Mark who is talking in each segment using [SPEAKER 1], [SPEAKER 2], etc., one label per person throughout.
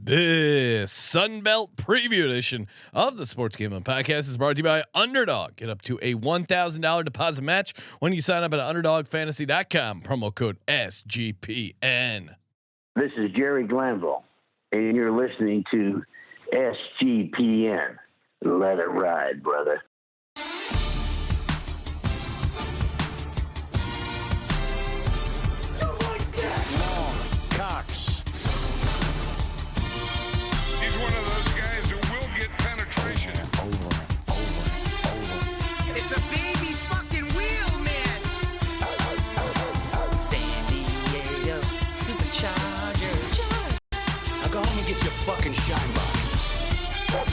[SPEAKER 1] This Sunbelt preview edition of the Sports Gambling Podcast is brought to you by Underdog. Get up to a $1,000 deposit match when you sign up at UnderdogFantasy.com. Promo code SGPN.
[SPEAKER 2] This is Jerry Glanville, and you're listening to SGPN. Let it ride, brother.
[SPEAKER 3] It's a baby fucking wheel, man. San Diego Superchargers.
[SPEAKER 4] Now go home and get your fucking shine box.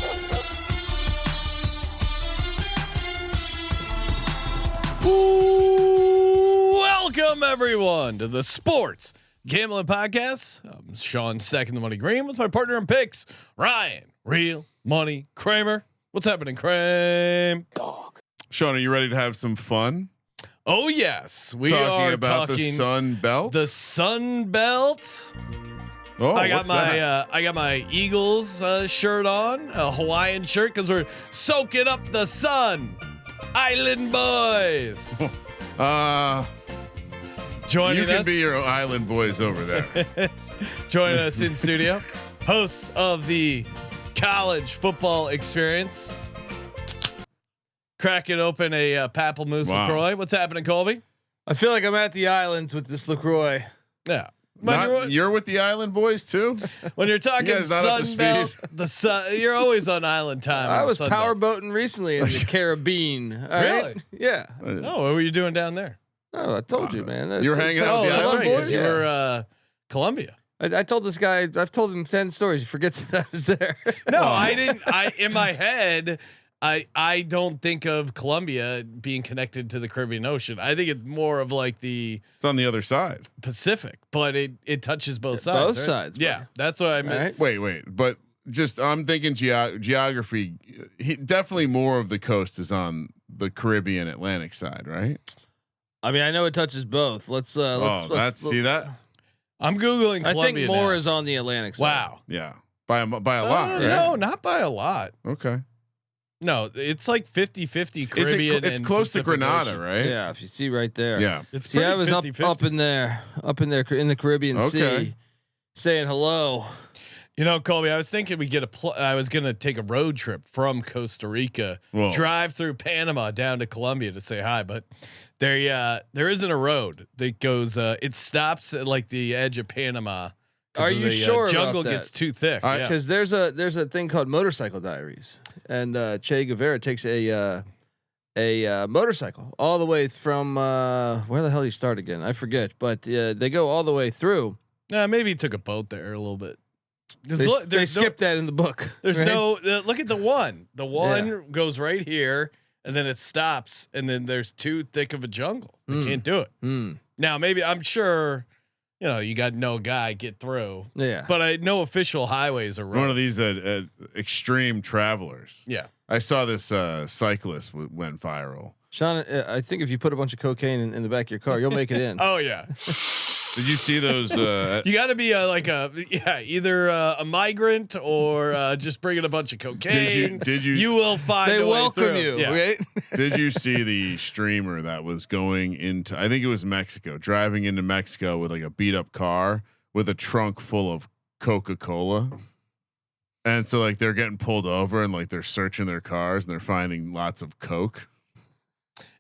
[SPEAKER 1] Welcome everyone to the Sports Gambling Podcast. I'm Sean Second the Money Green with my partner in picks, Ryan Real Money Kramer. What's happening, Kramer?
[SPEAKER 4] Dog.
[SPEAKER 5] Sean, are you ready to have some fun?
[SPEAKER 1] Oh yes, we
[SPEAKER 5] talking
[SPEAKER 1] are
[SPEAKER 5] about
[SPEAKER 1] talking
[SPEAKER 5] the Sunbelt.
[SPEAKER 1] The Sunbelt.
[SPEAKER 5] Oh,
[SPEAKER 1] I got
[SPEAKER 5] what's
[SPEAKER 1] my
[SPEAKER 5] that?
[SPEAKER 1] I got my Eagles shirt on, a Hawaiian shirt because we're soaking up the sun. Island boys. Joining
[SPEAKER 5] You can
[SPEAKER 1] us,
[SPEAKER 5] be your island boys over there.
[SPEAKER 1] joining us in studio, host of the college football experience, cracking open a Papplemoose
[SPEAKER 5] Wow.
[SPEAKER 1] LaCroix. What's happening, Colby?
[SPEAKER 6] I feel like I'm at the islands with this LaCroix.
[SPEAKER 1] Yeah.
[SPEAKER 5] You're with the island boys too.
[SPEAKER 1] When you're talking
[SPEAKER 5] You guys not up to
[SPEAKER 1] Sunbelt,
[SPEAKER 5] speed?
[SPEAKER 1] the sun, you're always on island time.
[SPEAKER 6] I
[SPEAKER 1] on
[SPEAKER 6] was
[SPEAKER 1] Sunbelt.
[SPEAKER 6] powerboating recently in the Caribbean. All right?
[SPEAKER 1] Really?
[SPEAKER 6] Yeah.
[SPEAKER 1] Oh, what were you doing down there?
[SPEAKER 6] Oh, I told you, man.
[SPEAKER 5] You were hanging out
[SPEAKER 1] Oh,
[SPEAKER 5] with the
[SPEAKER 1] that's
[SPEAKER 5] island
[SPEAKER 1] right. 'Cause
[SPEAKER 5] boys.
[SPEAKER 1] You
[SPEAKER 6] Yeah.
[SPEAKER 1] were Columbia.
[SPEAKER 6] I told this guy. I've told him 10 stories. He forgets that I was there.
[SPEAKER 1] No, I didn't. I in my head, I don't think of Columbia being connected to the Caribbean Ocean. I think it's more of like the
[SPEAKER 5] It's on the other side.
[SPEAKER 1] Pacific, but it touches both sides.
[SPEAKER 6] Both
[SPEAKER 1] right?
[SPEAKER 6] sides,
[SPEAKER 1] Yeah,
[SPEAKER 6] buddy.
[SPEAKER 1] that's what I meant.
[SPEAKER 6] All right.
[SPEAKER 5] Wait, but just I'm thinking geography. Definitely more of the coast is on the Caribbean Atlantic side, right?
[SPEAKER 6] I mean, I know it touches both. Let's see
[SPEAKER 5] that.
[SPEAKER 1] I'm googling
[SPEAKER 6] I
[SPEAKER 1] Columbia
[SPEAKER 6] think more
[SPEAKER 1] now.
[SPEAKER 6] is on the Atlantic side.
[SPEAKER 1] Wow.
[SPEAKER 5] Yeah, by a lot. Right?
[SPEAKER 1] No, not by a lot.
[SPEAKER 5] Okay.
[SPEAKER 1] No, it's like 50-50 Caribbean.
[SPEAKER 5] It's
[SPEAKER 1] and
[SPEAKER 5] close to
[SPEAKER 1] Pacific
[SPEAKER 5] Grenada,
[SPEAKER 1] Ocean.
[SPEAKER 5] right?
[SPEAKER 6] Yeah. If you see right there.
[SPEAKER 5] Yeah.
[SPEAKER 1] It's
[SPEAKER 6] See, I
[SPEAKER 1] pretty
[SPEAKER 6] was
[SPEAKER 1] 50-50.
[SPEAKER 6] up in there in the Caribbean
[SPEAKER 5] Okay.
[SPEAKER 6] Sea, saying hello.
[SPEAKER 1] You know, Colby, I was thinking we get I was gonna take a road trip from Costa Rica,
[SPEAKER 5] Whoa.
[SPEAKER 1] drive through Panama down to Colombia to say hi, but there isn't a road that goes. It stops at like the edge of Panama. 'Cause
[SPEAKER 6] Are
[SPEAKER 1] of
[SPEAKER 6] you
[SPEAKER 1] the,
[SPEAKER 6] sure about
[SPEAKER 1] jungle
[SPEAKER 6] that?
[SPEAKER 1] gets too thick? Yeah.
[SPEAKER 6] Because there's a thing called Motorcycle Diaries, and Che Guevara takes a motorcycle all the way from where the hell do you start again? I forget, but they go all the way through.
[SPEAKER 1] Maybe he took a boat there a little bit.
[SPEAKER 6] They skipped that in the book.
[SPEAKER 1] There's
[SPEAKER 6] right?
[SPEAKER 1] no look at the one. The one
[SPEAKER 6] Yeah.
[SPEAKER 1] goes right here, and then it stops, and then there's too thick of a jungle. They
[SPEAKER 6] Mm.
[SPEAKER 1] can't do it.
[SPEAKER 6] Mm,
[SPEAKER 1] Now, maybe I'm sure, you got no guy get through,
[SPEAKER 6] yeah.
[SPEAKER 1] but I no official highways or roads.
[SPEAKER 5] One of these extreme travelers.
[SPEAKER 1] Yeah.
[SPEAKER 5] I saw this cyclist went viral.
[SPEAKER 6] Sean, I think if you put a bunch of cocaine in the back of your car, you'll make it in.
[SPEAKER 1] Oh yeah.
[SPEAKER 5] Did you see those?
[SPEAKER 1] You got to be either a migrant or just bringing a bunch of cocaine.
[SPEAKER 5] Did you?
[SPEAKER 1] You will find.
[SPEAKER 6] They
[SPEAKER 1] a way
[SPEAKER 6] welcome
[SPEAKER 1] through.
[SPEAKER 6] you,
[SPEAKER 1] Yeah.
[SPEAKER 6] right?
[SPEAKER 5] Did you see the streamer that was going into? I think it was Mexico, driving into Mexico with like a beat up car with a trunk full of Coca-Cola. And so like they're getting pulled over and like they're searching their cars and they're finding lots of Coke.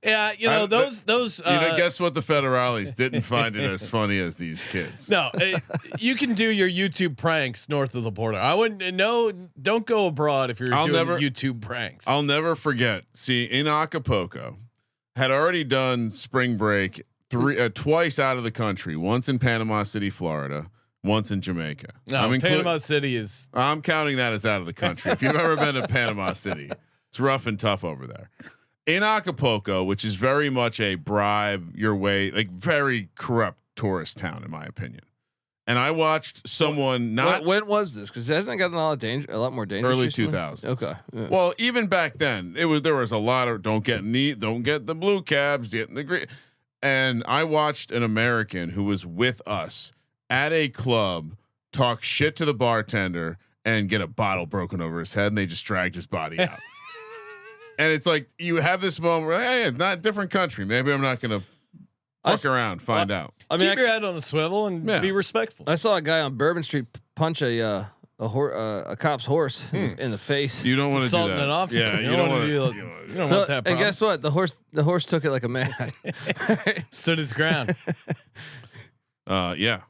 [SPEAKER 1] Yeah, those.
[SPEAKER 5] Guess what? The federales didn't find it as funny as these kids.
[SPEAKER 1] No, you can do your YouTube pranks north of the border. I wouldn't. No, don't go abroad if you're doing YouTube pranks.
[SPEAKER 5] I'll never forget. See, in Acapulco, had already done spring break twice out of the country. Once in Panama City, Florida. Once in Jamaica.
[SPEAKER 1] No, Panama City is.
[SPEAKER 5] I'm counting that as out of the country. If you've ever been to Panama City, it's rough and tough over there. In Acapulco, which is very much a bribe your way, like very corrupt tourist town, in my opinion. And I watched someone
[SPEAKER 6] When was this? Because hasn't it gotten a lot more dangerous?
[SPEAKER 5] early
[SPEAKER 6] recently?
[SPEAKER 5] 2000s.
[SPEAKER 6] Okay. Yeah.
[SPEAKER 5] Well, even back then, there was a lot of don't get the blue cabs, get in the green. And I watched an American who was with us at a club talk shit to the bartender, and get a bottle broken over his head, and they just dragged his body out. And it's like you have this moment where, hey, it's not a different country. Maybe I'm not gonna fuck around, find out.
[SPEAKER 6] I mean,
[SPEAKER 1] Keep your head on the swivel and be respectful.
[SPEAKER 6] I saw a guy on Bourbon Street punch a cop's horse in the face.
[SPEAKER 5] You don't want to do
[SPEAKER 1] Assaulting
[SPEAKER 5] that.
[SPEAKER 1] an officer.
[SPEAKER 5] Yeah,
[SPEAKER 1] you don't want to do. You don't want that problem.
[SPEAKER 6] And guess what? The horse took it like a man.
[SPEAKER 1] Stood his ground.
[SPEAKER 5] Yeah.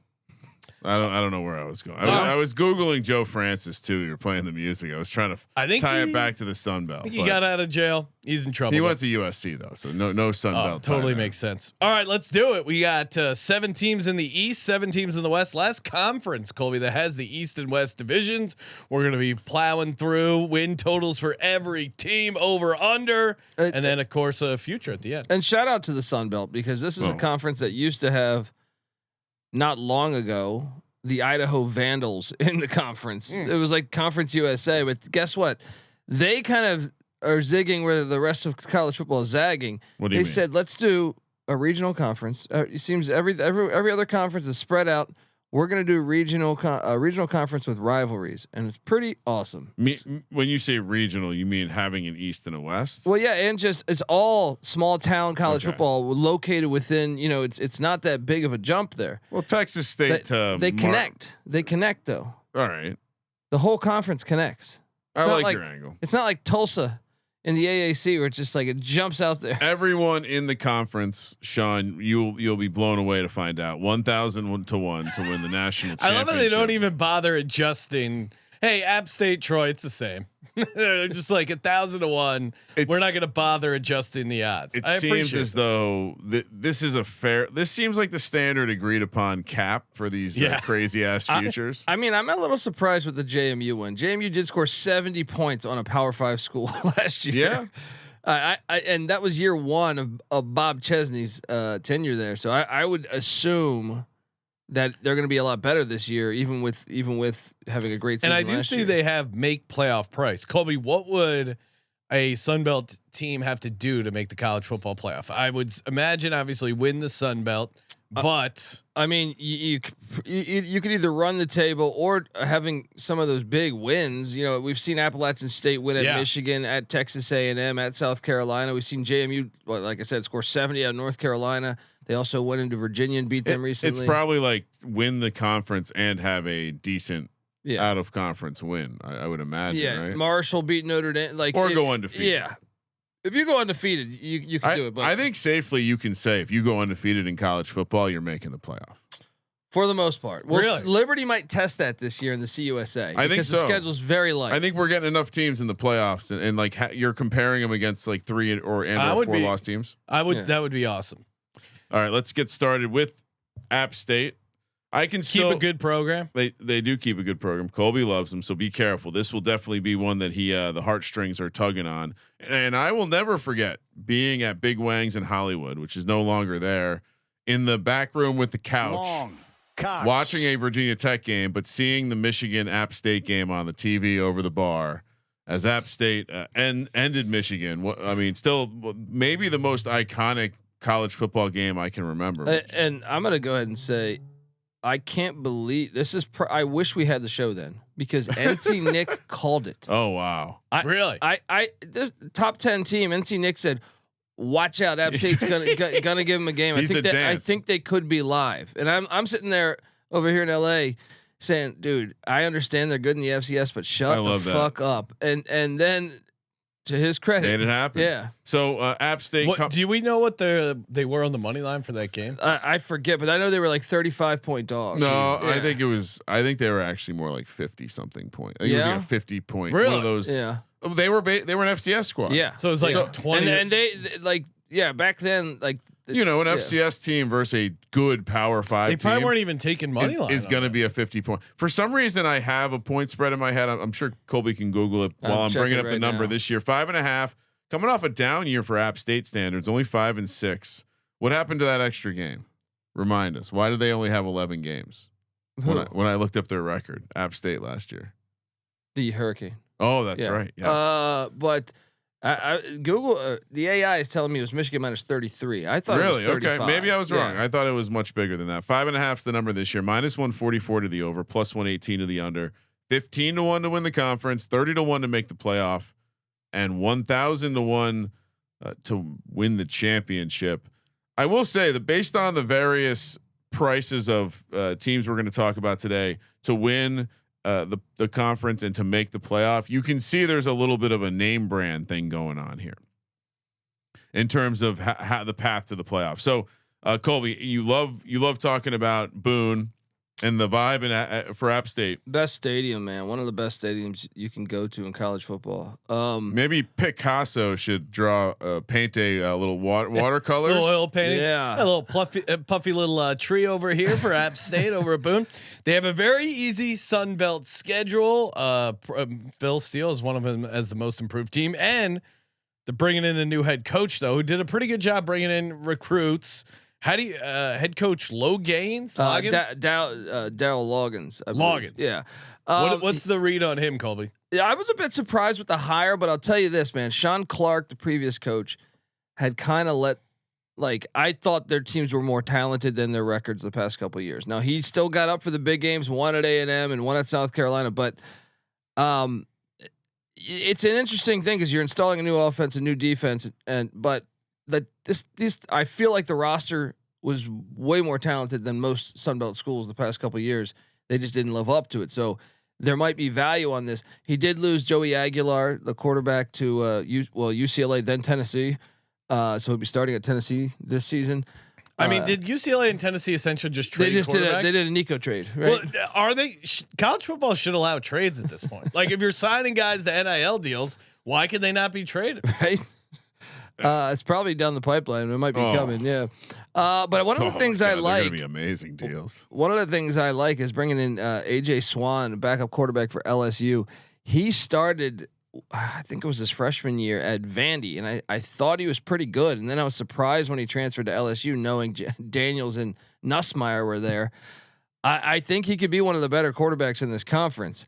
[SPEAKER 5] I don't know where I was going. I was Googling Joe Francis too. You're playing the music. I was trying to tie it back to the Sunbelt.
[SPEAKER 1] He got out of jail. He's in trouble.
[SPEAKER 5] He went to USC though, so no Sunbelt.
[SPEAKER 1] Totally makes sense. All right, let's do it. We got 7 teams in the East, 7 teams in the West. Last conference, Colby, that has the East and West divisions. We're going to be plowing through win totals for every team, over under, and then of course a future at the end.
[SPEAKER 6] And shout out to the Sunbelt, because this is a conference that used to have, not long ago, the Idaho Vandals in the conference. It was like Conference USA, but guess what? They kind of are zigging where the rest of college football is zagging.
[SPEAKER 5] What do you mean?
[SPEAKER 6] They said, let's do a regional conference. It seems every other conference is spread out. We're going to do regional conference with rivalries, and it's pretty awesome.
[SPEAKER 5] When you say regional, you mean having an East and a West?
[SPEAKER 6] Well, yeah, and just it's all small town college football located within. It's not that big of a jump there.
[SPEAKER 5] Well, Texas State
[SPEAKER 6] they connect. They connect though.
[SPEAKER 5] All right,
[SPEAKER 6] the whole conference connects.
[SPEAKER 5] I like your angle.
[SPEAKER 6] It's not like Tulsa in the AAC where it's just like it jumps out there.
[SPEAKER 5] Everyone in the conference, Sean, you'll be blown away to find out 1,000 to 1 to win the national championship.
[SPEAKER 1] I love how they don't even bother adjusting. Hey, App State, Troy, it's the same. They're just like 1,000 to 1. We're not going to bother adjusting the odds.
[SPEAKER 5] It seems as though this is a fair. This seems like the standard agreed upon cap for these crazy ass futures.
[SPEAKER 6] I mean, I'm a little surprised with the JMU win. JMU did score 70 points on a Power 5 school last year.
[SPEAKER 5] Yeah.
[SPEAKER 6] And that was year 1 of Bob Chesney's tenure there. So I would assume that they're going to be a lot better this year, even with having a great season.
[SPEAKER 1] And I do see they have make playoff price. Colby, what would a Sunbelt team have to do to make the college football playoff? I would imagine obviously win the Sunbelt, but
[SPEAKER 6] I mean you could either run the table or having some of those big wins. We've seen Appalachian State win at Michigan, at Texas A&M, at South Carolina. We've seen JMU, like I said, score 70 out of North Carolina. They also went into Virginia and beat them recently.
[SPEAKER 5] It's probably like win the conference and have a decent out of conference win. I would imagine.
[SPEAKER 6] Yeah,
[SPEAKER 5] right?
[SPEAKER 6] Marshall beat Notre Dame, or
[SPEAKER 5] go undefeated.
[SPEAKER 6] Yeah, if you go undefeated, you can do it. But
[SPEAKER 5] I think safely you can say if you go undefeated in college football, you're making the playoff
[SPEAKER 6] for the most part. Well,
[SPEAKER 1] really?
[SPEAKER 6] Liberty might test that this year in the CUSA.
[SPEAKER 5] I think so.
[SPEAKER 6] The schedule's very light.
[SPEAKER 5] I think we're getting enough teams in the playoffs, and like you're comparing them against like 3 or 4 lost teams.
[SPEAKER 1] I would. That would be awesome.
[SPEAKER 5] All right, let's get started with App State. I can
[SPEAKER 1] keep a good program.
[SPEAKER 5] They do keep a good program. Colby loves them, so be careful. This will definitely be one that the heartstrings are tugging on. And I will never forget being at Big Wang's in Hollywood, which is no longer there, in the back room with the couch, watching a Virginia Tech game, but seeing the Michigan App State game on the TV over the bar as App State ended Michigan. I mean, still maybe the most iconic college football game I can remember.
[SPEAKER 6] And I'm going to go ahead and say, I can't believe this is. I wish we had the show then, because NC Nick called it.
[SPEAKER 5] Oh wow!
[SPEAKER 1] Really?
[SPEAKER 6] The top 10 team. NC Nick said, "Watch out, App State's gonna give him a game." I think they could be live, and I'm sitting there over here in LA saying, "Dude, I understand they're good in the FCS, but shut the fuck up." And then, to his credit,
[SPEAKER 5] made it happen.
[SPEAKER 6] Yeah.
[SPEAKER 5] So App State.
[SPEAKER 1] Do we know what they were on the money line for that game?
[SPEAKER 6] I forget, but I know they were like 35-point dogs.
[SPEAKER 5] No, yeah. I think they were actually more like 50 something point. I think it was like a 50 point.
[SPEAKER 1] Really?
[SPEAKER 5] One of those.
[SPEAKER 6] Yeah.
[SPEAKER 5] They were an FCS squad.
[SPEAKER 6] Yeah.
[SPEAKER 1] So it was like 20.
[SPEAKER 6] And they like back then like.
[SPEAKER 5] An FCS team versus a good Power 5
[SPEAKER 1] team. They probably weren't even taking money line.
[SPEAKER 5] It's going to be a 50 point. For some reason, I have a point spread in my head. I'm sure Colby can Google it while I'm bringing up the number now. This year. 5.5, coming off a down year for App State standards, only 5-6. What happened to that extra game? Remind us. Why did they only have 11 games? When I looked up their record, App State last year.
[SPEAKER 6] The Hurricane.
[SPEAKER 5] Oh, that's right. Yes.
[SPEAKER 6] But Google the AI is telling me it was Michigan minus 33. I thought
[SPEAKER 5] really
[SPEAKER 6] it was 35.
[SPEAKER 5] okay. Maybe I was wrong.
[SPEAKER 6] Yeah.
[SPEAKER 5] I thought it was much bigger than that. 5.5 is the number this year. Minus 144 to the over, plus 118 to the under. 15 to 1 to win the conference. 30 to 1 to make the playoff, and 1,000 to 1 to win the championship. I will say that based on the various prices of teams we're going to talk about today to win the conference and to make the playoff, you can see there's a little bit of a name brand thing going on here in terms of how the path to the playoff. So Colby, you love talking about Boone and the vibe for App State.
[SPEAKER 6] Best stadium, man. One of the best stadiums you can go to in college football.
[SPEAKER 5] Maybe Picasso should paint a little watercolors.
[SPEAKER 1] Little oil painting.
[SPEAKER 6] Yeah.
[SPEAKER 1] A little puffy little tree over here for App State over at Boone. They have a very easy Sunbelt schedule. Phil Steele is one of them as the most improved team, and they're bringing in a new head coach though, who did a pretty good job bringing in recruits. How do you head coach Loggins?
[SPEAKER 6] Daryl Loggins.
[SPEAKER 1] Loggins.
[SPEAKER 6] Yeah.
[SPEAKER 1] What's the read on him, Colby?
[SPEAKER 6] Yeah, I was a bit surprised with the hire, but I'll tell you this, man. Sean Clark, the previous coach, had kind of I thought their teams were more talented than their records the past couple of years. Now he still got up for the big games, one at A&M and one at South Carolina, but it's an interesting thing because you're installing a new offense, a new defense, but I feel like the roster was way more talented than most Sunbelt schools the past couple of years. They just didn't live up to it. So there might be value on this. He did lose Joey Aguilar, the quarterback, to UCLA, then Tennessee. So he'll be starting at Tennessee this season.
[SPEAKER 1] I mean, did UCLA and Tennessee essentially just trade?
[SPEAKER 6] They did a Nico trade, right?
[SPEAKER 1] Well, are they? College football should allow trades at this point. Like if you're signing guys to NIL deals, why could they not be traded?
[SPEAKER 6] Right. It's probably down the pipeline. It might be coming. Yeah. But one of the things I like,
[SPEAKER 5] they're gonna be amazing deals.
[SPEAKER 6] One of the things I like is bringing in AJ Swan, backup quarterback for LSU. He started, I think it was his freshman year at Vandy, and I thought he was pretty good. And then I was surprised when he transferred to LSU, knowing Daniels and Nussmeier were there. I think he could be one of the better quarterbacks in this conference.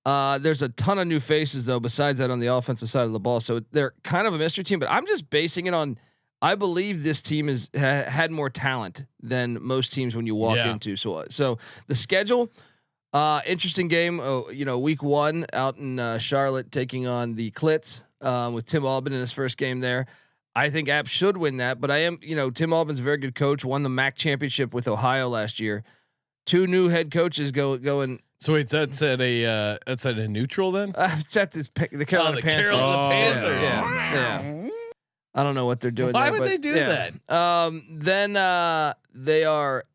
[SPEAKER 6] There's a ton of new faces though, besides that on the offensive side of the ball. So they're kind of a mystery team, but I'm just basing it on, I believe this team is had more talent than most teams when you walk into. So the schedule, interesting game, week 1 out in Charlotte taking on the Clits, with Tim Albin in his first game there. I think App should win that, but Tim Albin's a very good coach, won the MAC championship with Ohio last year. 2 new head coaches going.
[SPEAKER 1] So wait, that's at a neutral then?
[SPEAKER 6] It's at the Carolina Panthers.
[SPEAKER 1] Carolina Panthers.
[SPEAKER 6] Yeah. I don't know what they're doing.
[SPEAKER 1] Why would they do that?
[SPEAKER 6] Then they are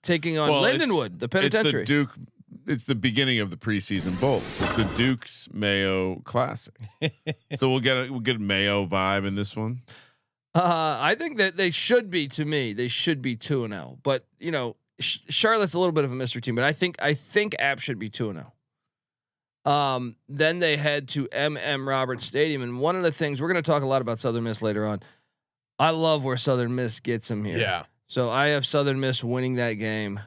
[SPEAKER 6] taking on Lindenwood, the penitentiary.
[SPEAKER 5] It's the Duke. It's the beginning of the preseason bowls. It's the Duke's Mayo Classic. So we'll get a Mayo vibe in this one.
[SPEAKER 6] I think that they should be 2-0, but Charlotte's a little bit of a mystery team, but I think App should be 2-0. Then they head to MM Roberts Stadium, and one of the things we're going to talk a lot about Southern Miss later on. I love where Southern Miss gets them here.
[SPEAKER 1] Yeah.
[SPEAKER 6] So I have Southern Miss winning that game.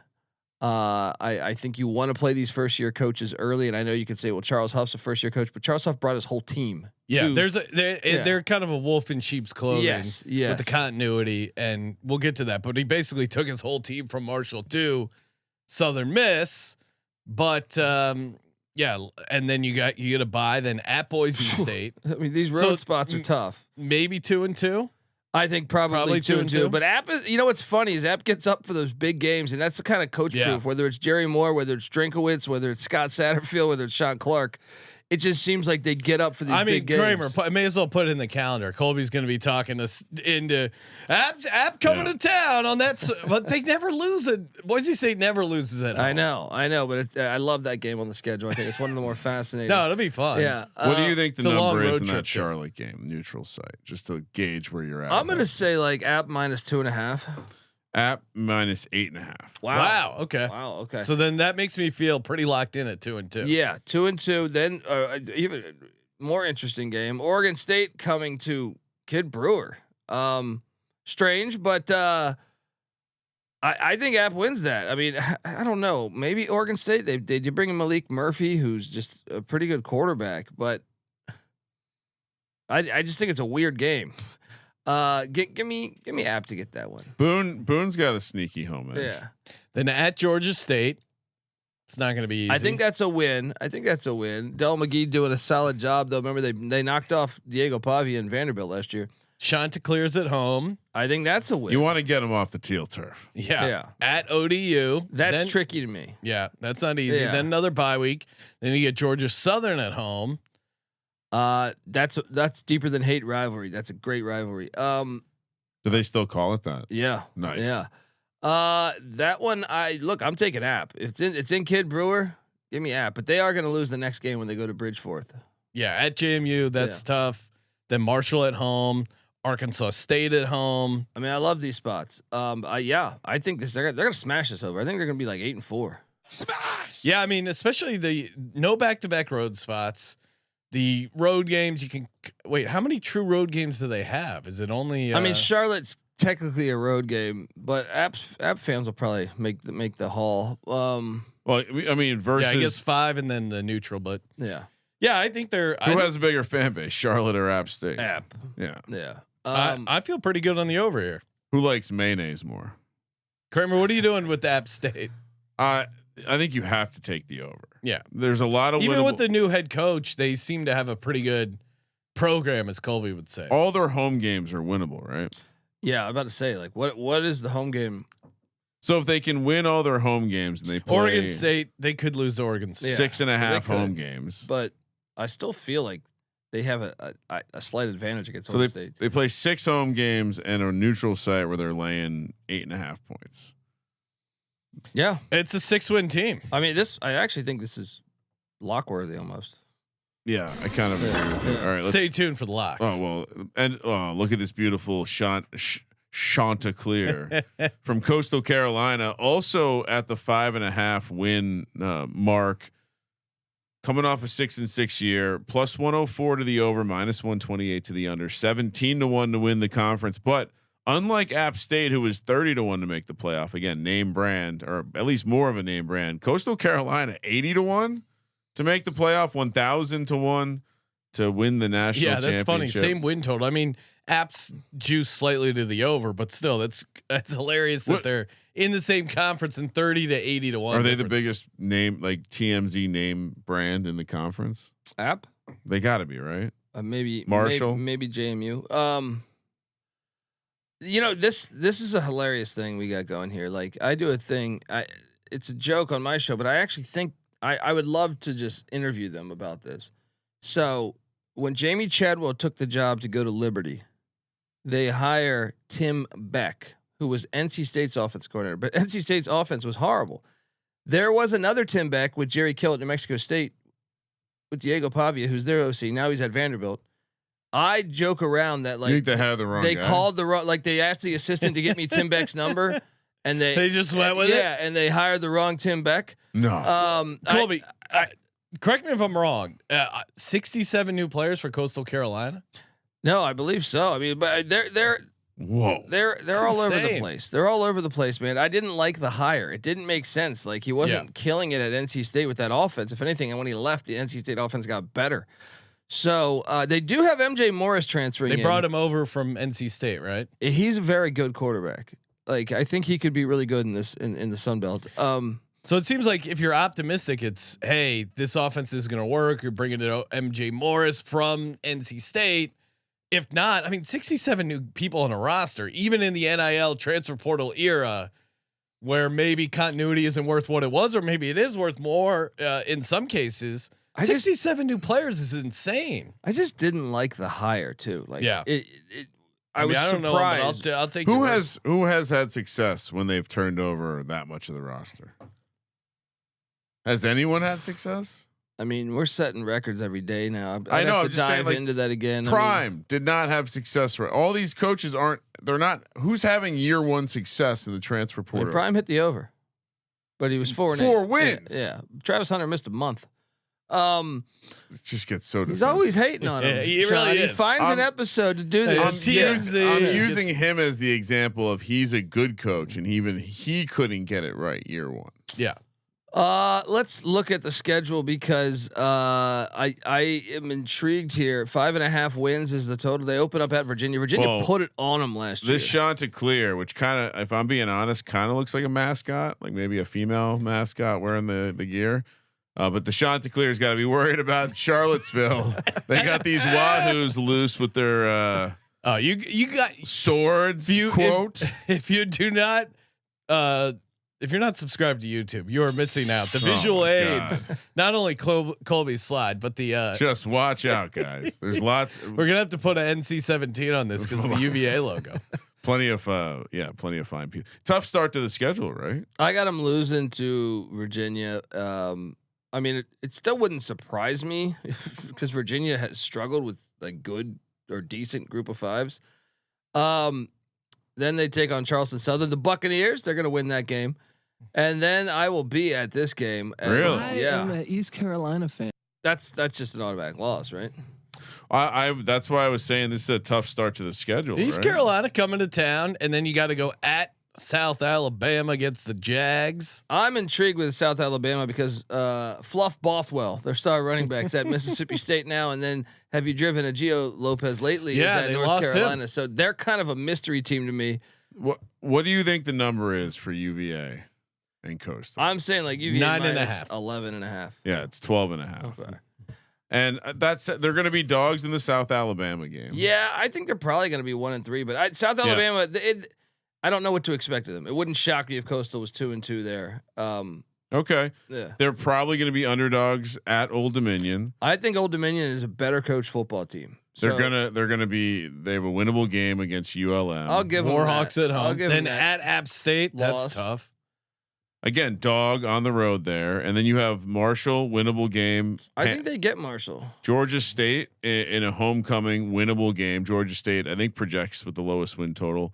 [SPEAKER 6] I think you want to play these first year coaches early, and I know you could say, well, Charles Huff's a first year coach, but Charles Huff brought his whole team.
[SPEAKER 1] Yeah, they're kind of a wolf in sheep's clothing.
[SPEAKER 6] Yes.
[SPEAKER 1] With the continuity, and we'll get to that. But he basically took his whole team from Marshall to Southern Miss. But and then you get a bye. Then at Boise State.
[SPEAKER 6] I mean, these road spots are tough.
[SPEAKER 1] Maybe 2-2.
[SPEAKER 6] I think probably 2-2. But App is, what's funny is App gets up for those big games, and that's the kind of coach proof. Whether it's Jerry Moore, whether it's Drinkowitz, whether it's Scott Satterfield, whether it's Sean Clark, it just seems like they get up for these big games.
[SPEAKER 1] Kramer, I may as well put it in the calendar. Colby's going to be talking us into App coming to town on that, but they never lose it. Boise State never loses it.
[SPEAKER 6] I know, but I love that game on the schedule. I think it's one of the more fascinating.
[SPEAKER 1] No, it'll be fun.
[SPEAKER 6] Yeah.
[SPEAKER 5] What do you think the number is in that
[SPEAKER 1] trip
[SPEAKER 5] Charlotte game, neutral site, just to gauge where you're at?
[SPEAKER 6] I'm going to say App minus 2.5.
[SPEAKER 5] App minus 8.5.
[SPEAKER 1] Wow. Okay.
[SPEAKER 6] Wow. Okay.
[SPEAKER 1] So then that makes me feel pretty locked in at 2-2.
[SPEAKER 6] Yeah, 2-2. Then even more interesting game: Oregon State coming to Kid Brewer. Strange, but I think App wins that. I mean, I don't know. Maybe Oregon State they did bring in Malik Murphy, who's just a pretty good quarterback, but I just think it's a weird game. Give me App to get that one.
[SPEAKER 5] Boone's got a sneaky home edge.
[SPEAKER 6] Yeah.
[SPEAKER 1] Then at Georgia State, it's not going to be easy.
[SPEAKER 6] I think that's a win. Del McGee doing a solid job though. Remember they knocked off Diego Pavia and Vanderbilt last year.
[SPEAKER 1] Chanticleer's at home.
[SPEAKER 6] I think that's a win.
[SPEAKER 5] You want to get him off the teal turf.
[SPEAKER 1] Yeah. At ODU.
[SPEAKER 6] That's
[SPEAKER 1] then,
[SPEAKER 6] tricky to me.
[SPEAKER 1] Yeah, that's not easy.
[SPEAKER 6] Yeah.
[SPEAKER 1] Then another bye week. Then you get Georgia Southern at home.
[SPEAKER 6] That's deeper than hate rivalry. That's a great rivalry.
[SPEAKER 5] Do they still call it that?
[SPEAKER 6] Yeah.
[SPEAKER 5] Nice.
[SPEAKER 6] Yeah. That one I'm taking App. It's in Kid Brewer. Give me App, but they are going to lose the next game when they go to Bridgeforth.
[SPEAKER 1] Yeah, at JMU, that's tough. Then Marshall at home, Arkansas State at home.
[SPEAKER 6] I mean, I love these spots. I think they're going to smash this over. I think they're going to be like 8-4.
[SPEAKER 5] Smash.
[SPEAKER 1] Yeah, I mean, especially the no back-to-back road spots. The road games you can wait. How many true road games do they have? Is it only?
[SPEAKER 6] I mean, Charlotte's technically a road game, but App fans will probably make the haul.
[SPEAKER 5] Well, I mean, versus
[SPEAKER 1] I guess 5 and then the neutral, but
[SPEAKER 6] yeah,
[SPEAKER 1] I think they're.
[SPEAKER 5] Who has a bigger fan base, Charlotte or App State?
[SPEAKER 6] App.
[SPEAKER 5] Yeah.
[SPEAKER 1] I feel pretty good on the over here.
[SPEAKER 5] Who likes mayonnaise more?
[SPEAKER 1] Kramer, what are you doing with App State?
[SPEAKER 5] I think you have to take the over.
[SPEAKER 1] Yeah,
[SPEAKER 5] there's a lot of
[SPEAKER 1] even with the new head coach, they seem to have a pretty good program, as Colby would say.
[SPEAKER 5] All their home games are winnable, right?
[SPEAKER 6] Yeah, I'm about to say like what is the home game?
[SPEAKER 5] So if they can win all their home games and they play
[SPEAKER 1] Oregon State, they could lose to Oregon State.
[SPEAKER 5] 6.5 home games,
[SPEAKER 6] but I still feel like they have a slight advantage against Oregon State.
[SPEAKER 5] They play 6 home games and a neutral site where they're laying 8.5 points.
[SPEAKER 6] Yeah,
[SPEAKER 1] it's a 6-win team.
[SPEAKER 6] I mean, I actually think this is lock worthy almost.
[SPEAKER 5] Yeah, I kind of agree with you. All right,
[SPEAKER 1] stay tuned for the locks.
[SPEAKER 5] Oh well, and look at this beautiful Chanticleer from Coastal Carolina, also at the 5.5 win mark, coming off a 6-6 year, plus 104 to the over, minus 128 to the under, 17-1 to win the conference, but. Unlike App State, who was 30-1 to make the playoff, again, name brand, or at least more of a name brand, Coastal Carolina 80-1 to make the playoff, 1,000-1 to win the national championship.
[SPEAKER 1] Yeah, that's funny. Same win total. I mean, App's juice slightly to the over, but still, that's hilarious that they're in the same conference and 30 to 80-1.
[SPEAKER 5] Are they the biggest name, like TMZ name brand in the conference?
[SPEAKER 6] App?
[SPEAKER 5] They got to be, right?
[SPEAKER 6] Maybe
[SPEAKER 5] Marshall,
[SPEAKER 6] maybe JMU. This is a hilarious thing we got going here. Like I do a thing, it's a joke on my show, but I actually think I would love to just interview them about this. So when Jamie Chadwell took the job to go to Liberty, they hire Tim Beck, who was NC State's offense coordinator, but NC State's offense was horrible. There was another Tim Beck with Jerry Kill at New Mexico State with Diego Pavia, who's their OC. Now he's at Vanderbilt. I joke around that like
[SPEAKER 5] you think they had the wrong.
[SPEAKER 6] They
[SPEAKER 5] guy?
[SPEAKER 6] called the wrong. Like they asked the assistant to get me Tim Beck's number, and they
[SPEAKER 1] just went with it.
[SPEAKER 6] Yeah, and they hired the wrong Tim Beck.
[SPEAKER 5] No,
[SPEAKER 1] Colby, correct me if I'm wrong. 67 new players for Coastal Carolina.
[SPEAKER 6] No, I believe so. I mean, but they're
[SPEAKER 5] whoa,
[SPEAKER 6] they're all
[SPEAKER 1] insane.
[SPEAKER 6] over the place. They're all over the place, man. I didn't like the hire. It didn't make sense. Like he wasn't killing it at NC State with that offense. If anything, and when he left, the NC State offense got better. So they do have MJ Morris transferring.
[SPEAKER 1] They brought him over from NC State, right?
[SPEAKER 6] He's a very good quarterback. Like I think he could be really good in this in the Sunbelt.
[SPEAKER 1] So it seems like if you're optimistic, it's hey, this offense is going to work. You're bringing it MJ Morris from NC State. If not, I mean, 67 new people on a roster, even in the NIL transfer portal era, where maybe continuity isn't worth what it was, or maybe it is worth more in some cases. 67 new players is insane.
[SPEAKER 6] I just didn't like the hire too. Like, I was
[SPEAKER 1] don't
[SPEAKER 6] surprised.
[SPEAKER 1] know, but I'll take
[SPEAKER 5] who has had success when they've turned over that much of the roster? Has anyone had success?
[SPEAKER 6] I mean, we're setting records every day now.
[SPEAKER 5] I know.
[SPEAKER 6] Have
[SPEAKER 5] I'm
[SPEAKER 6] to
[SPEAKER 5] just saying,
[SPEAKER 6] dive
[SPEAKER 5] like,
[SPEAKER 6] into that again.
[SPEAKER 5] Prime did not have success. Right, all these coaches aren't. They're not. Who's having year one success in the transfer portal?
[SPEAKER 6] Prime hit the over, but he was 4
[SPEAKER 5] wins.
[SPEAKER 6] Yeah, Travis Hunter missed a month.
[SPEAKER 5] It just gets so.
[SPEAKER 6] He's always hating on him.
[SPEAKER 1] He really is.
[SPEAKER 6] He finds an episode to do this.
[SPEAKER 5] I'm using him as the example of he's a good coach, and even he couldn't get it right year one.
[SPEAKER 1] Yeah.
[SPEAKER 6] Let's look at the schedule because I am intrigued here. 5.5 wins is the total. They open up at Virginia. Virginia put it on them last year.
[SPEAKER 5] This Chanticleer, which kind of, if I'm being honest, kind of looks like a mascot, like maybe a female mascot wearing the gear. But the Chanticleer's got to be worried about Charlottesville. They got these wahoos loose with their
[SPEAKER 1] you got
[SPEAKER 5] swords.
[SPEAKER 1] If you do not if you're not subscribed to YouTube, you are missing out. The visual aids, not only Colby's slide, but the
[SPEAKER 5] just watch out, guys. There's lots.
[SPEAKER 1] We're gonna have to put an NC-17 on this because of the UVA logo.
[SPEAKER 5] Plenty of fine people. Tough start to the schedule, right?
[SPEAKER 6] I got them losing to Virginia. I mean, it still wouldn't surprise me because Virginia has struggled with a good or decent group of fives. Then they take on Charleston Southern, the Buccaneers. They're going to win that game, and then I will be at this game.
[SPEAKER 5] Really?
[SPEAKER 7] I am an East Carolina fan.
[SPEAKER 6] That's just an automatic loss, right?
[SPEAKER 5] I that's why I was saying this is a tough start to the schedule.
[SPEAKER 1] East Carolina coming to town, and then you got to go at South Alabama against the Jags.
[SPEAKER 6] I'm intrigued with South Alabama because Fluff Bothwell, their star running back's at Mississippi State now, and then have you driven a Gio Lopez lately?
[SPEAKER 1] Yeah,
[SPEAKER 6] is at
[SPEAKER 1] they
[SPEAKER 6] North
[SPEAKER 1] lost
[SPEAKER 6] Carolina.
[SPEAKER 1] him.
[SPEAKER 6] So they're kind of a mystery team to me.
[SPEAKER 5] What do you think the number is for UVA and Coastal?
[SPEAKER 6] I'm saying like UVA
[SPEAKER 1] 9.5.
[SPEAKER 6] 11.5.
[SPEAKER 5] Yeah, it's 12.5.
[SPEAKER 6] Okay.
[SPEAKER 5] And they're going to be dogs in the South Alabama game.
[SPEAKER 6] Yeah, I think they're probably going to be 1-3, but South Alabama, I don't know what to expect of them. It wouldn't shock me if Coastal was 2-2 there.
[SPEAKER 5] Okay.
[SPEAKER 6] Yeah.
[SPEAKER 5] They're probably going to be underdogs at Old Dominion.
[SPEAKER 6] I think Old Dominion is a better coached football team. So
[SPEAKER 5] They have a winnable game against ULM.
[SPEAKER 6] I'll give them
[SPEAKER 1] Warhawks
[SPEAKER 6] that.
[SPEAKER 1] at
[SPEAKER 6] I'll
[SPEAKER 1] home.
[SPEAKER 6] give
[SPEAKER 1] Then
[SPEAKER 6] them that.
[SPEAKER 1] at App State,
[SPEAKER 6] Loss.
[SPEAKER 1] that's tough.
[SPEAKER 5] Again, dog on the road there, and then you have Marshall, winnable game.
[SPEAKER 6] I think they get Marshall.
[SPEAKER 5] Georgia State in a homecoming winnable game. Georgia State, I think, projects with the lowest win total.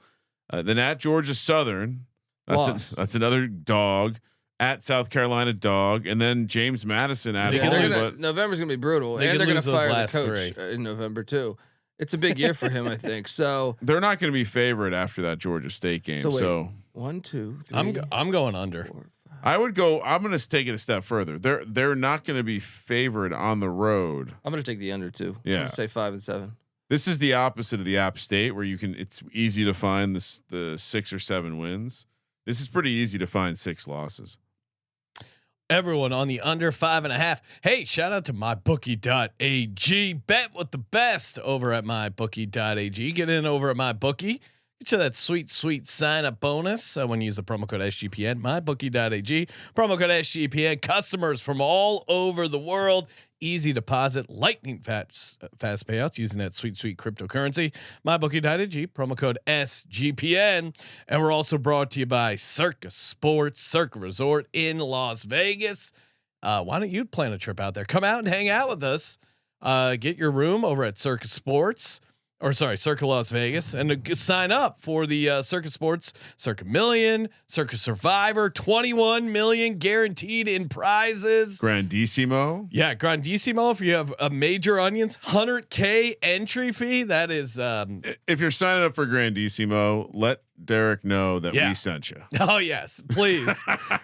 [SPEAKER 5] Then at Georgia Southern, that's another dog. At South Carolina, dog, and then James Madison at home.
[SPEAKER 6] November's gonna be brutal,
[SPEAKER 1] They
[SPEAKER 6] and
[SPEAKER 1] could
[SPEAKER 6] they're gonna
[SPEAKER 1] lose those
[SPEAKER 6] fire the
[SPEAKER 1] last
[SPEAKER 6] coach in November too. It's a big year for him, I think. So
[SPEAKER 5] They're not going to be favored after that Georgia State game. So,
[SPEAKER 6] 1, 2, 3.
[SPEAKER 1] I'm going under.
[SPEAKER 6] 4, 5.
[SPEAKER 5] I would go. I'm going to take it a step further. They're not going to be favored on the road.
[SPEAKER 6] I'm gonna take the under too.
[SPEAKER 5] Yeah.
[SPEAKER 6] I'm gonna say 5 and 7.
[SPEAKER 5] This is the opposite of the App State, where it's easy to find the 6 or 7 wins. This is pretty easy to find 6 losses.
[SPEAKER 1] Everyone on the under 5.5. Hey, shout out to mybookie.ag. Bet with the best over at mybookie.ag. Get in over at mybookie. Get you that sweet sign up bonus when you use the promo code SGPN. Mybookie.ag. Promo code SGPN. Customers from all over the world. Easy deposit, lightning fast payouts using that sweet cryptocurrency. MyBookie.ag, promo code SGPN. And we're also brought to you by Circa Sports, Circa Resort in Las Vegas. Why don't you plan a trip out there? Come out and hang out with us. Get your room over at Circa Sports. Circa Las Vegas, and sign up for the Circa Sports, Circa Million, Circa Survivor, 21 million guaranteed in prizes.
[SPEAKER 5] Grandissimo.
[SPEAKER 1] Yeah, Grandissimo. If you have a major onions, 100K entry fee. That is.
[SPEAKER 5] If you're signing up for Grandissimo, let Derek know that we sent you.
[SPEAKER 1] Oh yes, please,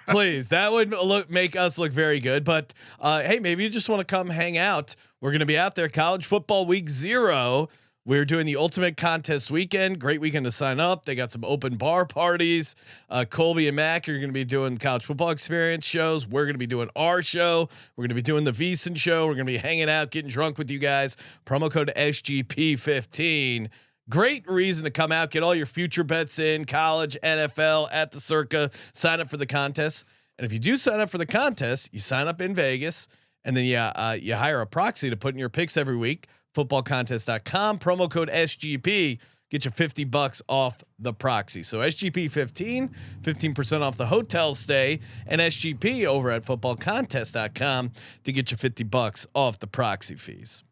[SPEAKER 1] please. That would make us look very good. But hey, maybe you just want to come hang out. We're going to be out there. College football week 0. We're doing the ultimate contest weekend. Great weekend to sign up. They got some open bar parties. Colby and Mac are going to be doing college football experience shows. We're going to be doing our show. We're going to be doing the VSiN show. We're going to be hanging out, getting drunk with you guys. Promo code SGP15. Great reason to come out, get all your future bets in, college, NFL, at the Circa. Sign up for the contest. And if you do sign up for the contest, you sign up in Vegas, and then you hire a proxy to put in your picks every week. Footballcontest.com, promo code SGP, get you $50 off the proxy. So SGP 15% off the hotel stay, and SGP over at footballcontest.com to get you $50 off the proxy fees.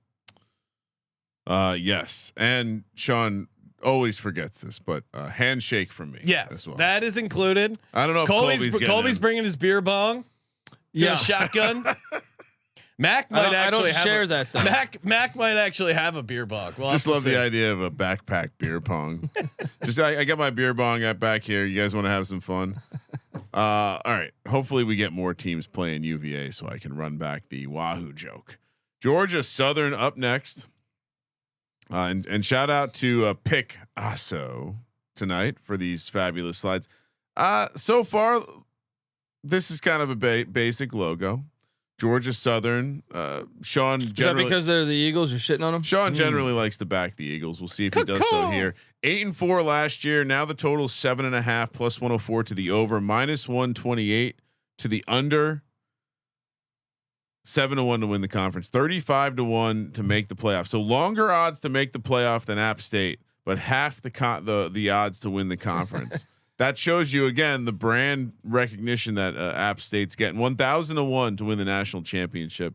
[SPEAKER 5] Yes. And Sean always forgets this, but handshake from me.
[SPEAKER 1] Yes, that is included.
[SPEAKER 5] I don't know if
[SPEAKER 1] Colby's bringing his beer bong. Yeah, shotgun. Mac might actually
[SPEAKER 6] share that though.
[SPEAKER 1] Mac might actually have a beer bong. We'll
[SPEAKER 5] just love the idea of a backpack beer pong. I got my beer bong back here. You guys want to have some fun? All right. Hopefully we get more teams playing UVA so I can run back the Wahoo joke. Georgia Southern up next. And shout out to Pick Asso tonight for these fabulous slides. So far, this is kind of a basic logo. Georgia Southern. Sean
[SPEAKER 6] Is that
[SPEAKER 5] generally,
[SPEAKER 6] because they're the Eagles? You're shitting on them.
[SPEAKER 5] Sean generally likes to back the Eagles. We'll see if he does so here. 8-4 last year. Now the total 7.5 plus 104 to the over, minus 128 to the under. 7-1 to win the conference. 35-1 to make the playoff. So longer odds to make the playoff than App State, but half the odds to win the conference. That shows you again the brand recognition that App State's getting. 1,000-1 to win the national championship.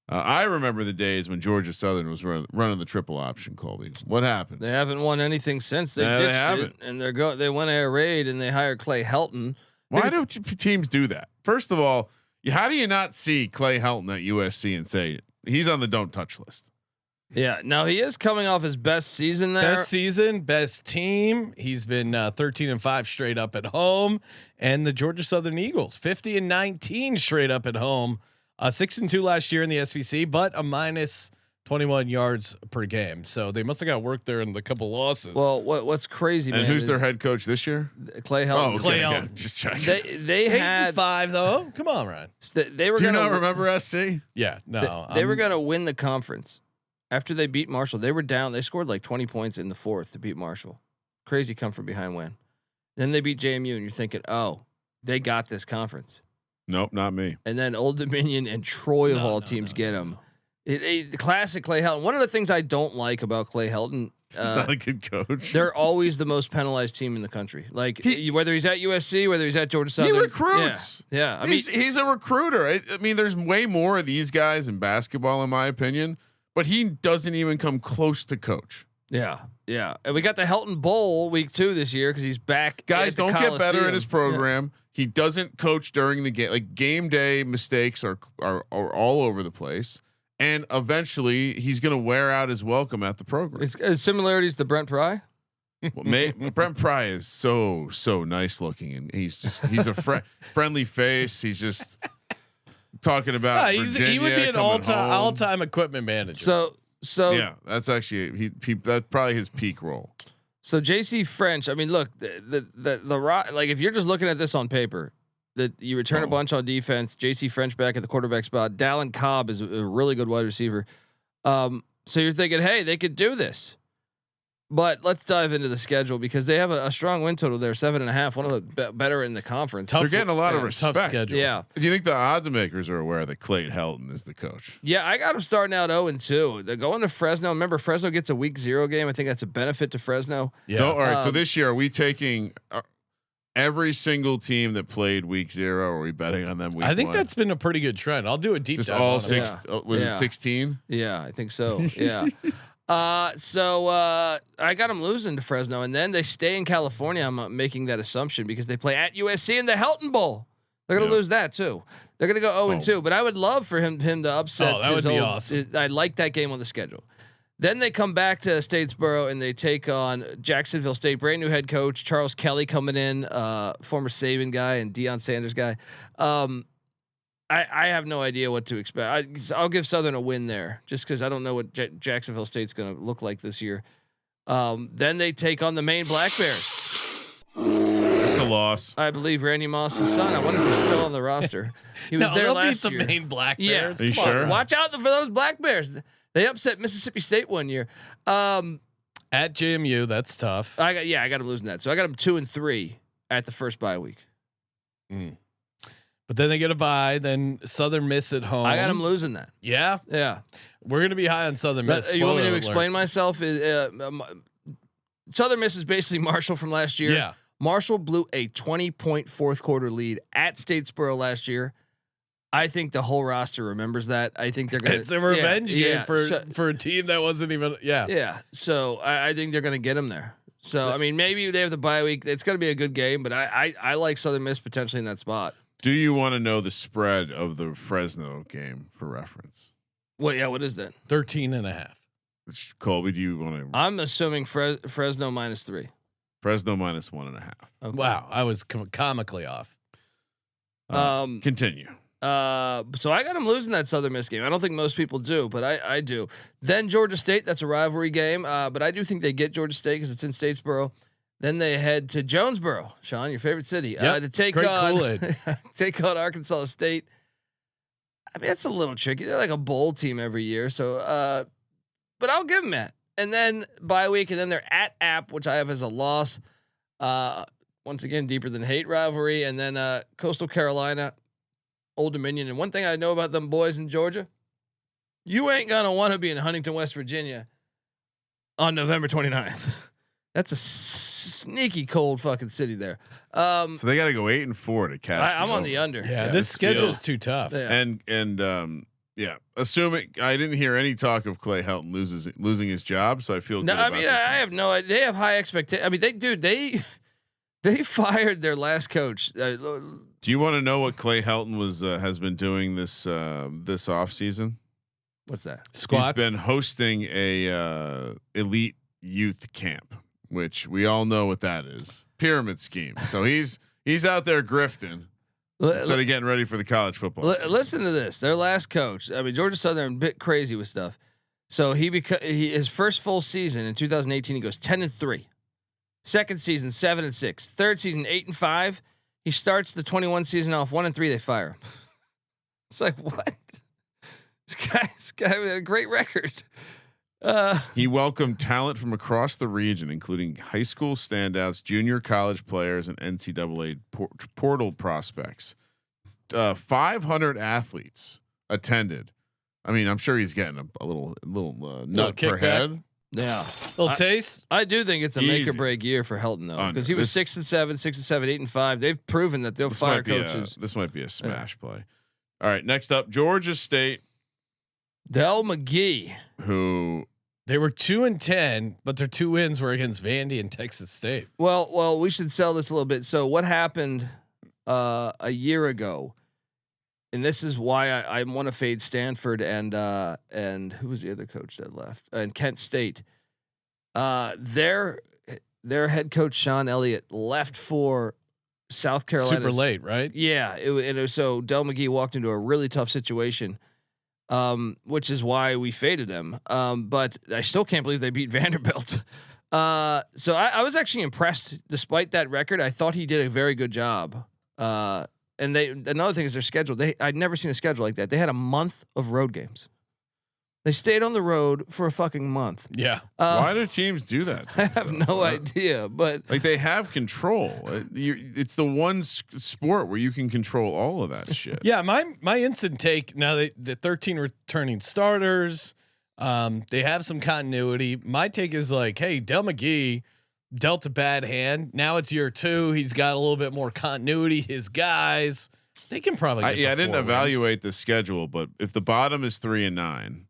[SPEAKER 5] I remember the days when Georgia Southern was running the triple option. Colby, what happened?
[SPEAKER 6] They haven't won anything since. They ditched it, and they went air raid and they hired Clay Helton.
[SPEAKER 5] Why do teams do that? First of all, how do you not see Clay Helton at USC and say he's on the don't touch list?
[SPEAKER 6] Yeah, now he is coming off his best season there.
[SPEAKER 1] Best season, best team. He's been 13-5 straight up at home, and the Georgia Southern Eagles 50-19 straight up at home. 6-2 last year in the SVC, but a minus 21 yards per game. So they must have got work there in the couple losses.
[SPEAKER 6] Well, what's crazy,
[SPEAKER 5] And
[SPEAKER 6] man?
[SPEAKER 5] who's their head coach this year?
[SPEAKER 6] Clay Helton.
[SPEAKER 5] Oh, okay,
[SPEAKER 1] Clay
[SPEAKER 5] yeah,
[SPEAKER 1] Helton.
[SPEAKER 5] just checking.
[SPEAKER 6] They had
[SPEAKER 1] 5 though. Come on, Ryan.
[SPEAKER 6] They were.
[SPEAKER 5] Do you
[SPEAKER 6] gonna,
[SPEAKER 5] not remember SC?
[SPEAKER 1] Yeah, no.
[SPEAKER 6] They were going to win the conference after they beat Marshall. They were down. They scored like 20 points in the fourth to beat Marshall. Crazy come from behind win. Then they beat JMU, and you're thinking, oh, they got this conference.
[SPEAKER 5] Nope, not me.
[SPEAKER 6] And then Old Dominion and Troy of all teams get him. The classic Clay Helton. One of the things I don't like about Clay Helton,
[SPEAKER 5] He's not a good coach.
[SPEAKER 6] they're always the most penalized team in the country. Like whether he's at USC, whether he's at Georgia Southern,
[SPEAKER 5] He recruits.
[SPEAKER 6] Yeah. I mean,
[SPEAKER 5] he's a recruiter. I mean, there's way more of these guys in basketball, in my opinion, but he doesn't even come close to coach.
[SPEAKER 6] yeah. And we got the Helton Bowl week 2 this year because he's back.
[SPEAKER 5] Guys, don't get better at his program.
[SPEAKER 6] Yeah.
[SPEAKER 5] He doesn't coach during the game. Like game day mistakes are all over the place. And eventually he's going to wear out his welcome at the program.
[SPEAKER 6] It's similarities to Brent Pry.
[SPEAKER 5] Brent Pry is so nice looking, and he's a friendly face. He's just talking about.
[SPEAKER 1] he would be an all time equipment manager.
[SPEAKER 6] So
[SPEAKER 5] yeah, that's actually that's probably his peak role.
[SPEAKER 6] So JC French, I mean, look, like if you're just looking at this on paper, that you return a bunch on defense. JC French back at the quarterback spot. Dallin Cobb is a really good wide receiver. So you're thinking, hey, they could do this. But let's dive into the schedule because they have a strong win total there, 7.5, one of the better in the conference.
[SPEAKER 5] They're getting a lot of respect.
[SPEAKER 1] Tough schedule.
[SPEAKER 6] Yeah.
[SPEAKER 5] Do you think the odds makers are aware that Clay Helton is the coach?
[SPEAKER 6] Yeah, I got them starting out 0-2. They're going to Fresno. Remember, Fresno gets a week 0 game. I think that's a benefit to Fresno.
[SPEAKER 1] Yeah.
[SPEAKER 5] All right. So this year, are we taking every single team that played week 0? Or are we betting on them week 1?
[SPEAKER 1] I think that's been a pretty good trend. I'll do a deep
[SPEAKER 5] just
[SPEAKER 1] dive.
[SPEAKER 5] all
[SPEAKER 1] on it.
[SPEAKER 5] six. Was it 16?
[SPEAKER 6] Yeah, I think so. Yeah. So I got them losing to Fresno, and then they stay in California. I'm making that assumption because they play at USC in the Helton Bowl. They're gonna lose that too. They're gonna go 0-2. But I would love for him to upset.
[SPEAKER 1] Oh, that would be awesome.
[SPEAKER 6] I like that game on the schedule. Then they come back to Statesboro and they take on Jacksonville State, brand new head coach Charles Kelly coming in, former Saban guy and Deion Sanders guy. I have no idea what to expect. I'll give Southern a win there just because I don't know what Jacksonville State's going to look like this year. Then they take on the Maine Black Bears.
[SPEAKER 5] That's a loss.
[SPEAKER 6] I believe Randy Moss's son. I wonder if he's still on the roster. He was there last year.
[SPEAKER 1] The Maine Black
[SPEAKER 6] Yeah,
[SPEAKER 1] Bears.
[SPEAKER 5] Are you sure?
[SPEAKER 6] Watch out for those Black Bears. They upset Mississippi State one year.
[SPEAKER 1] At JMU, that's tough.
[SPEAKER 6] I got them losing that. So I got them 2-3 at the first bye week.
[SPEAKER 1] But then they get a bye. Then Southern Miss at home.
[SPEAKER 6] I got them losing that.
[SPEAKER 1] Yeah,
[SPEAKER 6] Yeah.
[SPEAKER 1] we're gonna be high on Southern Miss.
[SPEAKER 6] You want me to
[SPEAKER 1] Spoiler
[SPEAKER 6] explain
[SPEAKER 1] alert.
[SPEAKER 6] myself? Southern Miss is basically Marshall from last year.
[SPEAKER 1] Yeah.
[SPEAKER 6] Marshall blew a 20-point fourth quarter lead at Statesboro last year. I think the whole roster remembers that. I think they're gonna.
[SPEAKER 1] It's a revenge game
[SPEAKER 6] So-
[SPEAKER 1] for a team that wasn't even. Yeah.
[SPEAKER 6] Yeah. So I think they're gonna get them there. So I mean, maybe they have the bye week. It's gonna be a good game, but I like Southern Miss potentially in that spot.
[SPEAKER 5] Do you want to know the spread of the Fresno game for reference?
[SPEAKER 6] Well, yeah. What is that?
[SPEAKER 1] 13.5.
[SPEAKER 5] Colby, do you want to?
[SPEAKER 6] I'm assuming Fresno -3.
[SPEAKER 5] Fresno -1.5.
[SPEAKER 6] Okay.
[SPEAKER 1] Wow, I was comically off.
[SPEAKER 5] Continue.
[SPEAKER 6] So I got them losing that Southern Miss game. I don't think most people do, but I do. Then Georgia State, that's a rivalry game. But I do think they get Georgia State because it's in Statesboro. Then they head to Jonesboro, Sean, your favorite city, to take on take on Arkansas State. I mean, it's a little tricky. They're like a bowl team every year, so but I'll give them that. And then bye week, and then they're at App, which I have as a loss. Once again, deeper than hate rivalry, and then Coastal Carolina, Old Dominion. And one thing I know about them boys in Georgia, you ain't gonna want to be in Huntington, West Virginia on November 29th. That's a sneaky cold fucking city there.
[SPEAKER 5] So they got to go 8-4 to catch.
[SPEAKER 6] I'm on the under.
[SPEAKER 1] Yeah, this schedule's too tough.
[SPEAKER 6] Yeah.
[SPEAKER 5] And assuming I didn't hear any talk of Clay Helton losing his job, so I feel
[SPEAKER 6] No,
[SPEAKER 5] good
[SPEAKER 6] I
[SPEAKER 5] about
[SPEAKER 6] mean
[SPEAKER 5] this
[SPEAKER 6] I
[SPEAKER 5] one.
[SPEAKER 6] have no idea. They have high expectations. I mean they fired their last coach.
[SPEAKER 5] Do you want to know what Clay Helton has been doing this off season?
[SPEAKER 6] What's that?
[SPEAKER 1] Squats.
[SPEAKER 5] He's been hosting a elite youth camp, which we all know what that is. Pyramid scheme. So he's out there grifting instead of getting ready for the college football season.
[SPEAKER 6] Listen to this. Their last coach. I mean, Georgia Southern a bit crazy with stuff. So his first full season in 2018, he goes 10-3. Second season 7-6. Third season 8-5. He starts the 21 season off 1-3. They fire him. It's like, what? This guy had a great record.
[SPEAKER 5] He welcomed talent from across the region, including high school standouts, junior college players, and NCAA portal prospects. 500 athletes attended. I mean, I'm sure he's getting a little nut per head.
[SPEAKER 6] Yeah,
[SPEAKER 1] Little taste.
[SPEAKER 6] I do think it's a make or
[SPEAKER 5] Easy.
[SPEAKER 6] break year for Helton though,
[SPEAKER 5] Under.
[SPEAKER 6] because he was
[SPEAKER 5] This-
[SPEAKER 6] 6-7, 6-7, 8-5. They've proven that they'll fire coaches.
[SPEAKER 5] This might be a smash play. All right, next up, Georgia State,
[SPEAKER 6] Del McGee.
[SPEAKER 5] who
[SPEAKER 1] They were 2-10, but their 2 wins were against Vandy and Texas State.
[SPEAKER 6] Well, we should sell this a little bit. So what happened a year ago, and this is why I want to fade Stanford and who was the other coach that left? And Kent State. Their head coach Sean Elliott left for South Carolina.
[SPEAKER 1] Super late, right?
[SPEAKER 6] Yeah, it was so Del McGee walked into a really tough situation. Which is why we faded them. But I still can't believe they beat Vanderbilt. So I was actually impressed despite that record. I thought he did a very good job. And another thing is their schedule. I'd never seen a schedule like that. They had a month of road games. They stayed on the road for a fucking month.
[SPEAKER 1] Yeah.
[SPEAKER 5] why do teams do that? to
[SPEAKER 6] I have
[SPEAKER 5] themselves?
[SPEAKER 6] no idea, but
[SPEAKER 5] Like they have control. It's the one sport where you can control all of that shit.
[SPEAKER 1] Yeah, my instant take now the 13 returning starters, they have some continuity. My take is like, hey, Del McGee dealt a bad hand. Now it's year 2. He's got a little bit more continuity. His guys, they can probably. Get
[SPEAKER 5] I didn't
[SPEAKER 1] 4 wins.
[SPEAKER 5] evaluate the schedule, but if the bottom is 3-9,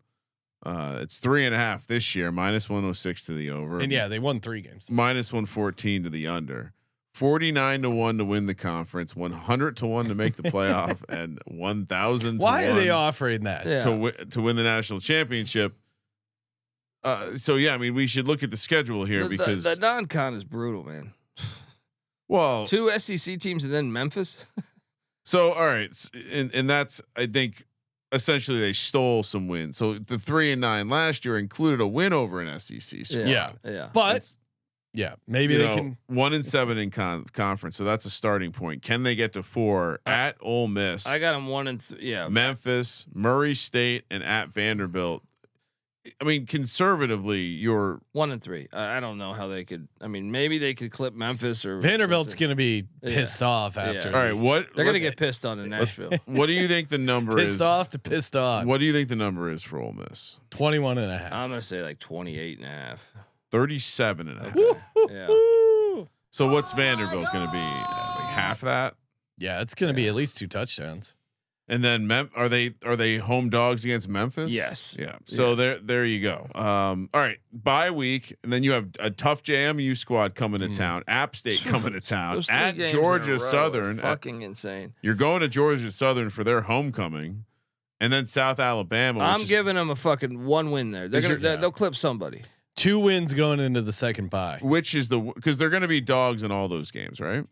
[SPEAKER 5] it's 3.5 this year, -106 to the over,
[SPEAKER 1] And yeah, they won 3 games.
[SPEAKER 5] -114 to the under. 49-1 to win the conference, 100-1 to make the playoff, and 1,000.
[SPEAKER 1] Why are they offering that?
[SPEAKER 6] yeah.
[SPEAKER 5] to win the national championship? So yeah, I mean, we should look at the schedule here because
[SPEAKER 6] the non-con is brutal, man.
[SPEAKER 5] well,
[SPEAKER 6] 2 SEC teams and then Memphis.
[SPEAKER 5] so all right, and that's I think essentially they stole some wins. So the 3-9 last year included a win over an SEC squad.
[SPEAKER 1] Yeah.
[SPEAKER 6] Yeah.
[SPEAKER 1] But
[SPEAKER 5] It's,
[SPEAKER 1] yeah, maybe
[SPEAKER 5] you
[SPEAKER 1] they
[SPEAKER 5] know,
[SPEAKER 1] can.
[SPEAKER 5] 1-7 in conference, so that's a starting point. Can they get to 4 at Ole Miss?
[SPEAKER 6] I got them 1-3. Yeah.
[SPEAKER 5] Memphis, Murray State, and at Vanderbilt. I mean, conservatively, you're
[SPEAKER 6] 1-3. I don't know how they could. I mean, maybe they could clip Memphis or
[SPEAKER 1] Vanderbilt's
[SPEAKER 6] something.
[SPEAKER 1] going to be pissed off after.
[SPEAKER 6] Yeah.
[SPEAKER 5] all right. What
[SPEAKER 6] They're gonna get pissed on in Nashville.
[SPEAKER 5] What do you think the number is?
[SPEAKER 1] Pissed off to pissed on.
[SPEAKER 5] What do you think the number is for Ole Miss?
[SPEAKER 1] 21.5.
[SPEAKER 6] I'm gonna say like 28.5.
[SPEAKER 5] 37.5.
[SPEAKER 6] Yeah.
[SPEAKER 1] Woo!
[SPEAKER 5] So what's Vanderbilt going to be? Like half that?
[SPEAKER 1] Yeah, it's going to be at least 2 touchdowns.
[SPEAKER 5] And then are they home dogs against Memphis?
[SPEAKER 6] Yes.
[SPEAKER 5] Yeah. So
[SPEAKER 6] Yes.
[SPEAKER 5] there you go. All right. Bye week, and then you have a tough JMU squad coming to town. App State coming to town
[SPEAKER 6] Those 3
[SPEAKER 5] at
[SPEAKER 6] games in a row
[SPEAKER 5] Georgia
[SPEAKER 6] are
[SPEAKER 5] Southern.
[SPEAKER 6] fucking insane.
[SPEAKER 5] You're going to Georgia Southern for their homecoming, and then South Alabama.
[SPEAKER 6] I'm giving them a fucking 1 win there. They're
[SPEAKER 5] Is
[SPEAKER 6] gonna
[SPEAKER 5] your-
[SPEAKER 6] they'll clip somebody.
[SPEAKER 1] 2 wins going into the second bye.
[SPEAKER 5] Which is because they're going to be dogs in all those games, right?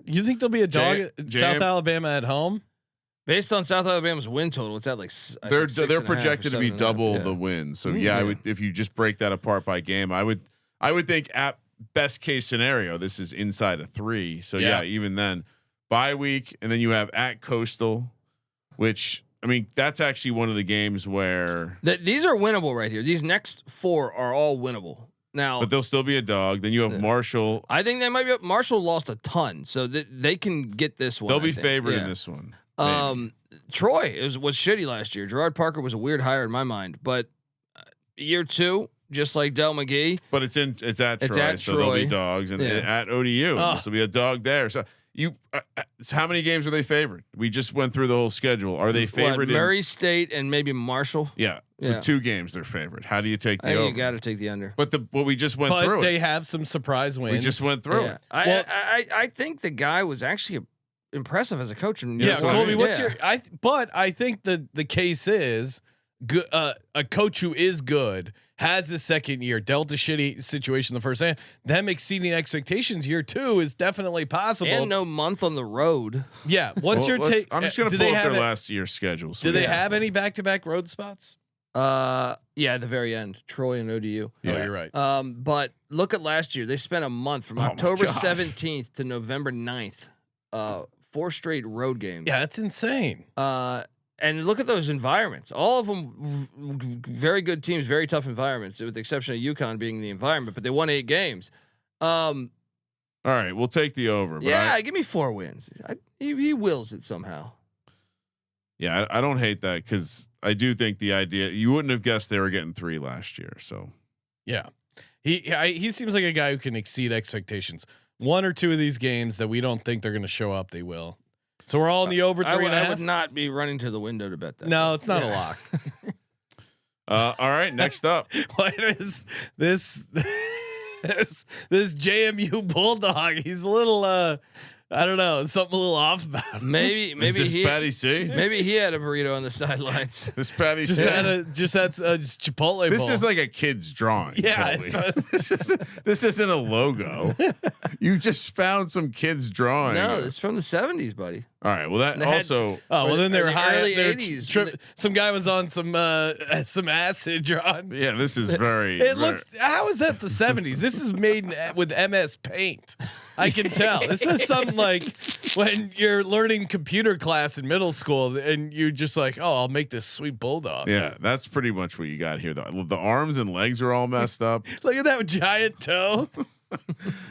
[SPEAKER 1] You think there'll be a dog at South
[SPEAKER 5] Jam-
[SPEAKER 1] Alabama at home?
[SPEAKER 6] Based on South Alabama's win total, it's at like
[SPEAKER 5] They're projected to be double the wins. So I
[SPEAKER 6] Yeah.
[SPEAKER 5] would, if you just break that apart by game, I would think at best case scenario, this is inside of 3. So even then, bye week, and then you have at Coastal, which I mean that's actually one of the games where
[SPEAKER 6] these are winnable right here. These next 4 are all winnable. Now,
[SPEAKER 5] but they'll still be a dog. Then you have Marshall.
[SPEAKER 6] I think they might be. Marshall lost a ton, so they can get this one.
[SPEAKER 5] They'll be favored in this one.
[SPEAKER 6] Troy was shitty last year. Gerard Parker was a weird hire in my mind, but year 2, just like Del McGee.
[SPEAKER 5] But it's at Troy, so they'll be dogs, and at ODU, this will be a dog there. So how many games are they favored? We just went through the whole schedule. Are they favored?
[SPEAKER 6] Murray State and maybe Marshall.
[SPEAKER 5] Yeah. So 2 games they're favored. How do you take the over?
[SPEAKER 6] You got to take the under.
[SPEAKER 5] But we just went through.
[SPEAKER 1] They have some surprise wins.
[SPEAKER 5] We just went through it.
[SPEAKER 6] I think the guy was actually impressive as a coach.
[SPEAKER 1] Colby, what's your? But I think the case is good. A coach who is good has the second year dealt a shitty situation the first hand. Them exceeding expectations year 2 is definitely possible.
[SPEAKER 6] And no month on the road.
[SPEAKER 1] Yeah. What's your take?
[SPEAKER 5] I'm just going to pull up their last year's schedule.
[SPEAKER 1] Do they have any back-to-back road spots?
[SPEAKER 6] At the very end, Troy and ODU.
[SPEAKER 1] Yeah, you're right.
[SPEAKER 6] But look at last year. They spent a month from October 17th to November 9th. 4 straight road games.
[SPEAKER 1] Yeah, that's insane.
[SPEAKER 6] And look at those environments. All of them very good teams, very tough environments, with the exception of UConn being the environment. But they won 8 games.
[SPEAKER 5] All right, we'll take the over. But
[SPEAKER 6] give me 4 wins. He wills it somehow.
[SPEAKER 5] Yeah, I don't hate that because I do think the idea you wouldn't have guessed they were getting 3 last year. So
[SPEAKER 1] yeah, he seems like a guy who can exceed expectations. 1 or 2 of these games that we don't think they're going to show up, they will. So we're all in the over 3.5.
[SPEAKER 6] I would not be running to the window to bet that.
[SPEAKER 1] No, it's not a lock.
[SPEAKER 5] All right, next up.
[SPEAKER 1] What is this JMU Bulldog? He's a little I don't know, something a little off about him.
[SPEAKER 6] Maybe
[SPEAKER 5] Patty C.
[SPEAKER 6] Maybe he had a burrito on the sidelines.
[SPEAKER 5] This Patty
[SPEAKER 1] just
[SPEAKER 5] C.
[SPEAKER 1] had Chipotle.
[SPEAKER 5] This
[SPEAKER 1] bowl.
[SPEAKER 5] is like a kid's drawing.
[SPEAKER 1] Yeah,
[SPEAKER 5] this isn't a logo. You just found some kid's drawing.
[SPEAKER 6] No, it's from the 70s, buddy.
[SPEAKER 5] All right. Well, that also.
[SPEAKER 1] Then they were high.
[SPEAKER 6] Early 80s.
[SPEAKER 1] Some guy was on some acid, John.
[SPEAKER 5] Yeah, this is very.
[SPEAKER 1] It looks. How is that the 70s? This is made with MS Paint. I can tell. This is something like when you're learning computer class in middle school, and you're just like, "Oh, I'll make this sweet bulldog."
[SPEAKER 5] Yeah, that's pretty much what you got here. The arms and legs are all messed up.
[SPEAKER 1] Look at that giant toe.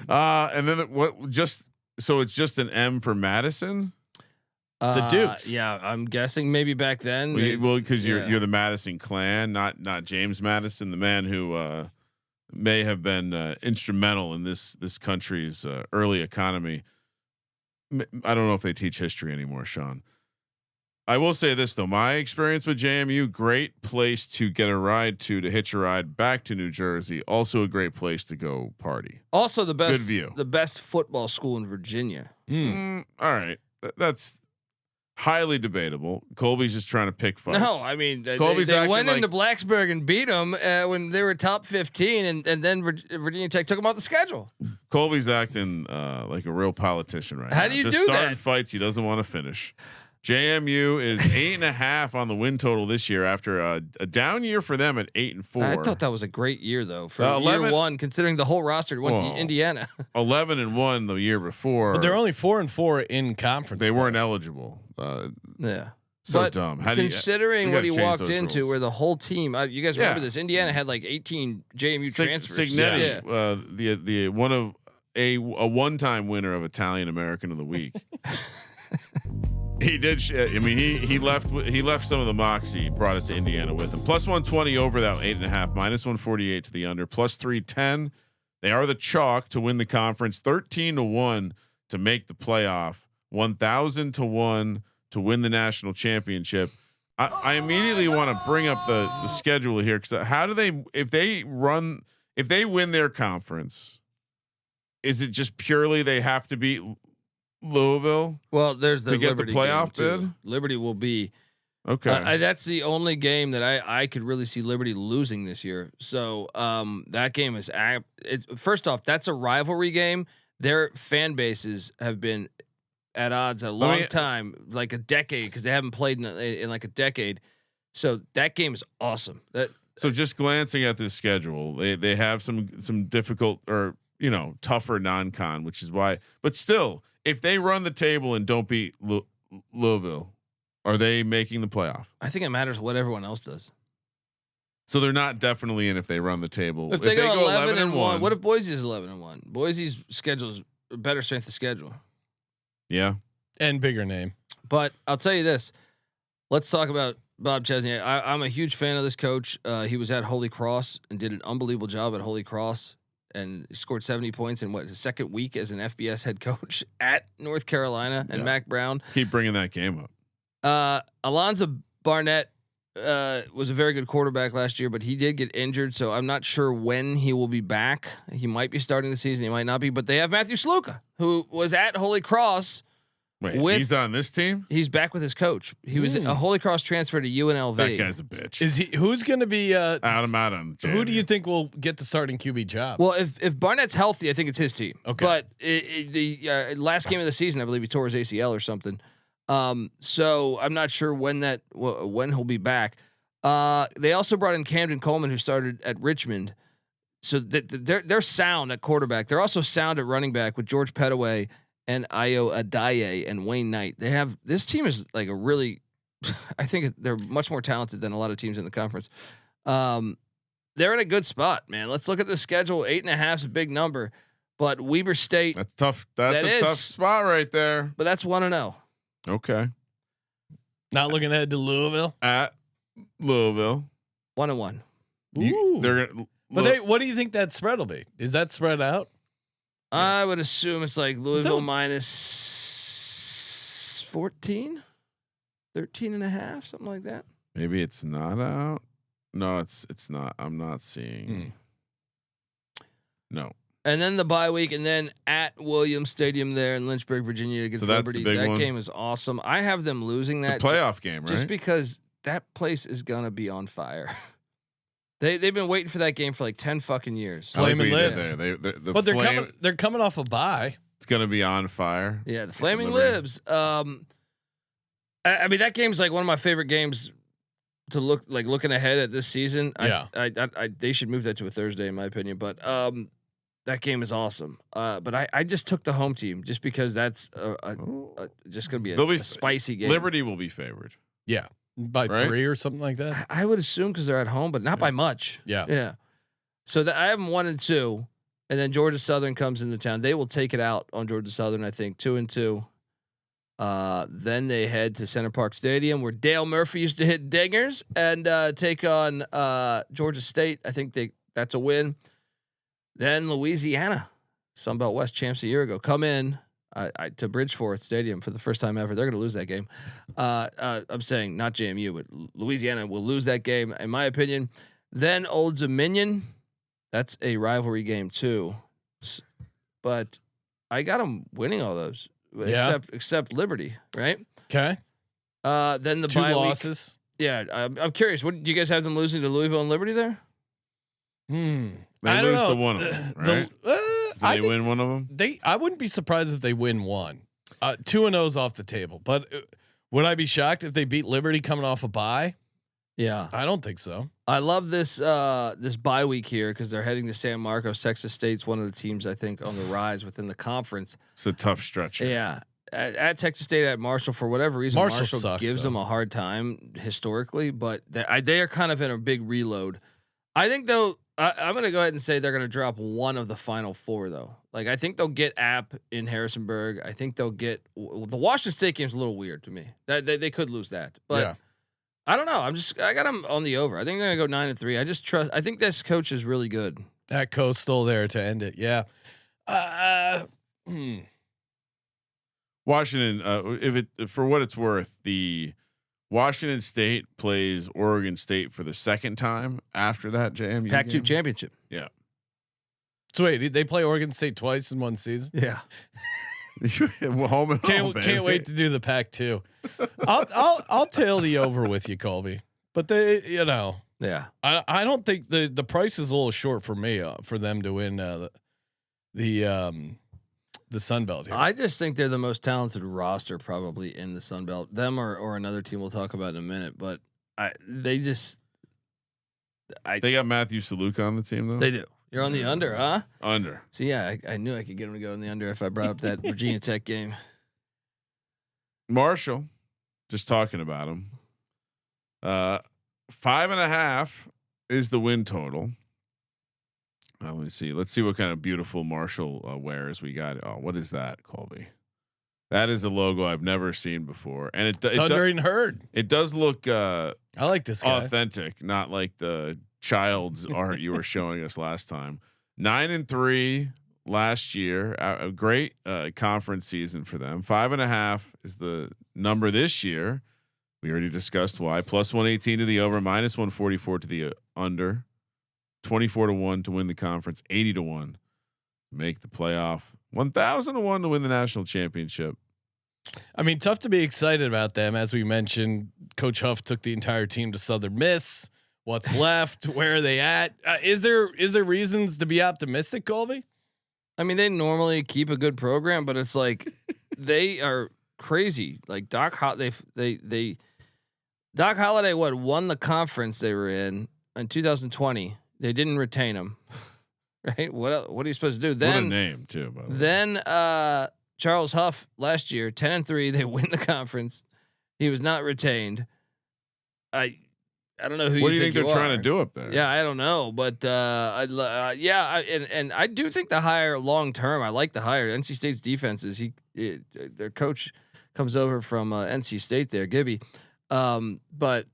[SPEAKER 5] And then so it's just an M for Madison.
[SPEAKER 1] The Dukes.
[SPEAKER 6] Yeah, I'm guessing maybe back then.
[SPEAKER 5] Because you're the Madison clan, not James Madison, the man who may have been instrumental in this country's early economy. I don't know if they teach history anymore, Sean. I will say this though, my experience with JMU, great place to get a ride to hitch a ride back to New Jersey. Also a great place to go party.
[SPEAKER 6] Also the best
[SPEAKER 5] Good view.
[SPEAKER 6] The best football school in Virginia.
[SPEAKER 5] All right, that's highly debatable. Colby's just trying to pick fights.
[SPEAKER 6] No, I mean they
[SPEAKER 5] Colby's
[SPEAKER 6] went into Blacksburg and beat them when they were top 15, and then Virginia Tech took them off the schedule.
[SPEAKER 5] Colby's acting like a real politician right now.
[SPEAKER 6] How do you
[SPEAKER 5] just
[SPEAKER 6] do
[SPEAKER 5] starting
[SPEAKER 6] that?
[SPEAKER 5] fights he doesn't want to finish. JMU is 8.5 on the win total this year after a down year for them at 8-4.
[SPEAKER 6] I thought that was a great year though for
[SPEAKER 5] 11
[SPEAKER 6] year 1, considering the whole roster went to Indiana.
[SPEAKER 5] 11-1 the year before.
[SPEAKER 1] But they're only 4-4 in conference.
[SPEAKER 5] They weren't eligible.
[SPEAKER 6] Yeah.
[SPEAKER 5] So
[SPEAKER 6] but
[SPEAKER 5] dumb.
[SPEAKER 6] Considering what he walked into,
[SPEAKER 5] rules.
[SPEAKER 6] where the whole team, you guys remember this? Indiana had like 18 JMU transfers.
[SPEAKER 5] Signetti, the one of a one-time winner of Italian American of the Week. He did. I mean, he left some of the moxie, brought it to Indiana with him. Plus 120 over that 8.5, minus 148 to the under, plus 310. They are the chalk to win the conference. 13-1 to make the playoff. 1,000-1 to win the national championship. I immediately want to bring up the schedule here because how do they if they win their conference? Is it just purely they have to beat Louisville?
[SPEAKER 6] Well, there's the
[SPEAKER 5] to get
[SPEAKER 6] Liberty
[SPEAKER 5] the playoff
[SPEAKER 6] game,
[SPEAKER 5] bid.
[SPEAKER 6] Liberty will be
[SPEAKER 5] okay.
[SPEAKER 6] That's the only game that I could really see Liberty losing this year. So that game is first off, that's a rivalry game. their fan bases have been at odds a long time, like a decade, because they haven't played in like a decade. So that game is awesome.
[SPEAKER 5] So just glancing at this schedule, they have some difficult or tougher non-con, which is why. But still, if they run the table and don't beat Louisville, are they making the playoff?
[SPEAKER 6] I think it matters what everyone else does.
[SPEAKER 5] So they're not definitely in if they run the table.
[SPEAKER 6] If they go 11-1, what if Boise's 11-1? Boise's schedule is a better strength of schedule.
[SPEAKER 5] Yeah,
[SPEAKER 1] and bigger name.
[SPEAKER 6] But I'll tell you this. Let's talk about Bob Chesney. I'm a huge fan of this coach. He was at Holy Cross and did an unbelievable job at Holy Cross, and he scored 70 points in his second week as an FBS head coach at North Carolina. And Mac Brown,
[SPEAKER 5] keep bringing that game up.
[SPEAKER 6] Alonzo Barnett was a very good quarterback last year, but he did get injured, so I'm not sure when he will be back. He might be starting the season, he might not be. But they have Matthew Sluka, who was at Holy Cross.
[SPEAKER 5] Wait, he's on this team?
[SPEAKER 6] He's back with his coach. He was a Holy Cross transfer to UNLV.
[SPEAKER 5] That guy's a bitch.
[SPEAKER 1] Is he? Who's going to be?
[SPEAKER 5] out on.
[SPEAKER 1] Who do you think will get the starting QB job?
[SPEAKER 6] Well, if Barnett's healthy, I think it's his team.
[SPEAKER 1] Okay.
[SPEAKER 6] But the last game of the season, I believe he tore his ACL or something. So I'm not sure when he'll be back. They also brought in Camden Coleman, who started at Richmond. So they're sound at quarterback. They're also sound at running back with George Pettaway and Ayo Adaye and Wayne Knight. This team is like a really, I think they're much more talented than a lot of teams in the conference. They're in a good spot, man. Let's look at the schedule. 8.5 is a big number, but Weber State.
[SPEAKER 5] That's tough. That's a tough spot right there.
[SPEAKER 6] But that's 1-0.
[SPEAKER 5] Okay.
[SPEAKER 1] Not looking ahead to Louisville.
[SPEAKER 5] At Louisville.
[SPEAKER 6] 1-1.
[SPEAKER 5] They're gonna.
[SPEAKER 1] But what do you think that spread will be? Is that spread out?
[SPEAKER 6] I would assume it's like Louisville minus 14, 13.5, something like that.
[SPEAKER 5] Maybe it's not out. No, it's not. I'm not seeing. No.
[SPEAKER 6] And then the bye week, and then at Williams Stadium there in Lynchburg, Virginia against Liberty. That game is awesome. I have them losing that.
[SPEAKER 5] It's a playoff game, right?
[SPEAKER 6] Just because that place is gonna be on fire. They've been waiting for that game for like 10 fucking years.
[SPEAKER 1] Flaming Libs.
[SPEAKER 5] But
[SPEAKER 1] they're coming off a bye.
[SPEAKER 5] It's gonna be on fire.
[SPEAKER 6] Yeah, the Flaming Libs. I mean, that game's like one of my favorite games to looking ahead at this season.
[SPEAKER 1] Yeah.
[SPEAKER 6] They should move that to a Thursday in my opinion. But that game is awesome. But I just took the home team just because that's just gonna be a spicy game.
[SPEAKER 5] Liberty will be favored.
[SPEAKER 1] Yeah. By 3 or something like that.
[SPEAKER 6] I would assume because they're at home, but not by much.
[SPEAKER 1] Yeah.
[SPEAKER 6] Yeah. So I have them 1-2, and then Georgia Southern comes into town. They will take it out on Georgia Southern, I think, 2-2. Then they head to Center Park Stadium, where Dale Murphy used to hit dingers, and take on Georgia State. I think that's a win. Then Louisiana, Sunbelt West champs a year ago, come in to Bridgeforth Stadium for the first time ever. They're going to lose that game. I'm saying not JMU, but Louisiana will lose that game, in my opinion. Then Old Dominion, that's a rivalry game too, but I got them winning all those, except Liberty, right?
[SPEAKER 1] Okay.
[SPEAKER 6] Then the
[SPEAKER 1] 2
[SPEAKER 6] bye
[SPEAKER 1] losses.
[SPEAKER 6] Week. Yeah, I'm curious. What do you guys have them losing to Louisville and Liberty there?
[SPEAKER 5] They lose to one of them, right? They win one of them.
[SPEAKER 1] I wouldn't be surprised if they win one. 2-0's off the table, but would I be shocked if they beat Liberty coming off a bye?
[SPEAKER 6] Yeah,
[SPEAKER 1] I don't think so.
[SPEAKER 6] I love this this bye week here because they're heading to San Marcos. Texas State's one of the teams I think on the rise within the conference.
[SPEAKER 5] It's a tough stretch.
[SPEAKER 6] Yeah, at Texas State, at Marshall, for whatever reason, Marshall
[SPEAKER 1] sucks,
[SPEAKER 6] gives them a hard time historically, but they are kind of in a big reload. I think though. I'm going to go ahead and say they're going to drop one of the final 4 though. Like I think they'll get App in Harrisonburg. I think they'll get the Washington State game's a little weird to me. That they could lose that, but I don't know. I got them on the over. I think they're going to go 9-3. I just trust. I think this coach is really good.
[SPEAKER 1] That Coastal there to end it. Yeah.
[SPEAKER 5] Washington. For what it's worth, the Washington State plays Oregon State for the second time after that JMU
[SPEAKER 6] Pac-2 championship.
[SPEAKER 5] Yeah.
[SPEAKER 1] So wait, did they play Oregon State twice in one season?
[SPEAKER 6] Yeah.
[SPEAKER 5] Home and home,
[SPEAKER 1] can't wait to do the Pac-2. I'll tail the over with you, Colby. But
[SPEAKER 6] yeah.
[SPEAKER 1] I don't think the price is a little short for me for them to win the Sunbelt here.
[SPEAKER 6] I just think they're the most talented roster probably in the Sunbelt. Them or another team we'll talk about in a minute. But they
[SPEAKER 5] got Matthew Saluka on the team though.
[SPEAKER 6] They do. You're on the under, huh?
[SPEAKER 5] Under.
[SPEAKER 6] So yeah, I knew I could get him to go in the under if I brought up that Virginia Tech game.
[SPEAKER 5] Marshall, just talking about him. 5.5 is the win total. Let me see. Let's see what kind of beautiful Marshall wears we got. Oh, what is that, Colby? That is a logo I've never seen before, and it
[SPEAKER 1] Thunder and Herd.
[SPEAKER 5] It does look
[SPEAKER 1] I like this guy.
[SPEAKER 5] authentic, not like the child's art you were showing us last time. 9-3 last year, a great conference season for them. 5.5 is the number this year. We already discussed why. Plus 118 to the over, minus 144 to the under. 24-1 to win the conference, 80-1 to make the playoff, 1,000-1 to win the national championship.
[SPEAKER 1] I mean, tough to be excited about them. As we mentioned, Coach Huff took the entire team to Southern Miss. What's left? Where are they at? Is there reasons to be optimistic, Colby?
[SPEAKER 6] I mean, they normally keep a good program, but it's like they are crazy. Like Doc Holliday won the conference they were in 2020. They didn't retain him, right? What are you supposed to do? Then
[SPEAKER 5] what a name too. By the way.
[SPEAKER 6] Then Charles Huff last year, 10-3, they win the conference. He was not retained. I don't know who.
[SPEAKER 5] What do you think they're trying to do up there?
[SPEAKER 6] Yeah, I don't know, but and I do think the hire long term. I like the hire. NC State's defenses. Their coach comes over from NC State there, Gibby, but.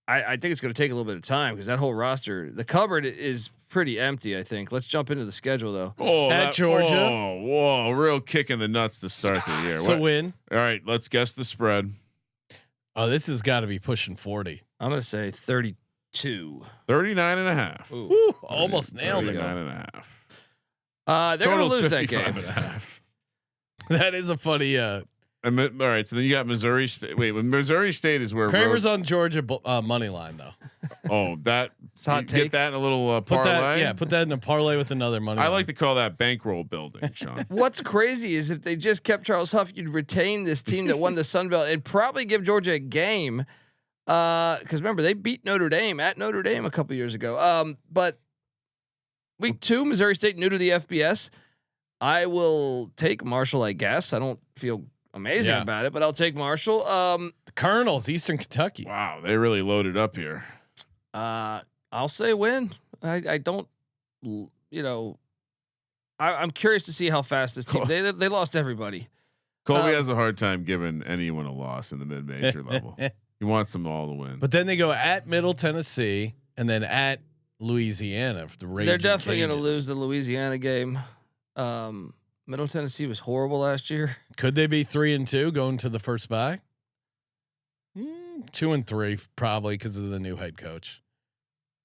[SPEAKER 6] I think it's going to take a little bit of time because that whole roster, the cupboard is pretty empty. I think. Let's jump into the schedule though.
[SPEAKER 1] Oh, at Georgia.
[SPEAKER 5] Whoa, real kick in the nuts to start the year.
[SPEAKER 1] It's a win.
[SPEAKER 5] All right, let's guess the spread.
[SPEAKER 1] Oh, this has got to be pushing 40.
[SPEAKER 6] I'm going to say 32.
[SPEAKER 5] 39.5.
[SPEAKER 1] Woo, almost nailed it.
[SPEAKER 5] 39.5.
[SPEAKER 6] They're going to lose that game.
[SPEAKER 1] That is a funny.
[SPEAKER 5] All right, so then you got Missouri State. Wait, Missouri State is where
[SPEAKER 1] Kramer's on Georgia money line though.
[SPEAKER 5] Oh, that
[SPEAKER 6] hot take.
[SPEAKER 5] Get that in a little
[SPEAKER 1] Put
[SPEAKER 5] parlay.
[SPEAKER 1] put that in a parlay with another money.
[SPEAKER 5] I
[SPEAKER 1] line.
[SPEAKER 5] like to call that bankroll building, Sean.
[SPEAKER 6] What's crazy is if they just kept Charles Huff, you'd retain this team that won the Sun Belt and probably give Georgia a game. Because remember they beat Notre Dame at Notre Dame a couple years ago. But week 2, Missouri State new to the FBS. I will take Marshall. I guess I don't feel amazing about it, but I'll take Marshall.
[SPEAKER 1] The Colonels, Eastern Kentucky.
[SPEAKER 5] Wow, they really loaded up here.
[SPEAKER 6] I'll say win. I don't, I'm curious to see how fast this team. They lost everybody.
[SPEAKER 5] Colby has a hard time giving anyone a loss in the mid-major level. He wants them all to win.
[SPEAKER 1] But then they go at Middle Tennessee and then at Louisiana for the Raging
[SPEAKER 6] They're definitely going to
[SPEAKER 1] Cajuns.
[SPEAKER 6] lose the Louisiana game. Middle Tennessee was horrible last year.
[SPEAKER 1] Could they be 3-2 going to the first bye? 2-3 probably because of the new head coach,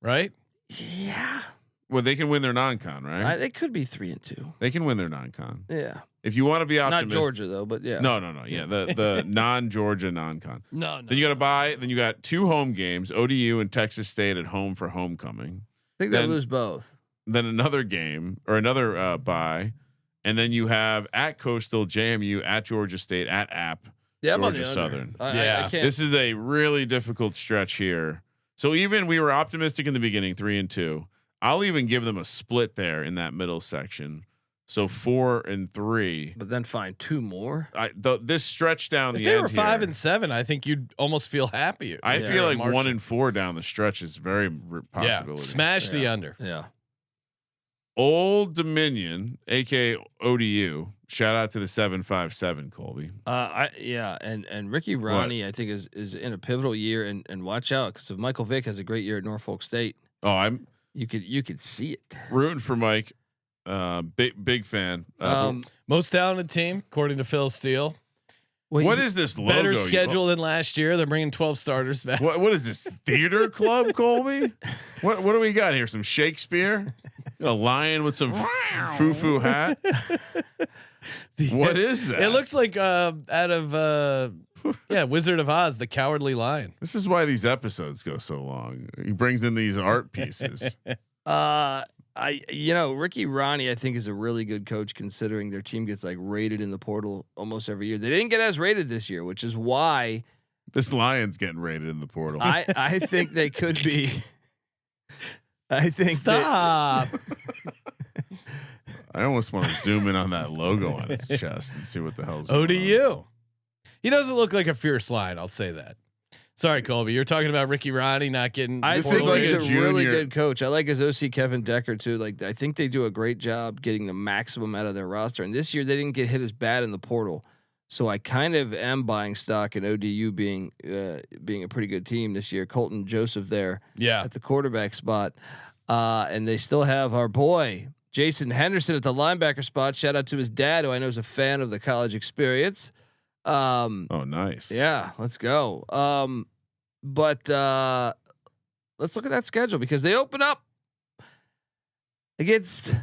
[SPEAKER 1] right?
[SPEAKER 6] Yeah.
[SPEAKER 5] Well, they can win their non-con, right?
[SPEAKER 6] They could be 3-2.
[SPEAKER 5] They can win their non-con.
[SPEAKER 6] Yeah.
[SPEAKER 5] If you want to be
[SPEAKER 6] Not
[SPEAKER 5] optimistic,
[SPEAKER 6] Georgia though, but yeah.
[SPEAKER 5] No. Yeah, the non-Georgia non-con.
[SPEAKER 6] No.
[SPEAKER 5] Then you got to buy. Then you got 2 home games: ODU and Texas State at home for homecoming.
[SPEAKER 6] I think they'll lose both.
[SPEAKER 5] Then another game or another bye, and then you have at Coastal, JMU, at Georgia State, at App,
[SPEAKER 6] Yeah, I'm on
[SPEAKER 5] Georgia
[SPEAKER 6] the under.
[SPEAKER 5] Southern.
[SPEAKER 6] I can't.
[SPEAKER 5] This is a really difficult stretch here. So even we were optimistic in the beginning, 3-2. I'll even give them a split there in that middle section. So 4-3.
[SPEAKER 6] But then find 2 more.
[SPEAKER 5] This stretch down
[SPEAKER 1] If
[SPEAKER 5] the
[SPEAKER 1] they
[SPEAKER 5] end
[SPEAKER 1] were 5-7,
[SPEAKER 5] here,
[SPEAKER 1] I think you'd almost feel happy.
[SPEAKER 5] I feel like
[SPEAKER 1] Marshall.
[SPEAKER 5] 1-4 down the stretch is very possibility.
[SPEAKER 1] Yeah, smash the under.
[SPEAKER 6] Yeah.
[SPEAKER 5] Old Dominion, aka ODU. Shout out to the 757 Colby.
[SPEAKER 6] And Ricky Ronnie, I think is in a pivotal year, and watch out because if Michael Vick has a great year at Norfolk State, you could see it.
[SPEAKER 5] Rooting for Mike. Big fan.
[SPEAKER 1] Most talented team according to Phil Steele.
[SPEAKER 5] What is this logo?
[SPEAKER 1] Better schedule than last year. They're bringing 12 starters back.
[SPEAKER 5] What is this theater club, Colby? What do we got here? Some Shakespeare, a lion with some foo hat. What is that?
[SPEAKER 1] It looks like out of Wizard of Oz, the Cowardly Lion.
[SPEAKER 5] This is why these episodes go so long. He brings in these art pieces.
[SPEAKER 6] Ricky Ronnie, I think, is a really good coach considering their team gets like rated in the portal almost every year. They didn't get as rated this year, which is why
[SPEAKER 5] This Lion's getting rated in the portal.
[SPEAKER 6] I think they could be. I think
[SPEAKER 1] Stop.
[SPEAKER 5] I almost want to zoom in on that logo on its chest and see what the hell's
[SPEAKER 1] ODU. He doesn't look like a fierce lion. I'll say that. Sorry, Colby. You're talking about Ricky Ronnie not getting.
[SPEAKER 6] I
[SPEAKER 5] This
[SPEAKER 6] think
[SPEAKER 5] is like
[SPEAKER 6] he's
[SPEAKER 5] a
[SPEAKER 6] a really
[SPEAKER 5] junior.
[SPEAKER 6] good coach. I like his OC Kevin Decker too. Like I think they do a great job getting the maximum out of their roster. And this year they didn't get hit as bad in the portal, so I kind of am buying stock in ODU being a pretty good team this year. Colton Joseph there at the quarterback spot, and they still have our boy Jason Henderson at the linebacker spot. Shout out to his dad, who I know is a fan of the college experience.
[SPEAKER 5] Oh, nice.
[SPEAKER 6] Yeah, let's go. But let's look at that schedule because they open up against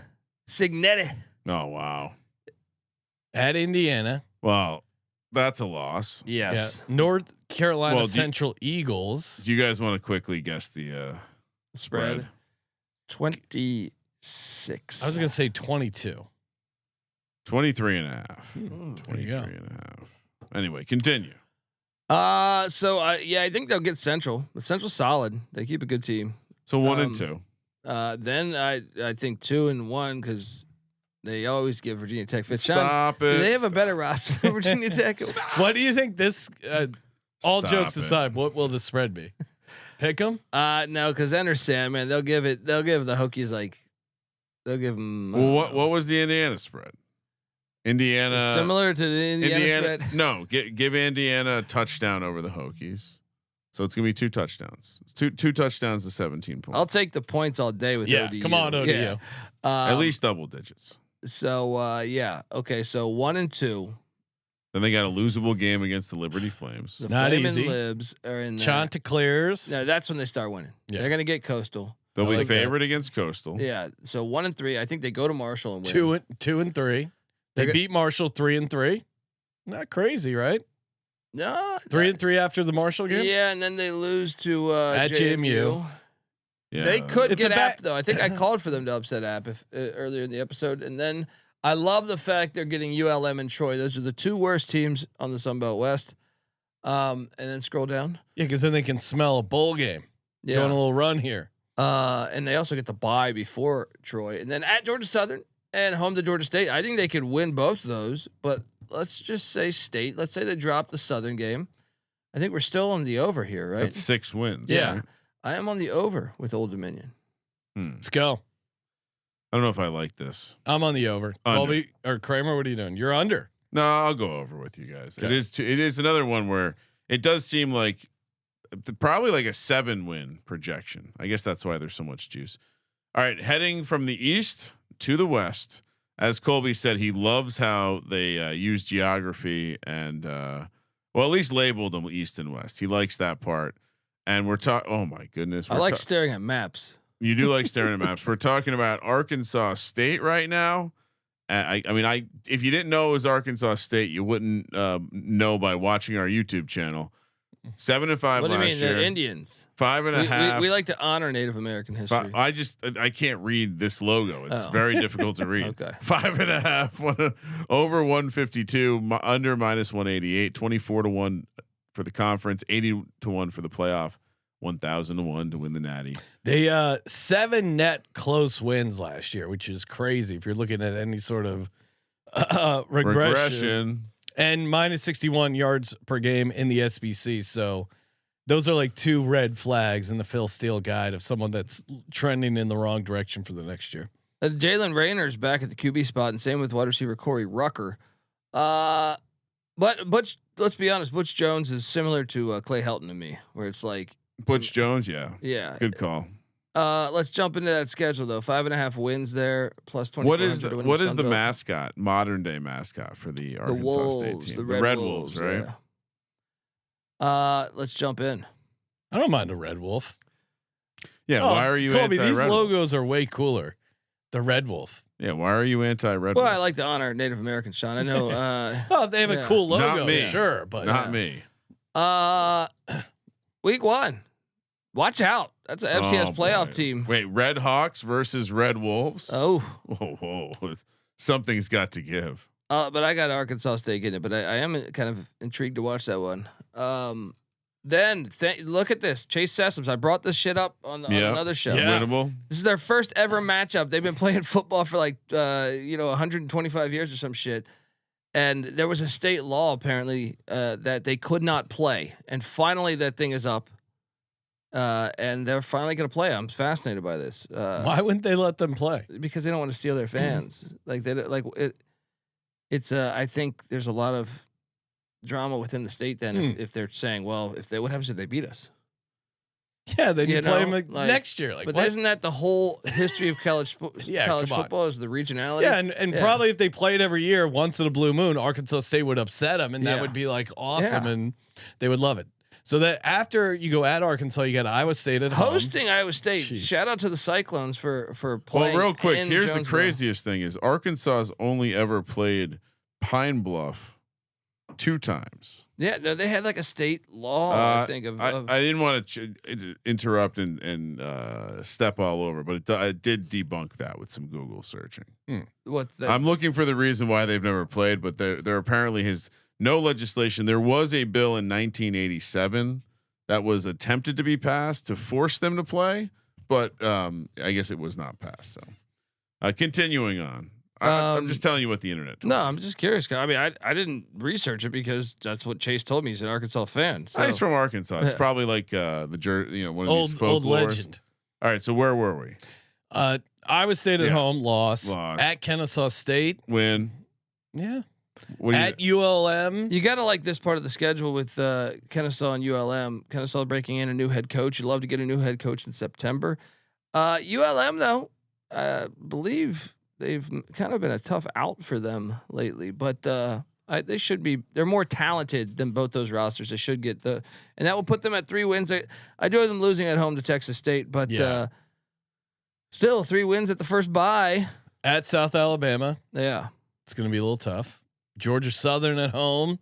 [SPEAKER 6] Signetti.
[SPEAKER 5] Oh, wow.
[SPEAKER 1] At Indiana.
[SPEAKER 5] Well, that's a loss.
[SPEAKER 6] Yes.
[SPEAKER 1] Yeah. North Carolina
[SPEAKER 5] Well,
[SPEAKER 1] Central Eagles.
[SPEAKER 5] Do you guys want to quickly guess the spread?
[SPEAKER 6] 26.
[SPEAKER 1] I was going to say 22.
[SPEAKER 5] 23 and a half.
[SPEAKER 1] There you
[SPEAKER 5] 23
[SPEAKER 1] go.
[SPEAKER 5] and a half. Anyway, continue.
[SPEAKER 6] I think they'll get Central. But Central's solid. They keep a good team.
[SPEAKER 5] So 1 and 2.
[SPEAKER 6] Then I think 2 and 1 because they always give Virginia Tech fifth.
[SPEAKER 5] Stop
[SPEAKER 6] Sean,
[SPEAKER 5] it.
[SPEAKER 6] do they have a better roster than Virginia Tech?
[SPEAKER 1] What do you think this? All
[SPEAKER 5] Stop
[SPEAKER 1] jokes
[SPEAKER 5] it.
[SPEAKER 1] aside, what will the spread be? Pick them.
[SPEAKER 6] No, because understand, man, they'll give the Hokies they'll give them.
[SPEAKER 5] Well, what was the Indiana spread? Indiana
[SPEAKER 6] Similar to the Indiana spread.
[SPEAKER 5] No, give Indiana a touchdown over the Hokies. So it's gonna be 2 touchdowns. It's two touchdowns to 17 points.
[SPEAKER 6] I'll take the points all day with ODU.
[SPEAKER 1] Come on, ODU.
[SPEAKER 6] Yeah.
[SPEAKER 5] At least double digits.
[SPEAKER 6] So okay. So 1 and 2.
[SPEAKER 5] Then they got a losable game against the Liberty Flames.
[SPEAKER 6] The
[SPEAKER 1] Not
[SPEAKER 6] Flamin'
[SPEAKER 1] easy.
[SPEAKER 6] Libs are in there.
[SPEAKER 1] Chanticleers.
[SPEAKER 6] No, that's when they start winning.
[SPEAKER 1] Yeah.
[SPEAKER 6] They're gonna get Coastal.
[SPEAKER 5] They'll be
[SPEAKER 6] like that.
[SPEAKER 5] favored against Coastal.
[SPEAKER 6] Yeah. So 1 and 3. I think they go to Marshall and win.
[SPEAKER 1] 2 and 3. They
[SPEAKER 6] They're
[SPEAKER 1] beat Marshall 3 and 3. Not crazy, right?
[SPEAKER 6] No.
[SPEAKER 1] 3 and 3 after the Marshall game.
[SPEAKER 6] Yeah, and then they lose to
[SPEAKER 1] At JMU.
[SPEAKER 5] Yeah.
[SPEAKER 6] They could
[SPEAKER 1] It's
[SPEAKER 6] get
[SPEAKER 1] a
[SPEAKER 6] App though. I think I called for them to upset App earlier in the episode, and then I love the fact they're getting ULM and Troy. Those are the 2 worst teams on the Sunbelt West. And then scroll down.
[SPEAKER 1] Yeah, because then they can smell a bowl game.
[SPEAKER 6] Yeah.
[SPEAKER 1] Going a little run here.
[SPEAKER 6] And they also get the bye before Troy, and then at Georgia Southern and home to Georgia State. I think they could win both of those, but let's just say State. Let's say they drop the Southern game. I think we're still on the over here, right?
[SPEAKER 5] That's 6 wins.
[SPEAKER 6] Yeah.
[SPEAKER 5] Right?
[SPEAKER 6] I am on the over with Old Dominion.
[SPEAKER 1] Let's go.
[SPEAKER 5] I don't know if I like this.
[SPEAKER 1] I'm on the over.
[SPEAKER 5] Under.
[SPEAKER 1] Colby or Kramer, what are you doing? You're under.
[SPEAKER 5] No, I'll go over with you guys.
[SPEAKER 1] Okay.
[SPEAKER 5] It is another one where it does seem like probably like a 7 win projection. I guess that's why there's so much juice. All right, heading from the east to the west. As Colby said, he loves how they use geography and well, at least labeled them east and west. He likes that part. And we're talking. Oh my goodness,
[SPEAKER 6] I like staring at maps.
[SPEAKER 5] You do like staring at maps. We're talking about Arkansas State right now. I mean, if you didn't know it was Arkansas State, you wouldn't know by watching our YouTube channel. 7-5
[SPEAKER 6] What do you
[SPEAKER 5] last
[SPEAKER 6] mean,
[SPEAKER 5] year.
[SPEAKER 6] the Indians?
[SPEAKER 5] 5.5.
[SPEAKER 6] We like to honor Native American history.
[SPEAKER 5] I can't read this logo. It's
[SPEAKER 6] Oh.
[SPEAKER 5] very difficult to read.
[SPEAKER 6] Okay.
[SPEAKER 5] 5.5 over 152, under -188, 24-1 for the conference, 80-1 for the playoff, 1,000-1 to win the Natty.
[SPEAKER 1] They 7 net close wins last year, which is crazy if you're looking at any sort of regression. And -61 yards per game in the SBC. So those are like 2 red flags in the Phil Steele guide of someone that's trending in the wrong direction for the next year.
[SPEAKER 6] Jalen Raynor's back at the QB spot, and same with wide receiver Corey Rucker. But Butch, let's be honest, Butch Jones is similar to Clay Helton to me, where it's like
[SPEAKER 5] Butch Jones, yeah.
[SPEAKER 6] Good
[SPEAKER 5] call.
[SPEAKER 6] Let's jump into that schedule though. 5.5 wins there, plus 20.
[SPEAKER 5] What is the mascot, modern day mascot for the Arkansas
[SPEAKER 6] Wolves,
[SPEAKER 5] State team?
[SPEAKER 6] the Red Wolves,
[SPEAKER 5] right?
[SPEAKER 6] Yeah. Let's jump in.
[SPEAKER 1] I don't mind a red wolf.
[SPEAKER 5] Yeah.
[SPEAKER 1] Oh,
[SPEAKER 5] Why are you
[SPEAKER 1] Colby?
[SPEAKER 5] anti
[SPEAKER 1] These
[SPEAKER 5] Red
[SPEAKER 1] logos are way cooler. The red wolf.
[SPEAKER 5] Yeah. Why are you anti Red
[SPEAKER 6] Well,
[SPEAKER 5] Wolf?
[SPEAKER 6] I like to honor Native Americans, Sean. I know.
[SPEAKER 1] Oh, they have
[SPEAKER 6] Yeah.
[SPEAKER 1] a cool logo.
[SPEAKER 5] Not me.
[SPEAKER 1] Sure, but
[SPEAKER 5] Not me.
[SPEAKER 6] Week 1. Watch out. That's an FCS playoff
[SPEAKER 5] boy.
[SPEAKER 6] team.
[SPEAKER 5] Wait, Red Hawks versus Red Wolves.
[SPEAKER 6] Oh,
[SPEAKER 5] Whoa. Something's got to give.
[SPEAKER 6] but I got Arkansas State getting it. But I am kind of intrigued to watch that one. Then look at this, Chase Sessoms. I brought this shit up on another show.
[SPEAKER 1] Yeah.
[SPEAKER 5] Winnable.
[SPEAKER 6] This is their first ever matchup. They've been playing football for like 125 years or some shit. And there was a state law apparently that they could not play. And finally that thing is up. And they're finally going to play. I'm fascinated by this.
[SPEAKER 1] Why wouldn't they let them play?
[SPEAKER 6] Because they don't want to steal their fans. It's I think there's a lot of drama within the state then if they're saying, well, what happens if they beat us?
[SPEAKER 1] Yeah, then you play them
[SPEAKER 6] like,
[SPEAKER 1] next year. Like,
[SPEAKER 6] but
[SPEAKER 1] what?
[SPEAKER 6] isn't that the whole history of college college
[SPEAKER 1] come on.
[SPEAKER 6] football is the regionality?
[SPEAKER 1] Yeah, and probably if they played every year, once in a blue moon, Arkansas State would upset them, and that would be like awesome, and they would love it. So that after you go at Arkansas, you got Iowa State at
[SPEAKER 6] hosting Iowa State.
[SPEAKER 1] Jeez.
[SPEAKER 6] Shout out to the Cyclones for playing.
[SPEAKER 5] Well, real quick,
[SPEAKER 6] in
[SPEAKER 5] here's the
[SPEAKER 6] Jonesboro.
[SPEAKER 5] craziest thing: is Arkansas's only ever played Pine Bluff 2 times.
[SPEAKER 6] Yeah, no, they had like a state law. I think
[SPEAKER 5] I didn't want to interrupt and step all over, but I did debunk that with some Google searching.
[SPEAKER 6] what the,
[SPEAKER 5] I'm looking for the reason why they've never played, but there apparently is no legislation. There was a bill in 1987 that was attempted to be passed to force them to play, but I guess it was not passed. So, continuing on. I'm just telling you what the internet told me.
[SPEAKER 6] I'm just curious. I mean, I didn't research it because that's what Chase told me. He's an Arkansas fan. So.
[SPEAKER 5] He's from Arkansas. It's probably like one of these
[SPEAKER 1] old
[SPEAKER 5] folklores.
[SPEAKER 1] legend.
[SPEAKER 5] All right, so where were we?
[SPEAKER 1] Iowa State at home, loss.
[SPEAKER 5] Loss.
[SPEAKER 1] At Kennesaw State,
[SPEAKER 5] Win.
[SPEAKER 1] yeah.
[SPEAKER 5] What do
[SPEAKER 1] At ULM,
[SPEAKER 6] You got to like this part of the schedule with Kennesaw and ULM. Kennesaw breaking in a new head coach. You'd love to get a new head coach in September. ULM though, I believe they've kind of been a tough out for them lately, but they should be. They're more talented than both those rosters. They should get and that will put them at 3 wins. I do have them losing at home to Texas State, but still 3 wins at the first bye.
[SPEAKER 1] at South Alabama,
[SPEAKER 6] Yeah.
[SPEAKER 1] it's going to be a little tough. Georgia Southern at home,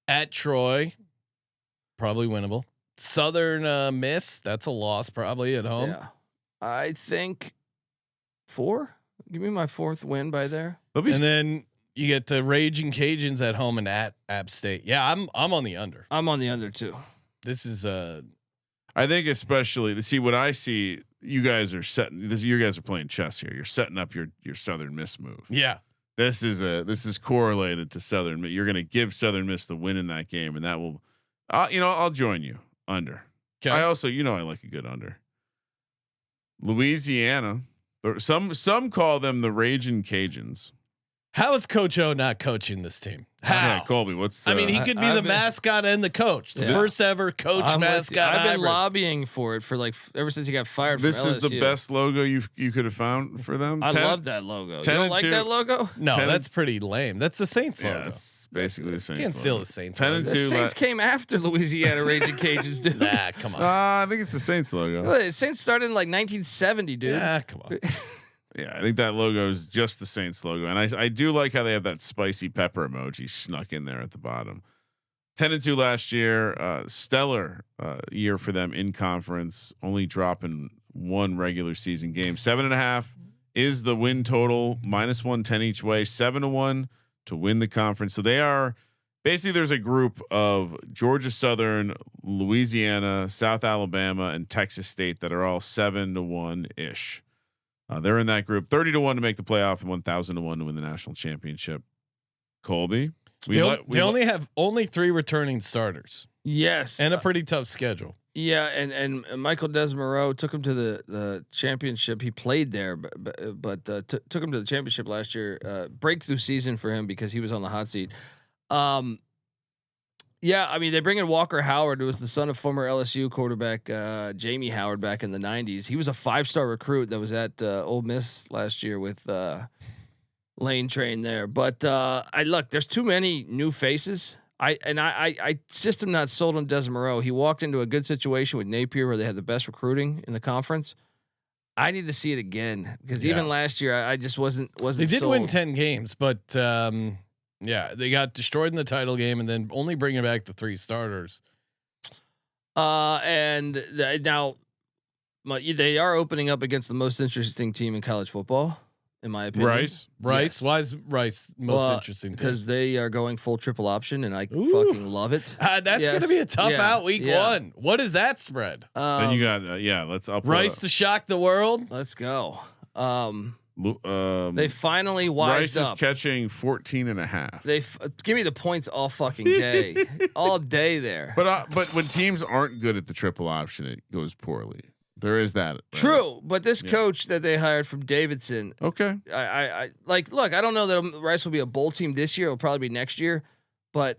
[SPEAKER 1] at Troy, probably winnable. Southern Miss, that's a loss probably at home.
[SPEAKER 6] Yeah. I think 4. Give me my 4th win by there.
[SPEAKER 1] And then you get the Raging Cajuns at home and at App State. Yeah, I'm on the under.
[SPEAKER 6] I'm on the under too.
[SPEAKER 1] This is
[SPEAKER 5] I think especially see what I see. You guys are setting this. You guys are playing chess here. You're setting up your Southern Miss move.
[SPEAKER 1] yeah.
[SPEAKER 5] This is correlated to Southern. You're going to give Southern Miss the win in that game, and that will, I'll join you under.
[SPEAKER 1] Okay.
[SPEAKER 5] I also, I like a good under. Louisiana, or some call them the Raging Cajuns.
[SPEAKER 1] How is Coach O not coaching this team? How?
[SPEAKER 5] Yeah, Colby, what's?
[SPEAKER 1] I mean, he could be
[SPEAKER 6] I've
[SPEAKER 1] the
[SPEAKER 6] been-
[SPEAKER 1] mascot and the coach, the
[SPEAKER 6] Yeah.
[SPEAKER 1] first ever coach
[SPEAKER 6] I'm with you.
[SPEAKER 1] mascot.
[SPEAKER 6] I've been
[SPEAKER 1] hybrid.
[SPEAKER 6] lobbying for it for like ever since he got fired.
[SPEAKER 5] this
[SPEAKER 6] from
[SPEAKER 5] is the
[SPEAKER 6] LSU.
[SPEAKER 5] best logo you could have found for them.
[SPEAKER 6] I
[SPEAKER 5] 10
[SPEAKER 6] love that logo. You
[SPEAKER 5] 10
[SPEAKER 6] don't
[SPEAKER 5] and
[SPEAKER 6] like
[SPEAKER 5] 2.
[SPEAKER 6] that logo?
[SPEAKER 1] No,
[SPEAKER 5] 10
[SPEAKER 1] that's pretty lame. That's the Saints
[SPEAKER 5] Yeah,
[SPEAKER 1] logo.
[SPEAKER 5] it's basically the same.
[SPEAKER 1] Can't steal the Saints
[SPEAKER 5] 10
[SPEAKER 1] logo.
[SPEAKER 5] and
[SPEAKER 6] The
[SPEAKER 5] 2.
[SPEAKER 6] Saints came after Louisiana Raging Cajuns, dude.
[SPEAKER 1] Nah, come on.
[SPEAKER 5] I think it's the Saints logo.
[SPEAKER 6] The Saints started in like 1970, dude.
[SPEAKER 1] Yeah, come on.
[SPEAKER 5] Yeah, I think that logo is just the Saints logo, and I do like how they have that spicy pepper emoji snuck in there at the bottom. 10-2 last year, stellar year for them in conference, only dropping 1 regular season game. 7.5 is the win total, -110 each way. 7-1 to win the conference. So they are basically, there's a group of Georgia Southern, Louisiana, South Alabama, and Texas State that are all 7-1 ish. They're in that group. 30-1 to make the playoff and 1,000-1 to win the national championship. Colby,
[SPEAKER 1] They only have 3 returning starters
[SPEAKER 6] Yes.
[SPEAKER 1] and a pretty tough schedule.
[SPEAKER 6] Yeah, and Michael Desmarais took him to the championship. He played there, but took him to the championship last year. Breakthrough season for him because he was on the hot seat. Yeah, I mean they bring in Walker Howard, who was the son of former LSU quarterback Jamie Howard back in the '90s. He was a 5-star recruit that was at Ole Miss last year with Lane Train there. But there's too many new faces. I just am not sold on Desmarais. He walked into a good situation with Napier where they had the best recruiting in the conference. I need to see it again because even last year I just wasn't.
[SPEAKER 1] They did
[SPEAKER 6] sold.
[SPEAKER 1] win 10 games, but yeah, they got destroyed in the title game, and then only bringing back the 3 starters.
[SPEAKER 6] Now they are opening up against the most interesting team in college football, in my opinion.
[SPEAKER 5] Rice.
[SPEAKER 1] Rice.
[SPEAKER 6] Yes.
[SPEAKER 1] Why is Rice most interesting?
[SPEAKER 6] Because they are going full triple option, and I fucking love it.
[SPEAKER 1] That's going to be a tough out week one. What is that spread?
[SPEAKER 5] Then you got I'll pull
[SPEAKER 1] Rice to shock the world.
[SPEAKER 6] Let's go.
[SPEAKER 5] They
[SPEAKER 6] They finally wised
[SPEAKER 5] Rice
[SPEAKER 6] up.
[SPEAKER 5] is catching 14.5.
[SPEAKER 6] They give me the points all fucking day, all day there.
[SPEAKER 5] But when teams aren't good at the triple option, it goes poorly. There is that. Right?
[SPEAKER 6] True, but this coach that they hired from Davidson,
[SPEAKER 5] Okay.
[SPEAKER 6] I like. Look, I don't know that Rice will be a bowl team this year. It'll probably be next year, but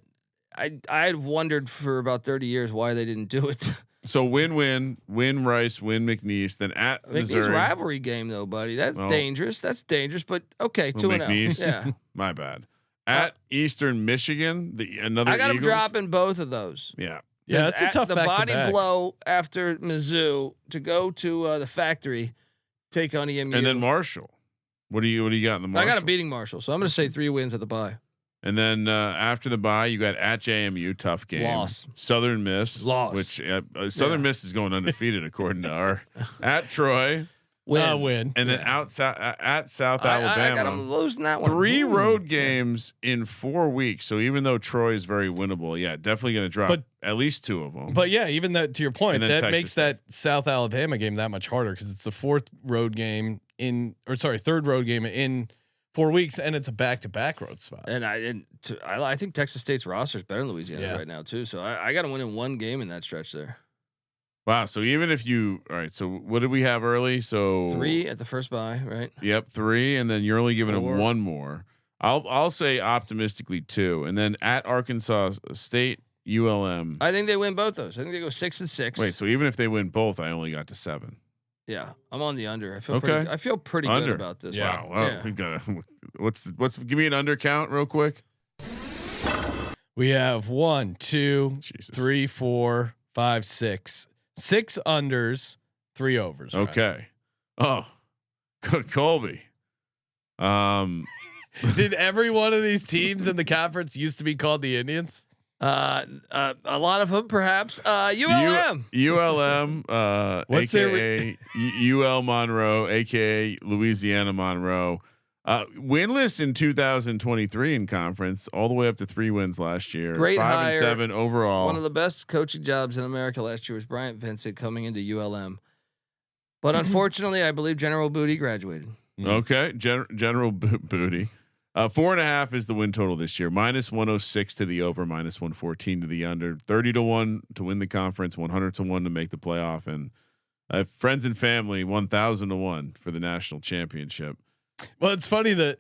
[SPEAKER 6] I've wondered for about 30 years why they didn't do it.
[SPEAKER 5] So win Rice, win McNeese, then at
[SPEAKER 6] McNeese
[SPEAKER 5] Missouri.
[SPEAKER 6] rivalry game though, buddy. That's dangerous. That's dangerous. But okay, 2-0.
[SPEAKER 5] McNeese?
[SPEAKER 6] Yeah,
[SPEAKER 5] My bad. At Eastern Michigan, another.
[SPEAKER 6] I got them
[SPEAKER 5] Eagles.
[SPEAKER 6] dropping both of those.
[SPEAKER 5] Yeah.
[SPEAKER 1] Yeah, it's a tough
[SPEAKER 6] the
[SPEAKER 1] back-to-back.
[SPEAKER 6] body blow after Mizzou to go to the factory, take on EMU,
[SPEAKER 5] And then Marshall. What do you got in the Marshall?
[SPEAKER 6] I got a beating Marshall, so I'm going to say 3 wins at the bye.
[SPEAKER 5] And then after the bye, you got at JMU, tough game.
[SPEAKER 6] Loss.
[SPEAKER 5] Southern Miss,
[SPEAKER 6] Loss.
[SPEAKER 5] which Southern Miss is going undefeated according to our. At Troy,
[SPEAKER 1] Win.
[SPEAKER 5] and then at South Alabama.
[SPEAKER 6] I got them losing that one.
[SPEAKER 5] 3 road games in 4 weeks. So even though Troy is very winnable, definitely going to drop at least 2 of them.
[SPEAKER 1] But yeah, even that to your point,
[SPEAKER 5] And then
[SPEAKER 1] that
[SPEAKER 5] Texas
[SPEAKER 1] makes that South Alabama game that much harder because it's the third road game in 4 weeks, and it's a back-to-back road spot.
[SPEAKER 6] And I think Texas State's roster is better than Louisiana's right now too. So I got to win in 1 game in that stretch there.
[SPEAKER 5] Wow. So even if all right. So what did we have early? So
[SPEAKER 6] 3 at the first bye, right?
[SPEAKER 5] Yep, 3, and then you're only giving
[SPEAKER 6] 4.
[SPEAKER 5] them 1 more. I'll say optimistically 2, and then at Arkansas State, ULM.
[SPEAKER 6] I think they win both those. I think they go 6-6.
[SPEAKER 5] Wait, so even if they win both, I only got to 7.
[SPEAKER 6] Yeah, I'm on the under. I feel
[SPEAKER 5] Okay.
[SPEAKER 6] I feel pretty
[SPEAKER 5] Under.
[SPEAKER 6] good about this.
[SPEAKER 1] Yeah.
[SPEAKER 6] one.
[SPEAKER 5] Wow. We got what's give me an under count real quick.
[SPEAKER 1] We have 1, 2,
[SPEAKER 5] Jesus.
[SPEAKER 1] 3, 4, 5, 6. 6 unders, 3 overs. right?
[SPEAKER 5] Okay. Oh, good Colby.
[SPEAKER 1] Did every one of these teams in the conference used to be called the Indians?
[SPEAKER 6] A lot of them, perhaps. ULM.
[SPEAKER 5] ULM,
[SPEAKER 1] What's
[SPEAKER 5] aka UL Monroe, aka Louisiana Monroe. Winless in 2023 in conference, all the way up to 3 wins last year.
[SPEAKER 6] Great
[SPEAKER 5] 5
[SPEAKER 6] hire.
[SPEAKER 5] and 7 overall.
[SPEAKER 6] One of the best coaching jobs in America last year was Bryant Vincent coming into ULM. But unfortunately, I believe General Booty graduated.
[SPEAKER 5] Okay, General Booty. 4.5 is the win total this year. -106 to the over, -114 to the under. 30-1 to win the conference, 100-1 to make the playoff, and friends and family 1,000-1 for the national championship.
[SPEAKER 1] Well, it's funny that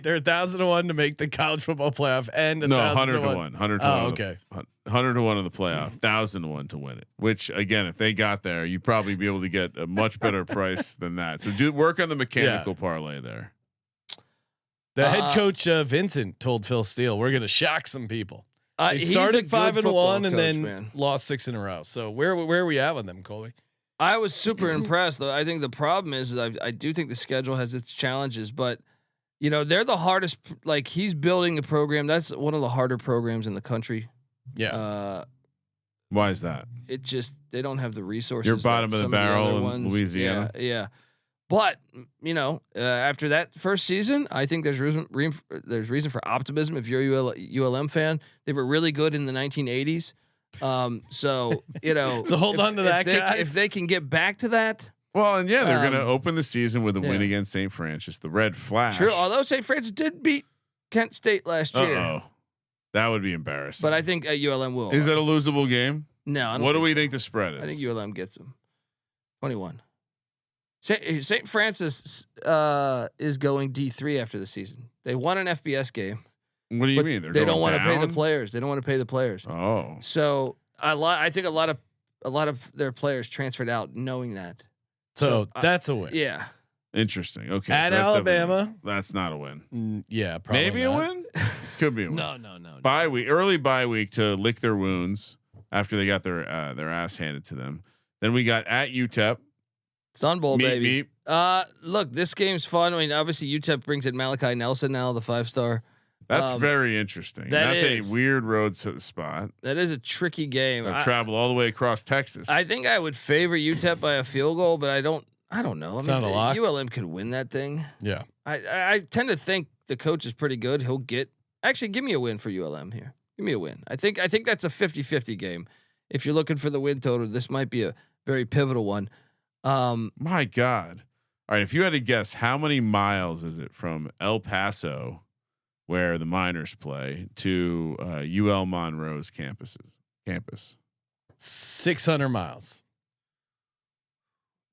[SPEAKER 1] they're 1,000-1 to make the college football playoff and
[SPEAKER 5] 100-1, 100-1.
[SPEAKER 1] Oh, okay.
[SPEAKER 5] 100-1 in the playoff, 1,000-1 to win it. Which again, if they got there, you'd probably be able to get a much better price than that. So do work on the mechanical parlay there.
[SPEAKER 1] The head coach Vincent told Phil Steele, "We're going to shock some people." They
[SPEAKER 6] He's a
[SPEAKER 1] started
[SPEAKER 6] good
[SPEAKER 1] 5-1 and
[SPEAKER 6] coach,
[SPEAKER 1] then
[SPEAKER 6] man.
[SPEAKER 1] lost 6 in a row. So where are we at with them, Colby?
[SPEAKER 6] I was super impressed, though. I think the problem is I do think the schedule has its challenges, but they're the hardest. Like, he's building a program that's one of the harder programs in the country.
[SPEAKER 1] Yeah.
[SPEAKER 5] Why is that?
[SPEAKER 6] It just they don't have the resources.
[SPEAKER 5] You're bottom
[SPEAKER 6] that
[SPEAKER 5] of the
[SPEAKER 6] some
[SPEAKER 5] barrel
[SPEAKER 6] other
[SPEAKER 5] in
[SPEAKER 6] ones.
[SPEAKER 5] Louisiana.
[SPEAKER 6] Yeah. But after that first season, I think there's reason for optimism. If you're a ULM fan, they were really good in the 1980s. So
[SPEAKER 1] hold on to that, guys.
[SPEAKER 6] If they can get back to that.
[SPEAKER 5] Well, and they're going to open the season with a win against St. Francis, the Red Flash.
[SPEAKER 6] True, although St. Francis did beat Kent State last year.
[SPEAKER 5] Uh-oh. That would be embarrassing.
[SPEAKER 6] But I think ULM will.
[SPEAKER 5] Is that a losable game?
[SPEAKER 6] No. I don't
[SPEAKER 5] What do we
[SPEAKER 6] so.
[SPEAKER 5] think the spread is?
[SPEAKER 6] I think ULM gets them. 21. St. Francis is going D3 after the season. They won an FBS game.
[SPEAKER 5] What do you mean?
[SPEAKER 6] They don't want to pay the
[SPEAKER 5] down?
[SPEAKER 6] players. They don't want to pay the players.
[SPEAKER 5] Oh.
[SPEAKER 6] So I think a lot of their players transferred out knowing that.
[SPEAKER 1] So that's a win.
[SPEAKER 6] Yeah.
[SPEAKER 5] Interesting. Okay.
[SPEAKER 1] At
[SPEAKER 5] so that's
[SPEAKER 1] Alabama,
[SPEAKER 5] that's not a win.
[SPEAKER 1] Yeah, probably
[SPEAKER 5] Maybe
[SPEAKER 1] not.
[SPEAKER 5] a win. Could be a win.
[SPEAKER 1] No.
[SPEAKER 5] Early bye week to lick their wounds after they got their ass handed to them. Then we got at UTEP.
[SPEAKER 6] Sun Bowl, baby.
[SPEAKER 5] Meep.
[SPEAKER 6] Look, this game's fun. I mean, obviously UTEP brings in Malachi Nelson now, the 5-star.
[SPEAKER 5] That's very interesting. That's a weird road spot.
[SPEAKER 6] That is a tricky game.
[SPEAKER 5] I've traveled all the way across Texas.
[SPEAKER 6] I think I would favor UTEP by a field goal, but I don't know.
[SPEAKER 1] It's not a lock.
[SPEAKER 6] ULM could win that thing.
[SPEAKER 1] Yeah.
[SPEAKER 6] I tend to think the coach is pretty good. He'll give me a win for ULM here. Give me a win. I think that's a 50-50 game. If you're looking for the win total, this might be a very pivotal one.
[SPEAKER 5] My God. All right. If you had to guess, how many miles is it from El Paso, where the Miners play, to UL Monroe's campus?
[SPEAKER 1] 600 miles.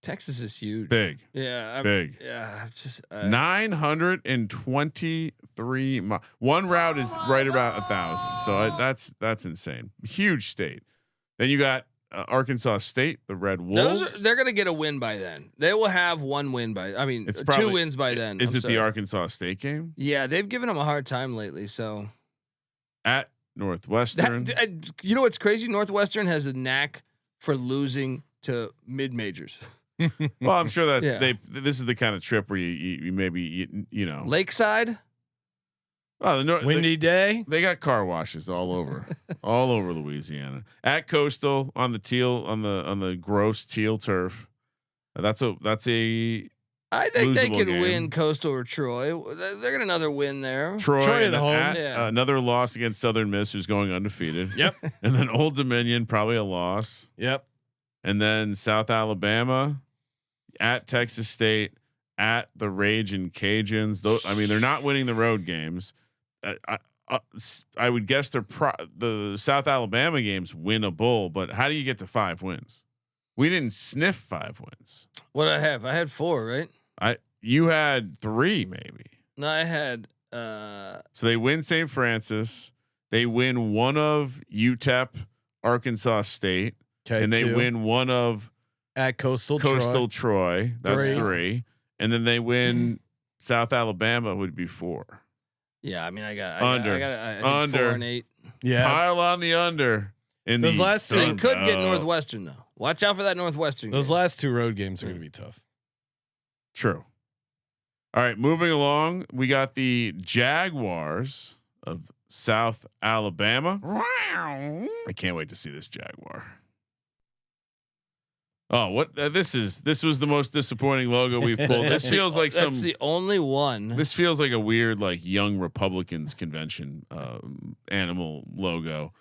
[SPEAKER 6] Texas is huge.
[SPEAKER 5] Big.
[SPEAKER 6] Yeah.
[SPEAKER 5] Big.
[SPEAKER 6] Yeah. Just
[SPEAKER 5] 923 miles. One route is right about 1,000. So that's insane. Huge state. Then you got Arkansas State, the Red Wolves.
[SPEAKER 6] They're going to get a win by then. They will have one win it's probably 2 wins by then.
[SPEAKER 5] Is it the Arkansas State game?
[SPEAKER 6] Yeah, they've given them a hard time lately. So
[SPEAKER 5] at Northwestern,
[SPEAKER 6] you know what's crazy? Northwestern has a knack for losing to mid majors.
[SPEAKER 5] Well, I'm sure that this is the kind of trip where you maybe you know
[SPEAKER 6] Lakeside.
[SPEAKER 5] Oh,
[SPEAKER 1] windy day.
[SPEAKER 5] They got car washes all over, all over Louisiana. At Coastal on the gross teal turf. That's a.
[SPEAKER 6] I think they could
[SPEAKER 5] game.
[SPEAKER 6] win Coastal or Troy. They're gonna another win there.
[SPEAKER 5] Troy
[SPEAKER 1] at home.
[SPEAKER 5] Another loss against Southern Miss, who's going undefeated.
[SPEAKER 1] Yep.
[SPEAKER 5] And then Old Dominion, probably a loss.
[SPEAKER 1] Yep.
[SPEAKER 5] And then South Alabama, at Texas State, at the Ragin' Cajuns. I mean, they're not winning the road games. I would guess the South Alabama games winnable, but how do you get to 5 wins? We didn't sniff 5 wins.
[SPEAKER 6] What did I have? I had 4, right?
[SPEAKER 5] You had 3 maybe.
[SPEAKER 6] No, I had.
[SPEAKER 5] So they win St. Francis. They win one of UTEP, Arkansas State, and they win one of
[SPEAKER 1] at Coastal
[SPEAKER 5] Troy. That's 3, and then they win South Alabama would be 4.
[SPEAKER 6] Yeah, I mean, I got
[SPEAKER 5] under
[SPEAKER 6] 4 and 8.
[SPEAKER 1] Yeah,
[SPEAKER 5] pile on the under. In
[SPEAKER 1] those last 2,
[SPEAKER 6] they could get Northwestern though. Watch out for that Northwestern.
[SPEAKER 1] Those last 2 road games are going to be tough.
[SPEAKER 5] True. All right, moving along, we got the Jaguars of South Alabama. I can't wait to see this Jaguar. Oh, what this was the most disappointing logo we've pulled. This feels like
[SPEAKER 6] that's the only one.
[SPEAKER 5] This feels like a weird like Young Republicans convention animal logo.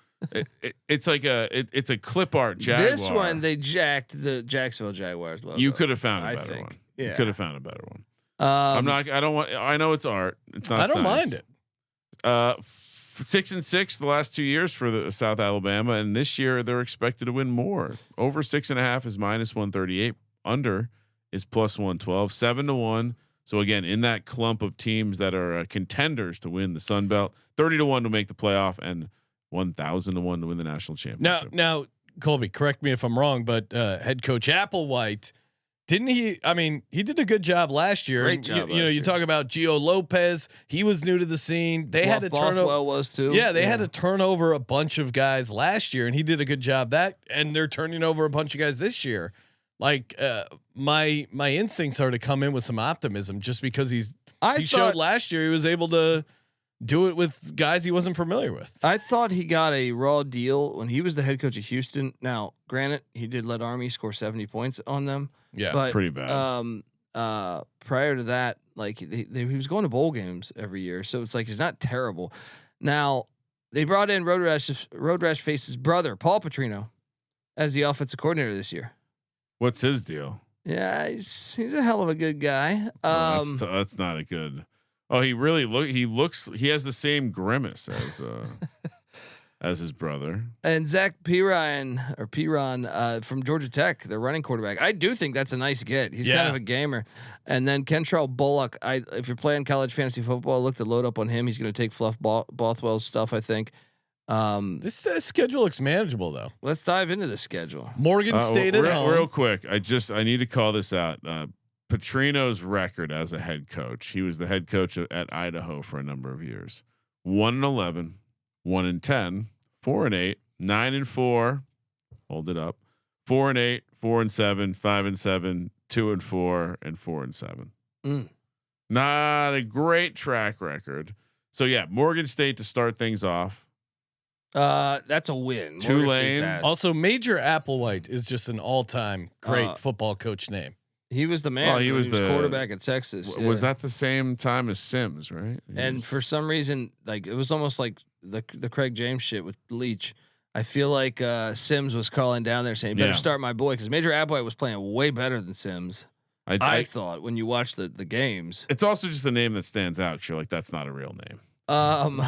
[SPEAKER 5] It's like it's a clip art Jaguar.
[SPEAKER 6] This one they jacked the Jacksonville Jaguars logo.
[SPEAKER 5] You could have found a better one.
[SPEAKER 6] Yeah.
[SPEAKER 5] You could have found a better one.
[SPEAKER 6] I
[SPEAKER 5] know it's art. It's not.
[SPEAKER 1] I don't mind it.
[SPEAKER 5] 6-6 the last 2 years for the South Alabama, and this year they're expected to win more. Over 6.5 is -138. Under is +112. 7-1. So again, in that clump of teams that are contenders to win the Sunbelt, 30-1 to make the playoff, and 1,000-1 to win the national championship.
[SPEAKER 1] Now, Colby, correct me if I'm wrong, but head coach Applewhite. Didn't he? I mean, he did a good job last year.
[SPEAKER 6] Great job.
[SPEAKER 1] You talk about Gio Lopez. He was new to the scene. They had to turn over.
[SPEAKER 6] Was too.
[SPEAKER 1] Yeah, they had to turn over a bunch of guys last year, and he did a good job and they're turning over a bunch of guys this year. Like my instincts are to come in with some optimism, just because he showed last year he was able to do it with guys he wasn't familiar with.
[SPEAKER 6] I thought he got a raw deal when he was the head coach of Houston. Now, granted, he did let Army score 70 points on them.
[SPEAKER 1] Yeah,
[SPEAKER 6] but
[SPEAKER 5] pretty bad.
[SPEAKER 6] Prior to that, like he was going to bowl games every year, so it's like he's not terrible. Now they brought in Road Rash Face's brother, Paul Petrino, as the offensive coordinator this year.
[SPEAKER 5] What's his deal?
[SPEAKER 6] Yeah, he's a hell of a good guy.
[SPEAKER 5] That's not a good. Oh, he has the same grimace as his brother. And
[SPEAKER 6] Zach Piron from Georgia Tech, their running quarterback. I do think that's a nice get. He's kind of a gamer. And then Kentrell Bullock. If you're playing college fantasy football, look to load up on him. He's going to take Fluff Bothwell's stuff, I think.
[SPEAKER 1] This schedule looks manageable though.
[SPEAKER 6] Let's dive into the schedule.
[SPEAKER 1] Morgan State at home.
[SPEAKER 5] Real quick, I need to call this out. Petrino's record as a head coach. He was the head coach at Idaho for a number of years. 1-11, 1-10, 4-8, 9-4. Hold it up. 4-8, 4-7, 5-7, 2-4, and 4-7. Not a great track record. So yeah, Morgan State to start things off.
[SPEAKER 6] That's a win.
[SPEAKER 5] Tulane.
[SPEAKER 6] Morgan State's ass.
[SPEAKER 1] Also, Major Applewhite is just an all-time great football coach name.
[SPEAKER 6] He was the man.
[SPEAKER 5] Well, he was the
[SPEAKER 6] quarterback at Texas.
[SPEAKER 5] Was that the same time as Sims, right?
[SPEAKER 6] And for some reason, like it was almost like the Craig James shit with Leach. I feel like Sims was calling down there saying, "Better start my boy," because Major Applewhite was playing way better than Sims. I thought when you watch the games.
[SPEAKER 5] It's also just a name that stands out. You're like, that's not a real name.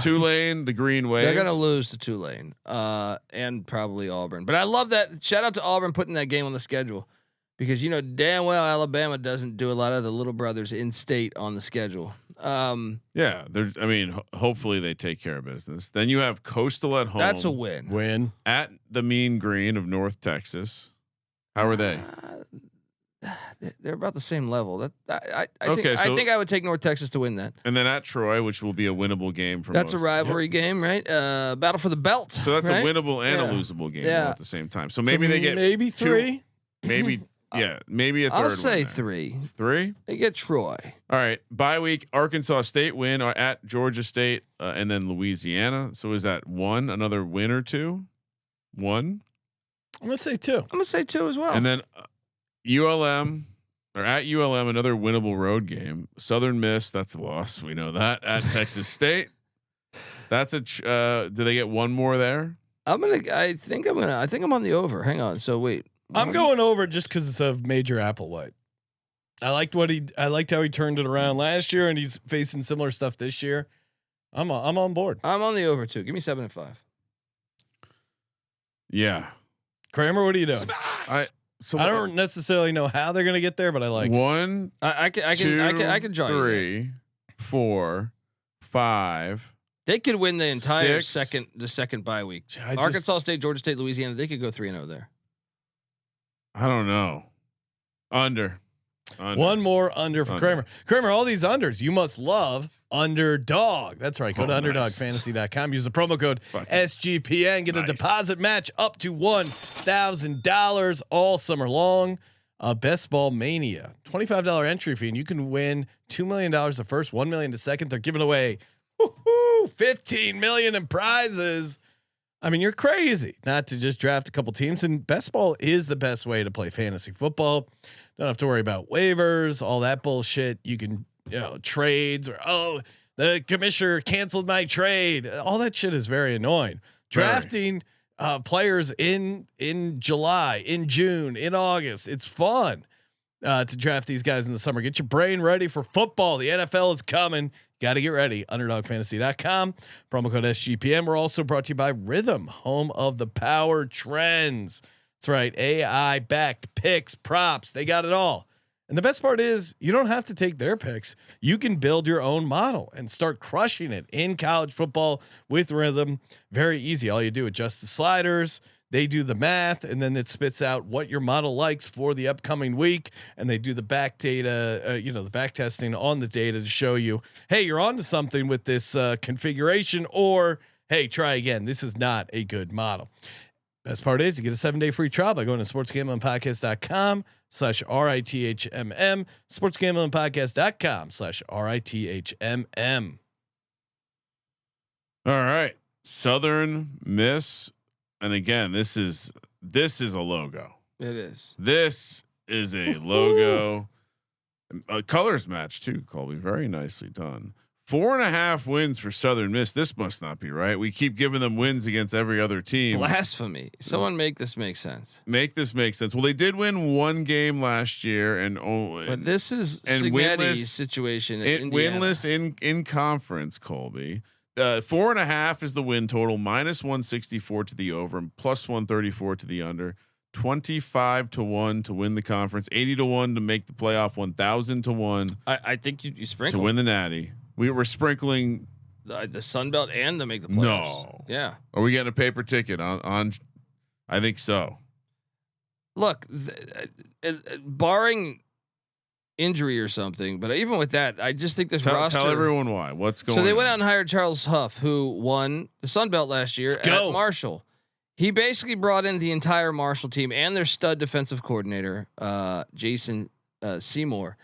[SPEAKER 5] Tulane, the Green Wave.
[SPEAKER 6] They're gonna lose to Tulane, and probably Auburn. But I love that. Shout out to Auburn putting that game on the schedule, because you know damn well Alabama doesn't do a lot of the little brothers in state on the schedule.
[SPEAKER 5] Yeah, there's. I mean, hopefully they take care of business. Then you have Coastal at home.
[SPEAKER 6] That's a win.
[SPEAKER 1] Win
[SPEAKER 5] At the Mean Green of North Texas. How are they?
[SPEAKER 6] They're about the same level. I think I would take North Texas to win that.
[SPEAKER 5] And then at Troy, which will be a winnable game for
[SPEAKER 6] That's
[SPEAKER 5] most.
[SPEAKER 6] a rivalry game, right? Battle for the belt.
[SPEAKER 5] So that's
[SPEAKER 6] right?
[SPEAKER 5] a winnable and a losable game all at the same time. So maybe they get
[SPEAKER 1] maybe three.
[SPEAKER 5] Maybe maybe a third.
[SPEAKER 6] I'll say
[SPEAKER 5] one then.
[SPEAKER 6] 3.
[SPEAKER 5] 3.
[SPEAKER 6] They get Troy.
[SPEAKER 5] All right. Bye week. Arkansas State win at Georgia State, and then Louisiana. So is that 1? Another win or 2? 1.
[SPEAKER 1] I'm gonna say 2.
[SPEAKER 6] I'm gonna say 2 as well.
[SPEAKER 5] And then ULM. Or at ULM, another winnable road game. Southern Miss, that's a loss. We know that. At Texas State, that's a. Do they get one more there?
[SPEAKER 6] I think I'm on the over. Hang on. So wait.
[SPEAKER 1] I'm going over just because of Major Applewhite. I liked how he turned it around last year, and he's facing similar stuff this year. I'm on board.
[SPEAKER 6] I'm on the over too. Give me 7 and 5.
[SPEAKER 5] Yeah.
[SPEAKER 1] Kramer, what are you doing?
[SPEAKER 5] So
[SPEAKER 1] I don't necessarily know how they're gonna get there, but I like
[SPEAKER 5] 1.
[SPEAKER 6] I can join
[SPEAKER 5] 3,
[SPEAKER 6] you.
[SPEAKER 5] 4, 5.
[SPEAKER 6] They could win the entire
[SPEAKER 5] 6.
[SPEAKER 6] second bye week.
[SPEAKER 5] I just-
[SPEAKER 6] Arkansas State, Georgia State, Louisiana. They could go 3-0 there.
[SPEAKER 5] I don't know. Under.
[SPEAKER 1] one more under for Kramer. Kramer, all these unders. You must love Underdog. That's right. Go to underdogfantasy.com. Use the promo code SGPN. Get a deposit match up to $1,000 all summer long. Best Ball Mania. $25 entry fee, and you can win $2 million the first, $1 million the second. They're giving away $15 million in prizes. I mean, you're crazy not to just draft a couple teams, and best ball is the best way to play fantasy football. Don't have to worry about waivers, all that bullshit. You can, trades or, the commissioner canceled my trade. All that shit is very annoying. Drafting players in July, in June, in August. It's fun to draft these guys in the summer. Get your brain ready for football. The NFL is coming. Got to get ready. Underdogfantasy.com. Promo code SGPN. We're also brought to you by Rhythm, home of the power trends. That's right. AI backed picks, props. They got it all. And the best part is you don't have to take their picks. You can build your own model and start crushing it in college football with Rhythm. Very easy. All you do, adjust the sliders. They do the math, and then it spits out what your model likes for the upcoming week. And they do the back data, the back testing on the data to show you, hey, you're onto something with this configuration, or hey, try again. This is not a good model. Best part is you get a 7-day free trial by going to sportsgamblingpodcast.com/RITHMM, sportsgamblingpodcast.com/RITHMM.
[SPEAKER 5] All right. Southern Miss. And again, this is a logo.
[SPEAKER 6] It is.
[SPEAKER 5] This is a logo. A colors match too, Colby. Very nicely done. 4.5 wins for Southern Miss. This must not be right. We keep giving them wins against every other team.
[SPEAKER 6] Blasphemy. Someone make this make sense.
[SPEAKER 5] Make this make sense. Well, they did win one game last year, but
[SPEAKER 6] this is Signetti's situation.
[SPEAKER 5] Winless in conference, Colby. 4.5 is the win total. -164 to the over and +134 to the under. 25-1 to win the conference. 80-1 to make the playoff. 1,000-1.
[SPEAKER 6] I think you sprinkle
[SPEAKER 5] to win the Natty. We were sprinkling
[SPEAKER 6] the Sunbelt and to make the playoffs.
[SPEAKER 5] No,
[SPEAKER 6] yeah.
[SPEAKER 5] Are we getting a paper ticket on? I think so.
[SPEAKER 6] Look, barring injury or something, but even with that, I just think this roster.
[SPEAKER 5] Tell everyone why. What's going on?
[SPEAKER 6] So they went out and hired Charles Huff, who won the Sunbelt last year at Marshall. He basically brought in the entire Marshall team and their stud defensive coordinator, Jason Seymour.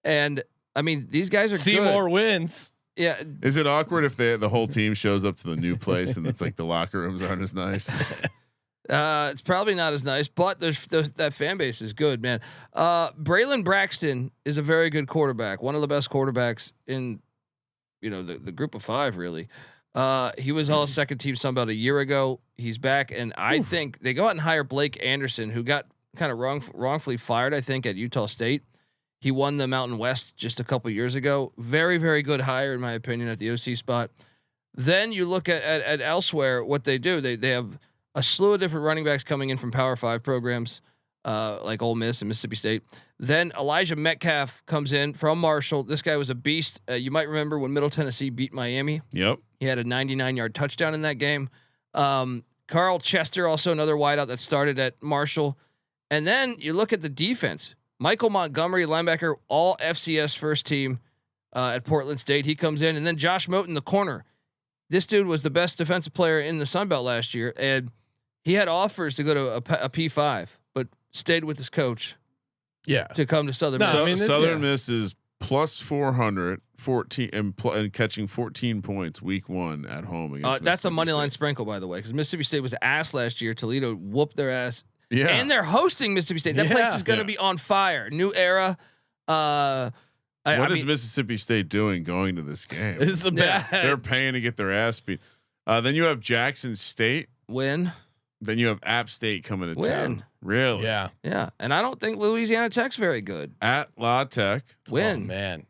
[SPEAKER 6] And I mean, these guys are
[SPEAKER 1] Seymour wins.
[SPEAKER 6] Yeah.
[SPEAKER 5] Is it awkward if the whole team shows up to the new place and it's like the locker rooms aren't as nice?
[SPEAKER 6] It's probably not as nice, but that fan base is good, man. Braylon Braxton is a very good quarterback, one of the best quarterbacks in, the group of 5, really. He was all second team Sunbelt a year ago. He's back, and I think they go out and hire Blake Anderson, who got kind of wrongfully fired, I think, at Utah State. He won the Mountain West just a couple years ago. Very, very good hire, in my opinion, at the OC spot. Then you look at elsewhere, what they do. They have a slew of different running backs coming in from Power 5 programs, like Ole Miss and Mississippi State. Then Elijah Metcalf comes in from Marshall. This guy was a beast. You might remember when Middle Tennessee beat Miami.
[SPEAKER 5] Yep.
[SPEAKER 6] He had a 99-yard touchdown in that game. Carl Chester, also another wideout that started at Marshall. And then you look at the defense. Michael Montgomery, linebacker, all FCS first team at Portland State. He comes in. And then Josh Moten, the corner. This dude was the best defensive player in the Sunbelt last year. And he had offers to go to a P5, but stayed with his coach.
[SPEAKER 1] Yeah.
[SPEAKER 6] To come to Southern
[SPEAKER 1] No,
[SPEAKER 6] Miss.
[SPEAKER 1] I mean,
[SPEAKER 5] Southern Miss is plus 400, 14 and catching 14 points week 1 at home against
[SPEAKER 6] That's a money line
[SPEAKER 5] State.
[SPEAKER 6] sprinkle, by the way, because Mississippi State was ass last year. Toledo whooped their ass.
[SPEAKER 5] Yeah.
[SPEAKER 6] And they're hosting Mississippi State. That place is going to be on fire. New era.
[SPEAKER 5] What is Mississippi State doing going to this game?
[SPEAKER 1] It's a bad.
[SPEAKER 5] They're paying to get their ass beat. Then you have Jackson State.
[SPEAKER 6] Win.
[SPEAKER 5] Then you have App State coming to
[SPEAKER 6] Win.
[SPEAKER 5] town. Really?
[SPEAKER 1] Yeah.
[SPEAKER 6] Yeah. And I don't think Louisiana Tech's very good.
[SPEAKER 5] At La Tech.
[SPEAKER 6] Win.
[SPEAKER 1] Oh, man.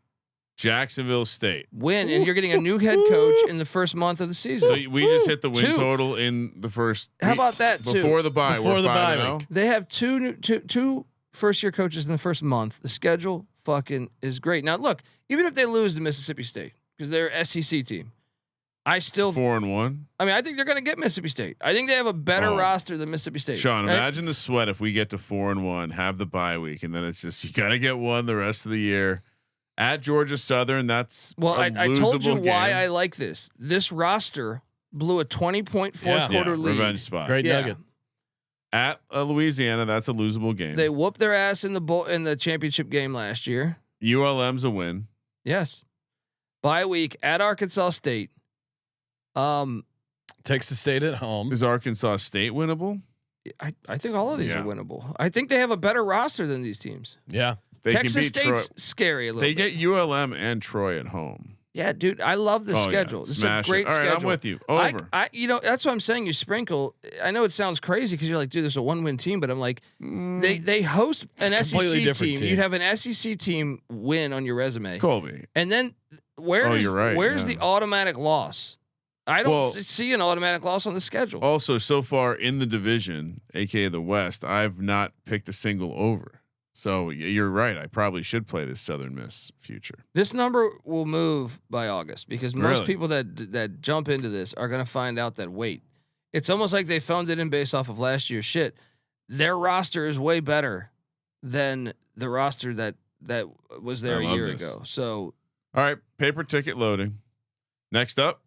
[SPEAKER 5] Jacksonville State.
[SPEAKER 6] Win. And you're getting a new head coach in the first month of the season.
[SPEAKER 5] So we just hit the win
[SPEAKER 6] 2.
[SPEAKER 5] total in the first.
[SPEAKER 6] How about that, too?
[SPEAKER 5] Before the bye.
[SPEAKER 1] Before
[SPEAKER 5] we're
[SPEAKER 1] the bye
[SPEAKER 5] 5-0.
[SPEAKER 1] week.
[SPEAKER 6] They have two first year coaches in the first month. The schedule fucking is great. Now look, even if they lose to Mississippi State because they're an SEC team, I still
[SPEAKER 5] 4-1.
[SPEAKER 6] I mean, I think they're going to get Mississippi State. I think they have a better roster than Mississippi State.
[SPEAKER 5] Sean,
[SPEAKER 6] right?
[SPEAKER 5] imagine the sweat if we get to 4-1, have the bye week, and then it's just you got to get one the rest of the year. At Georgia Southern, that's
[SPEAKER 6] Well, I told you
[SPEAKER 5] losable
[SPEAKER 6] why
[SPEAKER 5] game.
[SPEAKER 6] I like this. This roster blew a 20-point fourth quarter lead.
[SPEAKER 5] Revenge spot.
[SPEAKER 1] Great
[SPEAKER 6] Yeah.
[SPEAKER 1] nugget.
[SPEAKER 5] At Louisiana, that's a losable game.
[SPEAKER 6] They whooped their ass in the championship game last year.
[SPEAKER 5] ULM's a win.
[SPEAKER 6] Yes. Bye week at Arkansas State.
[SPEAKER 1] Texas State at home.
[SPEAKER 5] Is Arkansas State winnable?
[SPEAKER 6] I think all of these
[SPEAKER 5] Yeah.
[SPEAKER 6] are winnable. I think they have a better roster than these teams.
[SPEAKER 1] Yeah.
[SPEAKER 5] They
[SPEAKER 6] Texas
[SPEAKER 5] can beat
[SPEAKER 6] State's
[SPEAKER 5] Troy.
[SPEAKER 6] scary a little
[SPEAKER 5] They
[SPEAKER 6] bit.
[SPEAKER 5] get ULM and Troy at home.
[SPEAKER 6] Yeah, dude, I love this
[SPEAKER 5] Oh, yeah.
[SPEAKER 6] schedule. This
[SPEAKER 5] Smash
[SPEAKER 6] is a great
[SPEAKER 5] it. All right,
[SPEAKER 6] schedule.
[SPEAKER 5] I'm with you. Over.
[SPEAKER 6] I that's what I'm saying. You sprinkle. I know it sounds crazy because you're like, dude, there's a 1-win team, but I'm like, they host an
[SPEAKER 1] a completely
[SPEAKER 6] SEC
[SPEAKER 1] different
[SPEAKER 6] team.
[SPEAKER 1] team.
[SPEAKER 6] You'd have an SEC team win on your resume,
[SPEAKER 5] Colby.
[SPEAKER 6] and then where's
[SPEAKER 5] you're right,
[SPEAKER 6] where's
[SPEAKER 5] yeah.
[SPEAKER 6] the automatic loss? I don't
[SPEAKER 5] Well-
[SPEAKER 6] see an automatic loss on the schedule.
[SPEAKER 5] Also, so far in the division, aka the West, I've not picked a single over. So you're right. I probably should play this Southern Miss future.
[SPEAKER 6] This number will move by August because most
[SPEAKER 5] Really?
[SPEAKER 6] people that jump into this are going to find out that it's almost like they phoned it in based off of last year's shit. Their roster is way better than the roster that was there
[SPEAKER 5] I
[SPEAKER 6] a
[SPEAKER 5] love
[SPEAKER 6] year
[SPEAKER 5] this.
[SPEAKER 6] ago. So
[SPEAKER 5] All right, paper ticket loading. Next up.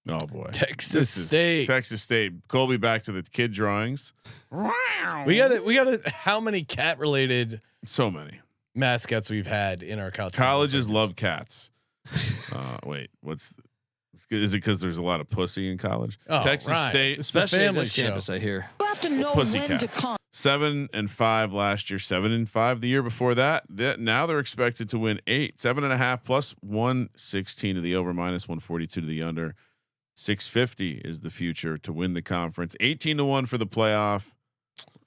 [SPEAKER 5] Oh boy,
[SPEAKER 1] Texas State.
[SPEAKER 5] Texas State. Colby back to the kid drawings.
[SPEAKER 1] We got it. How many cat related
[SPEAKER 5] So many
[SPEAKER 1] mascots we've had in our college?
[SPEAKER 5] colleges love cats. Wait, is it because there's a lot of pussy in college?
[SPEAKER 1] Oh,
[SPEAKER 5] Texas
[SPEAKER 1] right.
[SPEAKER 5] State,
[SPEAKER 1] It's the
[SPEAKER 6] especially at
[SPEAKER 1] family
[SPEAKER 6] this
[SPEAKER 1] show.
[SPEAKER 6] campus, I hear.
[SPEAKER 8] You have to know
[SPEAKER 5] Pussy
[SPEAKER 8] when
[SPEAKER 5] cats.
[SPEAKER 8] to come.
[SPEAKER 5] 7-5 last year, 7-5 the year before that. Now they're expected to win 7.5 plus 116 to the over, minus 142 to the under. 650 is the future to win the conference. 18-1 for the playoff.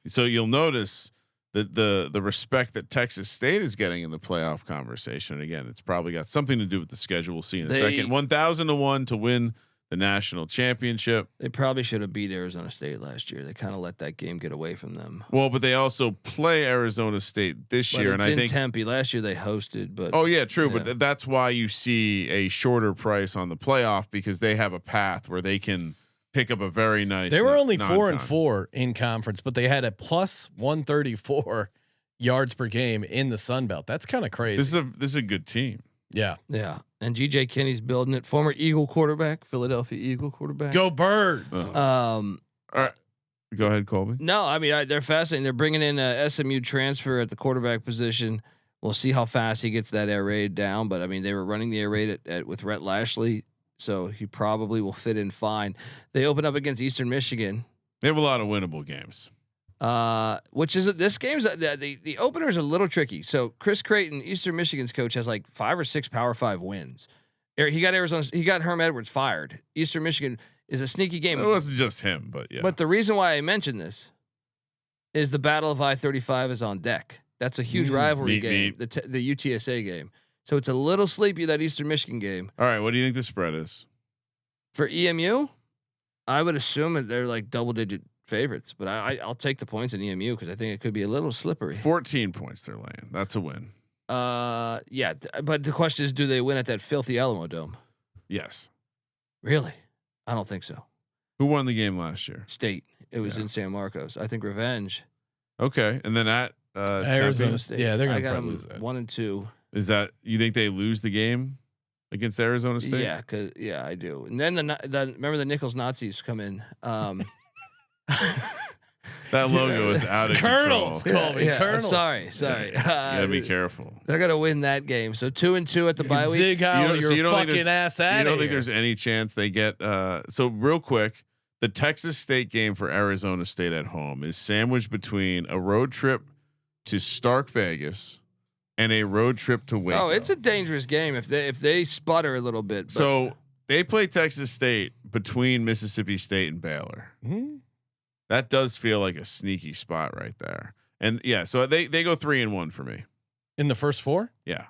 [SPEAKER 5] So you'll notice that the respect that Texas State is getting in the playoff conversation. And again, it's probably got something to do with the schedule. We'll see in a second. 1,000-1 to win the national championship.
[SPEAKER 6] They probably should have beat Arizona State last year. They kind of let that game get away from them.
[SPEAKER 5] Well, but they also play Arizona State this
[SPEAKER 6] But
[SPEAKER 5] year,
[SPEAKER 6] it's
[SPEAKER 5] and I
[SPEAKER 6] in
[SPEAKER 5] think
[SPEAKER 6] Tempe. Last year they hosted, but
[SPEAKER 5] Oh yeah, true.
[SPEAKER 6] Yeah.
[SPEAKER 5] But that's why you see a shorter price on the playoff because they have a path where they can pick up a very nice.
[SPEAKER 1] They were only
[SPEAKER 5] non-con.
[SPEAKER 1] 4-4 in conference, but they had a plus 134 yards per game in the Sun Belt. That's kind of crazy.
[SPEAKER 5] This is a good team.
[SPEAKER 1] Yeah.
[SPEAKER 6] yeah. And GJ Kinney's building it. Former Eagle quarterback, Philadelphia Eagle quarterback.
[SPEAKER 1] Go Birds.
[SPEAKER 5] All right, go ahead, Colby.
[SPEAKER 6] No, I mean they're fascinating. They're bringing in a SMU transfer at the quarterback position. We'll see how fast he gets that air raid down. But I mean, they were running the air raid with Rhett Lashley, so he probably will fit in fine. They open up against Eastern Michigan.
[SPEAKER 5] They have a lot of winnable games.
[SPEAKER 6] Which is this game's the opener is a little tricky. So Chris Creighton, Eastern Michigan's coach, has like 5 or 6 Power 5 wins. He got Herm Edwards fired. Eastern Michigan is a sneaky game.
[SPEAKER 5] It wasn't just him, but yeah.
[SPEAKER 6] But the reason why I mentioned this is the Battle of I-35 is on deck. That's a huge rivalry game, the UTSA game. So it's a little sleepy, that Eastern Michigan game.
[SPEAKER 5] All right, what do you think the spread is
[SPEAKER 6] For EMU? I would assume that they're like double-digit favorites, but I'll take the points in EMU because I think it could be a little slippery.
[SPEAKER 5] 14 points they're laying. That's a win.
[SPEAKER 6] Yeah, but the question is, do they win at that filthy Alamo Dome?
[SPEAKER 5] Yes.
[SPEAKER 6] Really? I don't think so.
[SPEAKER 5] Who won the game last year?
[SPEAKER 6] State. It was in San Marcos. I think revenge.
[SPEAKER 5] Okay, and then at
[SPEAKER 1] Arizona
[SPEAKER 5] Tempe,
[SPEAKER 1] State. Yeah, they're
[SPEAKER 6] I
[SPEAKER 1] gonna
[SPEAKER 6] got
[SPEAKER 1] probably
[SPEAKER 6] them
[SPEAKER 1] lose that.
[SPEAKER 6] 1 and 2.
[SPEAKER 5] is that you think they lose the game against Arizona State?
[SPEAKER 6] Yeah, I do. And then remember the Nichols Nazis come in.
[SPEAKER 5] That logo is out of
[SPEAKER 1] Colonels,
[SPEAKER 5] control.
[SPEAKER 1] call me Colonels.
[SPEAKER 6] Sorry.
[SPEAKER 5] You gotta be careful.
[SPEAKER 6] They're gonna win that game. So 2 and 2 at the bye week.
[SPEAKER 1] Zig Heil,
[SPEAKER 5] So you don't think
[SPEAKER 1] fucking
[SPEAKER 5] there's-
[SPEAKER 1] ass out
[SPEAKER 5] You
[SPEAKER 1] of
[SPEAKER 5] don't think
[SPEAKER 1] here.
[SPEAKER 5] there's any chance they get? So real quick, the Texas State game for Arizona State at home is sandwiched between a road trip to Stark Vegas and a road trip to Waco.
[SPEAKER 6] Oh, it's a dangerous game if they sputter a little bit. But
[SPEAKER 5] So they play Texas State between Mississippi State and Baylor.
[SPEAKER 1] Hmm?
[SPEAKER 5] That does feel like a sneaky spot right there. And yeah, so they go 3-1 for me.
[SPEAKER 1] In the first 4.
[SPEAKER 5] Yeah.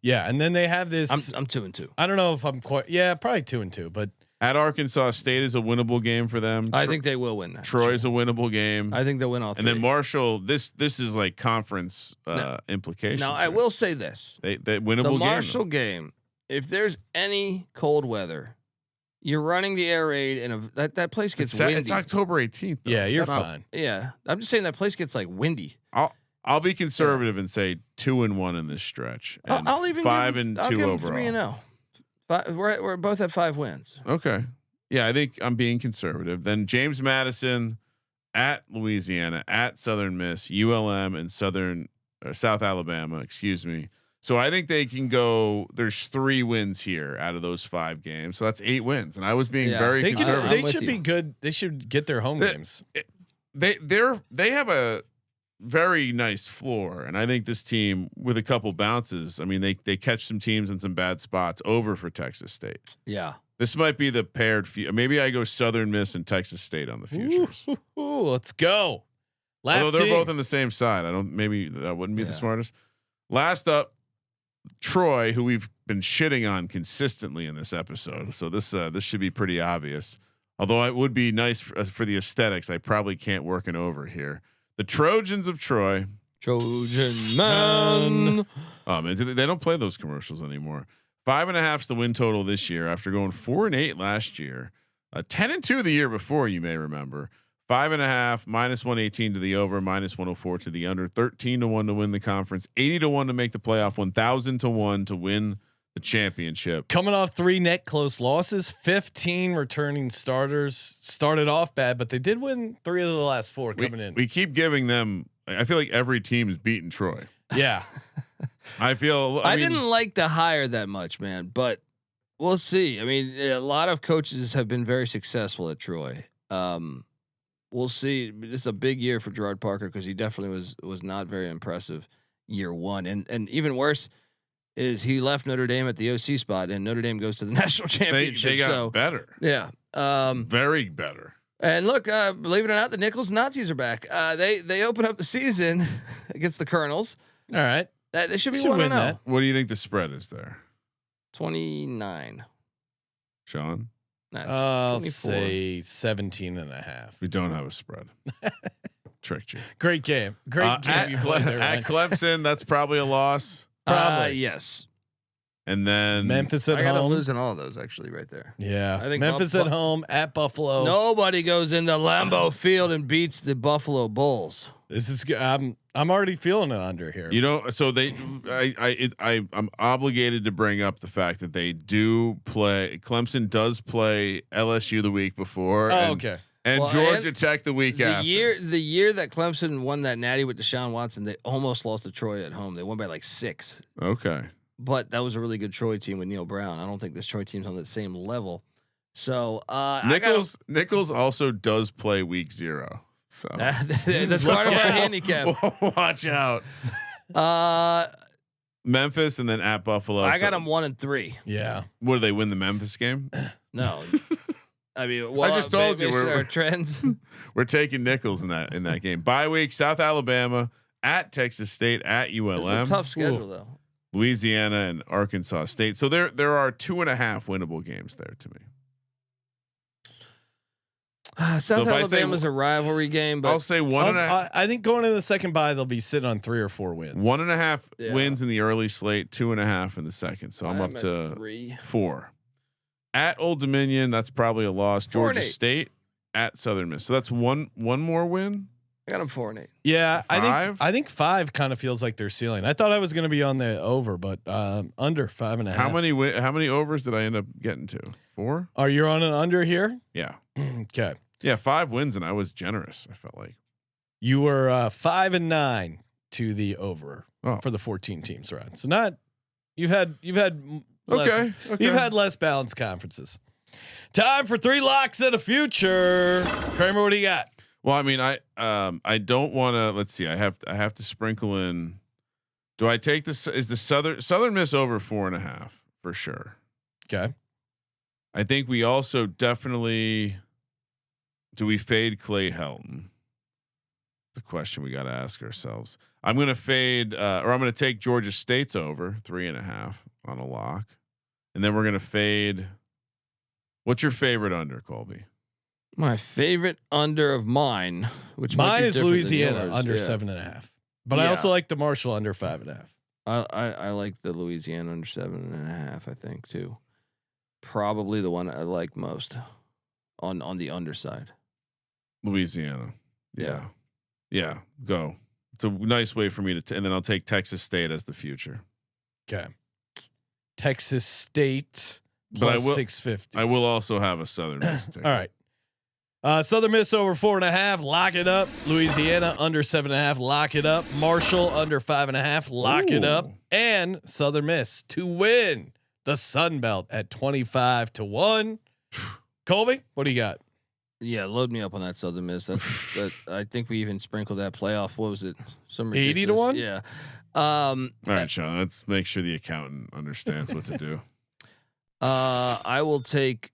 [SPEAKER 1] Yeah, and then they have this.
[SPEAKER 6] I'm 2 and 2.
[SPEAKER 1] I don't know if I'm quite. Yeah, probably 2 and 2. But
[SPEAKER 5] At Arkansas State is a winnable game for them.
[SPEAKER 6] I think they will win that.
[SPEAKER 5] Troy's a winnable game.
[SPEAKER 6] I think they'll win all 3.
[SPEAKER 5] And then Marshall, this is like conference implications.
[SPEAKER 6] Now I
[SPEAKER 5] right?
[SPEAKER 6] will say this:
[SPEAKER 5] They winnable
[SPEAKER 6] the
[SPEAKER 5] game.
[SPEAKER 6] Marshall game. If there's any cold weather, you're running the air raid, and that place gets windy.
[SPEAKER 5] It's October 18th. Though.
[SPEAKER 1] yeah, you're
[SPEAKER 6] That's
[SPEAKER 1] fine.
[SPEAKER 6] Yeah, I'm just saying that place gets like windy.
[SPEAKER 5] I'll be conservative and say 2-1 in this stretch. And
[SPEAKER 6] I'll even
[SPEAKER 5] 5
[SPEAKER 6] give
[SPEAKER 5] and
[SPEAKER 6] I'll
[SPEAKER 5] 2
[SPEAKER 6] give them
[SPEAKER 5] overall.
[SPEAKER 6] 3-0. We're both at 5 wins.
[SPEAKER 5] Okay. Yeah, I think I'm being conservative. Then James Madison at Louisiana, at Southern Miss, ULM, and South Alabama. Excuse me. So I think they can go. There's 3 wins here out of those 5 games. So that's 8 wins. And I was being very
[SPEAKER 1] They,
[SPEAKER 5] conservative.
[SPEAKER 1] they
[SPEAKER 6] I'm with
[SPEAKER 1] should
[SPEAKER 6] you.
[SPEAKER 1] be good. They should get their home games.
[SPEAKER 5] They have a very nice floor, and I think this team with a couple bounces. I mean, they catch some teams in some bad spots over for Texas State.
[SPEAKER 6] Yeah.
[SPEAKER 5] This might be the paired. Maybe I go Southern Miss and Texas State on the futures.
[SPEAKER 1] Ooh, let's go. Last
[SPEAKER 5] Although they're
[SPEAKER 1] team.
[SPEAKER 5] both on the same side. Maybe that wouldn't be
[SPEAKER 6] Yeah.
[SPEAKER 5] the smartest. Last up, Troy, who we've been shitting on consistently in this episode. So this should be pretty obvious. Although it would be nice for the aesthetics. I probably can't work it over here. The Trojans of Troy.
[SPEAKER 6] Trojan man.
[SPEAKER 5] Oh man, they don't play those commercials anymore. 5.5 is the win total this year after going 4-8 last year. 10-2 the year before, you may remember. 5.5 -118 to the over, -104 to the under, 13-1 to win the conference, 80-1 to make the playoff, 1,000-1 to win the championship.
[SPEAKER 1] Coming off 3 net close losses, 15 returning starters. Started off bad, but they did win 3 of the last 4 coming in.
[SPEAKER 5] We keep giving them. I feel like every team is beating Troy.
[SPEAKER 1] Yeah.
[SPEAKER 5] I feel.
[SPEAKER 6] I
[SPEAKER 5] mean,
[SPEAKER 6] didn't like the hire that much, man, but we'll see. I mean, a lot of coaches have been very successful at Troy. We'll see. This is a big year for Gerard Parker because he definitely was not very impressive year 1, and even worse is he left Notre Dame at the OC spot, and Notre Dame goes to the national championship.
[SPEAKER 5] They got
[SPEAKER 6] so
[SPEAKER 5] better.
[SPEAKER 6] yeah,
[SPEAKER 5] Very better.
[SPEAKER 6] and look, believe it or not, the Nichols Nazis are back. They open up the season against the Colonels.
[SPEAKER 1] All right.
[SPEAKER 6] That they should be
[SPEAKER 1] Should
[SPEAKER 6] 1-0.
[SPEAKER 1] win that.
[SPEAKER 5] What do you think the spread is there,
[SPEAKER 6] 29.
[SPEAKER 5] Sean?
[SPEAKER 6] Nah,
[SPEAKER 1] I'll
[SPEAKER 6] 24.
[SPEAKER 1] say 17.5.
[SPEAKER 5] We don't have a spread. Tricked you.
[SPEAKER 1] Great game. Great game
[SPEAKER 5] At,
[SPEAKER 1] you played there,
[SPEAKER 5] at
[SPEAKER 1] Ryan.
[SPEAKER 5] Clemson, that's probably a loss.
[SPEAKER 1] Probably.
[SPEAKER 6] Yes.
[SPEAKER 5] And then
[SPEAKER 1] Memphis at
[SPEAKER 6] I got them
[SPEAKER 1] home.
[SPEAKER 6] losing all of those actually right there.
[SPEAKER 1] Yeah.
[SPEAKER 6] I think
[SPEAKER 1] Memphis at home, at Buffalo.
[SPEAKER 6] Nobody goes into Lambeau Field and beats the Buffalo Bulls.
[SPEAKER 1] This is good. I'm already feeling it under here.
[SPEAKER 5] You know, so I'm obligated to bring up the fact that they do play. Clemson does play LSU the week before.
[SPEAKER 1] Oh,
[SPEAKER 5] and
[SPEAKER 1] okay.
[SPEAKER 5] And
[SPEAKER 6] Well,
[SPEAKER 5] Georgia
[SPEAKER 6] and
[SPEAKER 5] Tech the week
[SPEAKER 6] the
[SPEAKER 5] after.
[SPEAKER 6] year that Clemson won that natty with Deshaun Watson, they almost lost to Troy at home. They won by like 6.
[SPEAKER 5] Okay.
[SPEAKER 6] But that was a really good Troy team with Neil Brown. I don't think this Troy team's on the same level. So
[SPEAKER 5] Nichols also does play week 0. So
[SPEAKER 6] that's part of our handicap.
[SPEAKER 5] Watch out. Memphis and then at Buffalo.
[SPEAKER 6] I got them 1-3.
[SPEAKER 1] Yeah.
[SPEAKER 5] What do they win the Memphis game?
[SPEAKER 6] No, I mean, well,
[SPEAKER 5] I just told you
[SPEAKER 6] based on
[SPEAKER 5] we're
[SPEAKER 6] our trends.
[SPEAKER 5] we're taking Nichols in that game. Bye week, South Alabama at Texas State at ULM.
[SPEAKER 6] It's a tough schedule though.
[SPEAKER 5] Louisiana and Arkansas State. So there are 2.5 winnable games there to me.
[SPEAKER 6] South Alabama's a rivalry game, but
[SPEAKER 5] I'll say 1.5.
[SPEAKER 1] I think going into the second bye, they'll be sitting on 3 or 4 wins.
[SPEAKER 5] 1.5 wins in the early slate, 2.5 in the second. So I'm up to
[SPEAKER 6] 3.
[SPEAKER 5] 4. At Old Dominion, that's probably a loss.
[SPEAKER 6] 4-8.
[SPEAKER 5] Georgia State at Southern Miss. So that's one more win.
[SPEAKER 6] I got them 4-8.
[SPEAKER 1] Yeah,
[SPEAKER 5] 5?
[SPEAKER 1] I think 5 kind of feels like their ceiling. I thought I was going to be on the over, but under 5.5.
[SPEAKER 5] How many overs did I end up getting to? 4?
[SPEAKER 1] Are you on an under here?
[SPEAKER 5] Yeah.
[SPEAKER 1] Okay.
[SPEAKER 5] Yeah, 5 wins, and I was generous. I felt like
[SPEAKER 1] You were 5-9 to the over
[SPEAKER 5] Oh.
[SPEAKER 1] for the 14 teams round. So not you've had less,
[SPEAKER 5] okay.
[SPEAKER 1] you've had less balanced conferences. Time for 3 locks of the future. Kramer, what do you got?
[SPEAKER 5] Well, I mean, I don't want to. Let's see. I have to sprinkle in. Do I take this? Is the Southern Miss over 4.5 for sure?
[SPEAKER 1] Okay.
[SPEAKER 5] I think we also definitely. Do we fade Clay Helton? It's a question we got to ask ourselves. I'm going to fade, or I'm going to take Georgia State's over 3.5 on a lock, and then we're going to fade. What's your favorite under, Colby?
[SPEAKER 6] My favorite under of mine, which
[SPEAKER 1] mine
[SPEAKER 6] might be
[SPEAKER 1] is
[SPEAKER 6] different than
[SPEAKER 1] Louisiana
[SPEAKER 6] yours.
[SPEAKER 1] under
[SPEAKER 6] Yeah.
[SPEAKER 1] 7.5, but I
[SPEAKER 6] Yeah.
[SPEAKER 1] also like the Marshall under 5.5.
[SPEAKER 6] I like the Louisiana under 7.5. I think too. Probably the one I like most on the underside.
[SPEAKER 5] Louisiana. Yeah. Go. It's a nice way for me to, and then I'll take Texas State as the future.
[SPEAKER 1] Okay. Texas State
[SPEAKER 5] But I
[SPEAKER 1] plus
[SPEAKER 5] will-
[SPEAKER 1] 650.
[SPEAKER 5] I will also have a Southern Miss take.
[SPEAKER 1] All right. Southern Miss over 4.5. Lock it up. Louisiana under 7.5. Lock it up. Marshall under 5.5. Lock it up.
[SPEAKER 5] Ooh.
[SPEAKER 1] And Southern Miss to win the Sunbelt at 25-1. Colby, what do you got?
[SPEAKER 6] Yeah, load me up on that Southern Miss. That I think we even sprinkled that playoff. What was it? Some
[SPEAKER 1] 80-1?
[SPEAKER 6] Yeah.
[SPEAKER 5] All right, Sean. Let's make sure the accountant understands what to do.
[SPEAKER 6] I will take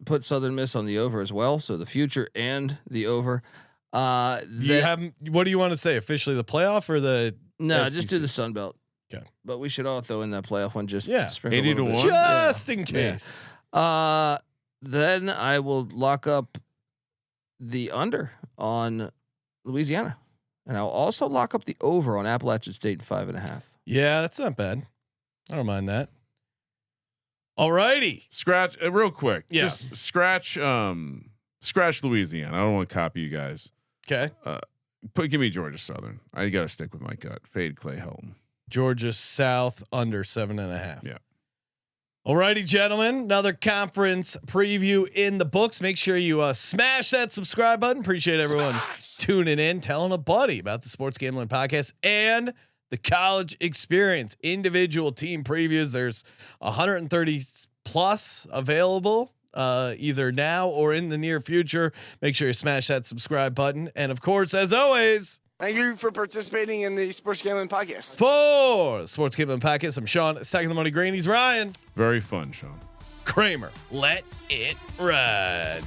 [SPEAKER 6] put Southern Miss on the over as well. So the future and the over.
[SPEAKER 1] What do you want to say? Officially the playoff or the
[SPEAKER 6] No,
[SPEAKER 1] SEC?
[SPEAKER 6] just do the Sun Belt.
[SPEAKER 1] Okay.
[SPEAKER 6] But we should all throw in that playoff one. Just
[SPEAKER 1] Yeah.
[SPEAKER 6] sprinkle a
[SPEAKER 5] 80 to
[SPEAKER 6] little bit.
[SPEAKER 5] 1?
[SPEAKER 1] just in
[SPEAKER 6] Yeah.
[SPEAKER 1] case.
[SPEAKER 6] Then I will lock up the under on Louisiana, and I'll also lock up the over on Appalachian State 5.5.
[SPEAKER 1] Yeah, that's not bad. I don't mind that. All righty.
[SPEAKER 5] Scratch real quick.
[SPEAKER 1] Yeah.
[SPEAKER 5] Just scratch Louisiana. I don't want to copy you guys.
[SPEAKER 1] Okay.
[SPEAKER 5] Give me Georgia Southern. I got to stick with my gut. Fade Clay Helton.
[SPEAKER 1] Georgia South under 7.5.
[SPEAKER 5] Yeah.
[SPEAKER 1] Alrighty, gentlemen. Another conference preview in the books. Make sure you smash that subscribe button. Appreciate everyone tuning in, telling a buddy about the Sports Gambling Podcast and the college experience. Individual team previews. There's 130 plus available either now or in the near future. Make sure you smash that subscribe button. And of course, as always,
[SPEAKER 8] Thank you for participating in the Sports Gambling Podcast.
[SPEAKER 1] for the Sports Gambling Podcast, I'm Sean, stacking the money green. He's Ryan
[SPEAKER 5] Very fun, Sean.
[SPEAKER 1] Kramer. Let it ride.